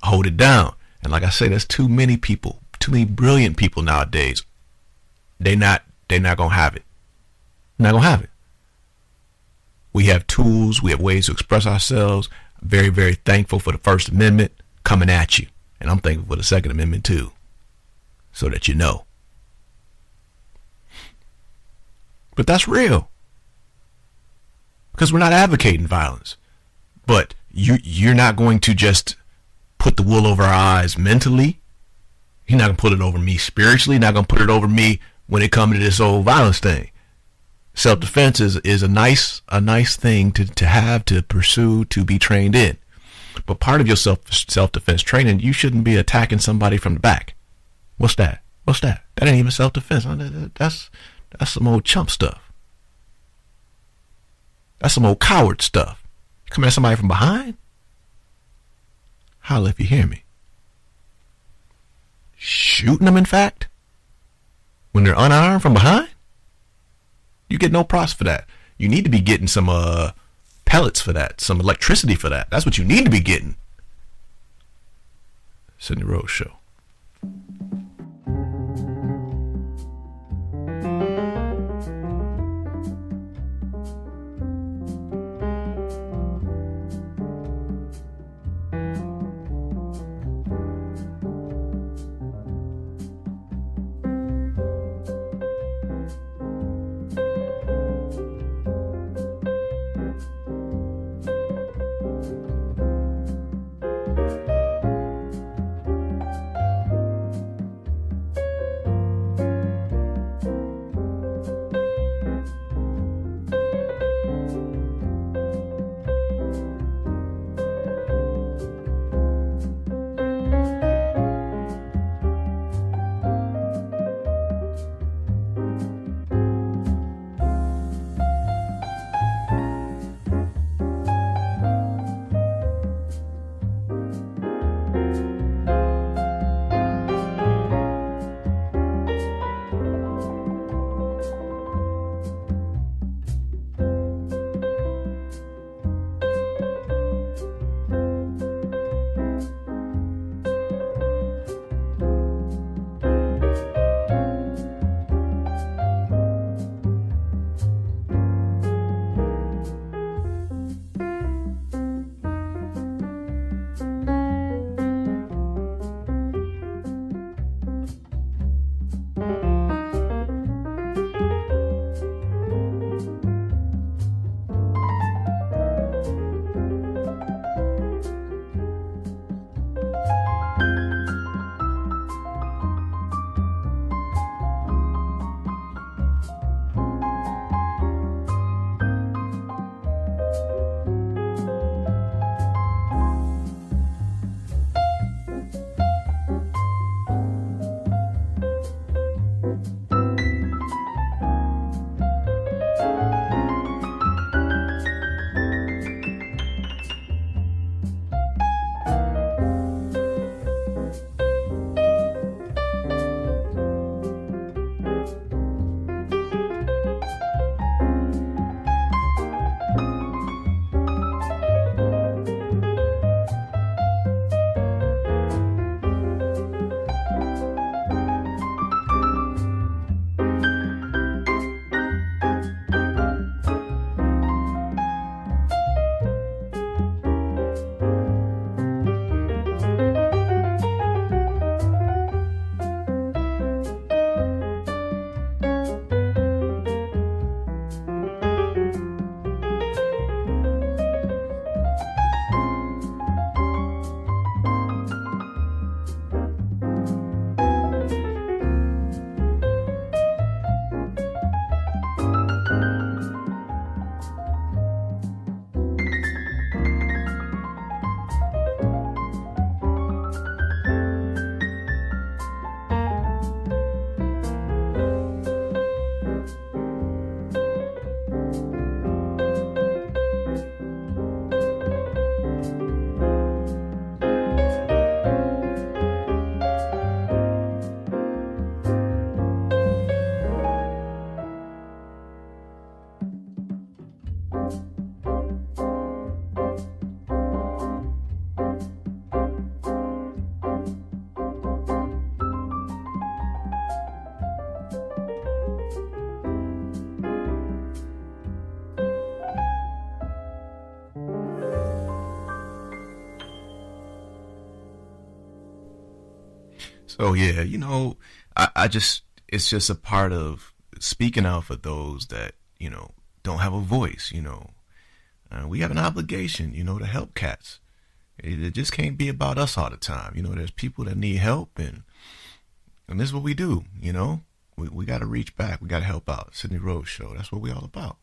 I hold it down. And like I say, there's too many people, too many brilliant people nowadays. They're not going to have it. Not going to have it. We have tools. We have ways to express ourselves. Very, very thankful for the First Amendment coming at you. And I'm thankful for the Second Amendment too. So that you know. But that's real. Because we're not advocating violence. But you're not going to just put the wool over our eyes mentally. You're not going to put it over me spiritually. You're not going to put it over me when it comes to this old violence thing. Self-defense is a nice thing to have, to pursue, to be trained in. But part of your self-defense training, you shouldn't be attacking somebody from the back. What's that? What's that? That ain't even self-defense. That's some old chump stuff. That's some old coward stuff. Coming at somebody from behind? Holla if you hear me. Shooting them, in fact? When they're unarmed from behind? You get no props for that. You need to be getting some pellets for that, some electricity for that. That's what you need to be getting. Sidney Rhodes Show. So yeah, I just, it's just a part of speaking out for those that, don't have a voice. We have an obligation, to help cats. It just can't be about us all the time. There's people that need help, and this is what we do. We got to reach back. We got to help out. Sidney Rhodes Show. That's what we all about.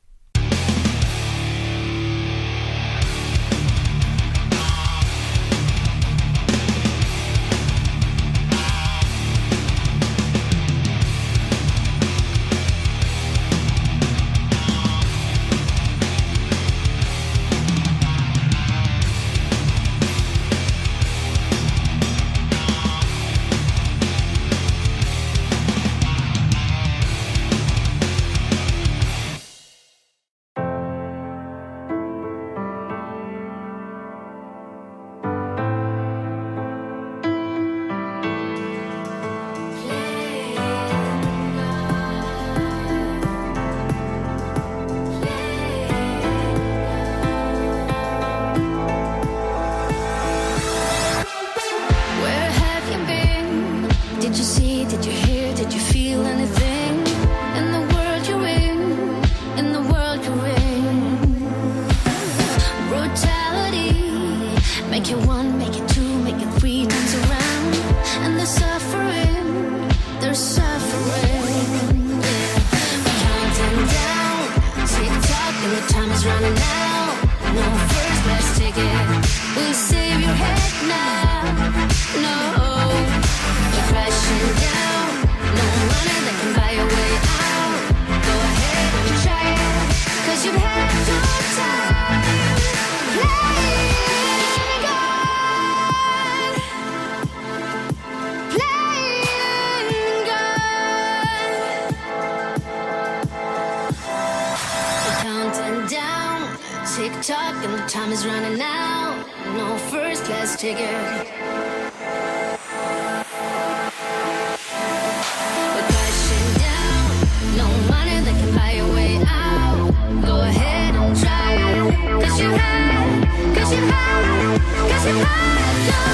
time is running out. No first class ticket. We're crashing down. No money that can buy your way out. Go ahead and try it. 'Cause you had, 'cause you had, 'cause you had no time.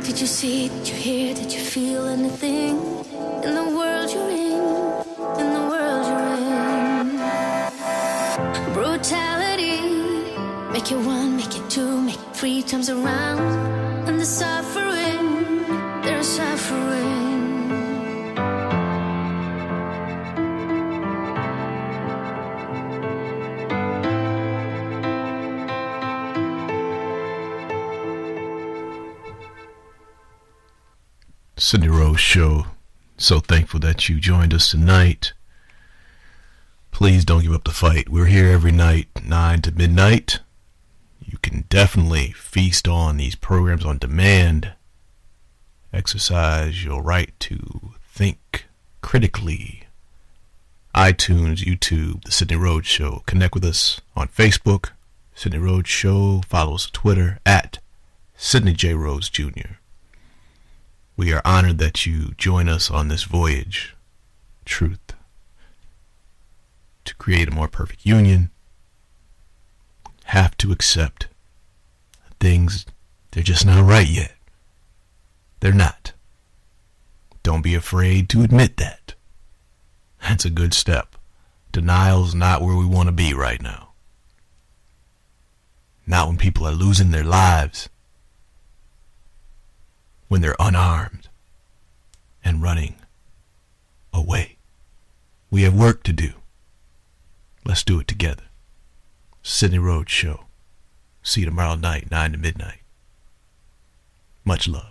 Did you see, did you hear, did you feel anything in the world you're in the world you're in? Brutality, make it one, make it two, make it three times around. And the suffering, there's suffering. Sidney Rhodes Show. So thankful that you joined us tonight. Please don't give up the fight. We're here every night, 9 to midnight. You can definitely feast on these programs on demand. Exercise your right to think critically. iTunes, YouTube, The Sidney Rhodes Show. Connect with us on Facebook, Sidney Rhodes Show. Follow us on Twitter at Sidney J. Rhodes Jr. We are honored that you join us on this voyage, truth, to create a more perfect union. Have to accept things, they're just not right yet. They're not. Don't be afraid to admit that. That's a good step. Denial's not where we want to be right now. Not when people are losing their lives. When they're unarmed and running away. We have work to do. Let's do it together. Sidney Rhodes Show. See you tomorrow night, 9 to midnight. Much love.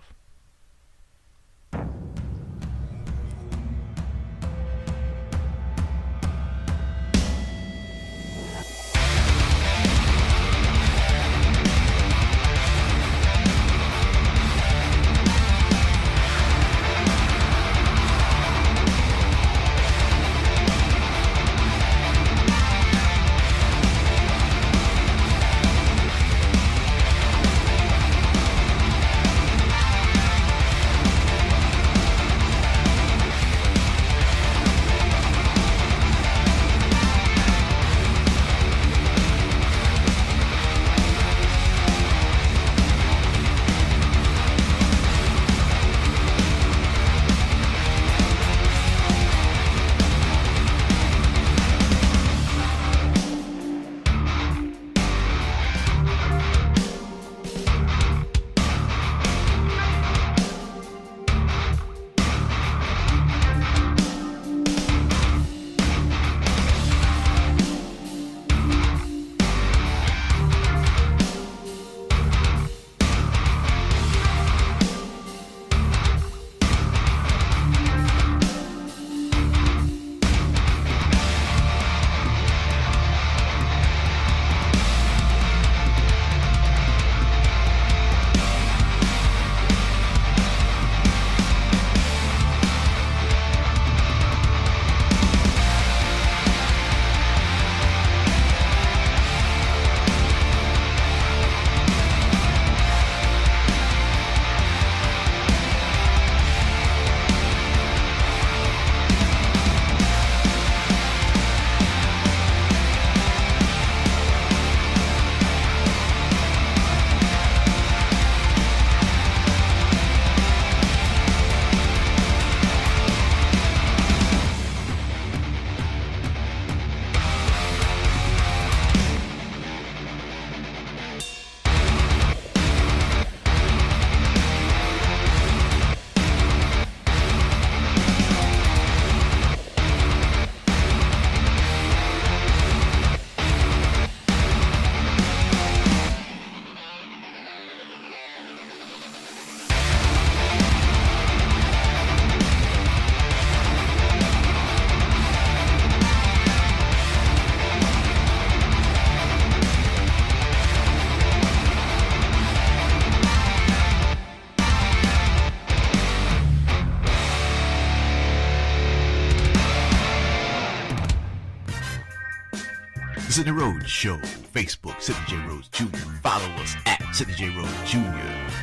The Sidney Rhodes Show. Facebook, Sidney J. Rhodes Jr. Follow us at Sidney J. Rhodes Jr.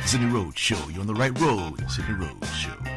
The Sidney Rhodes Show. You're on the right road. Sidney Rhodes Show.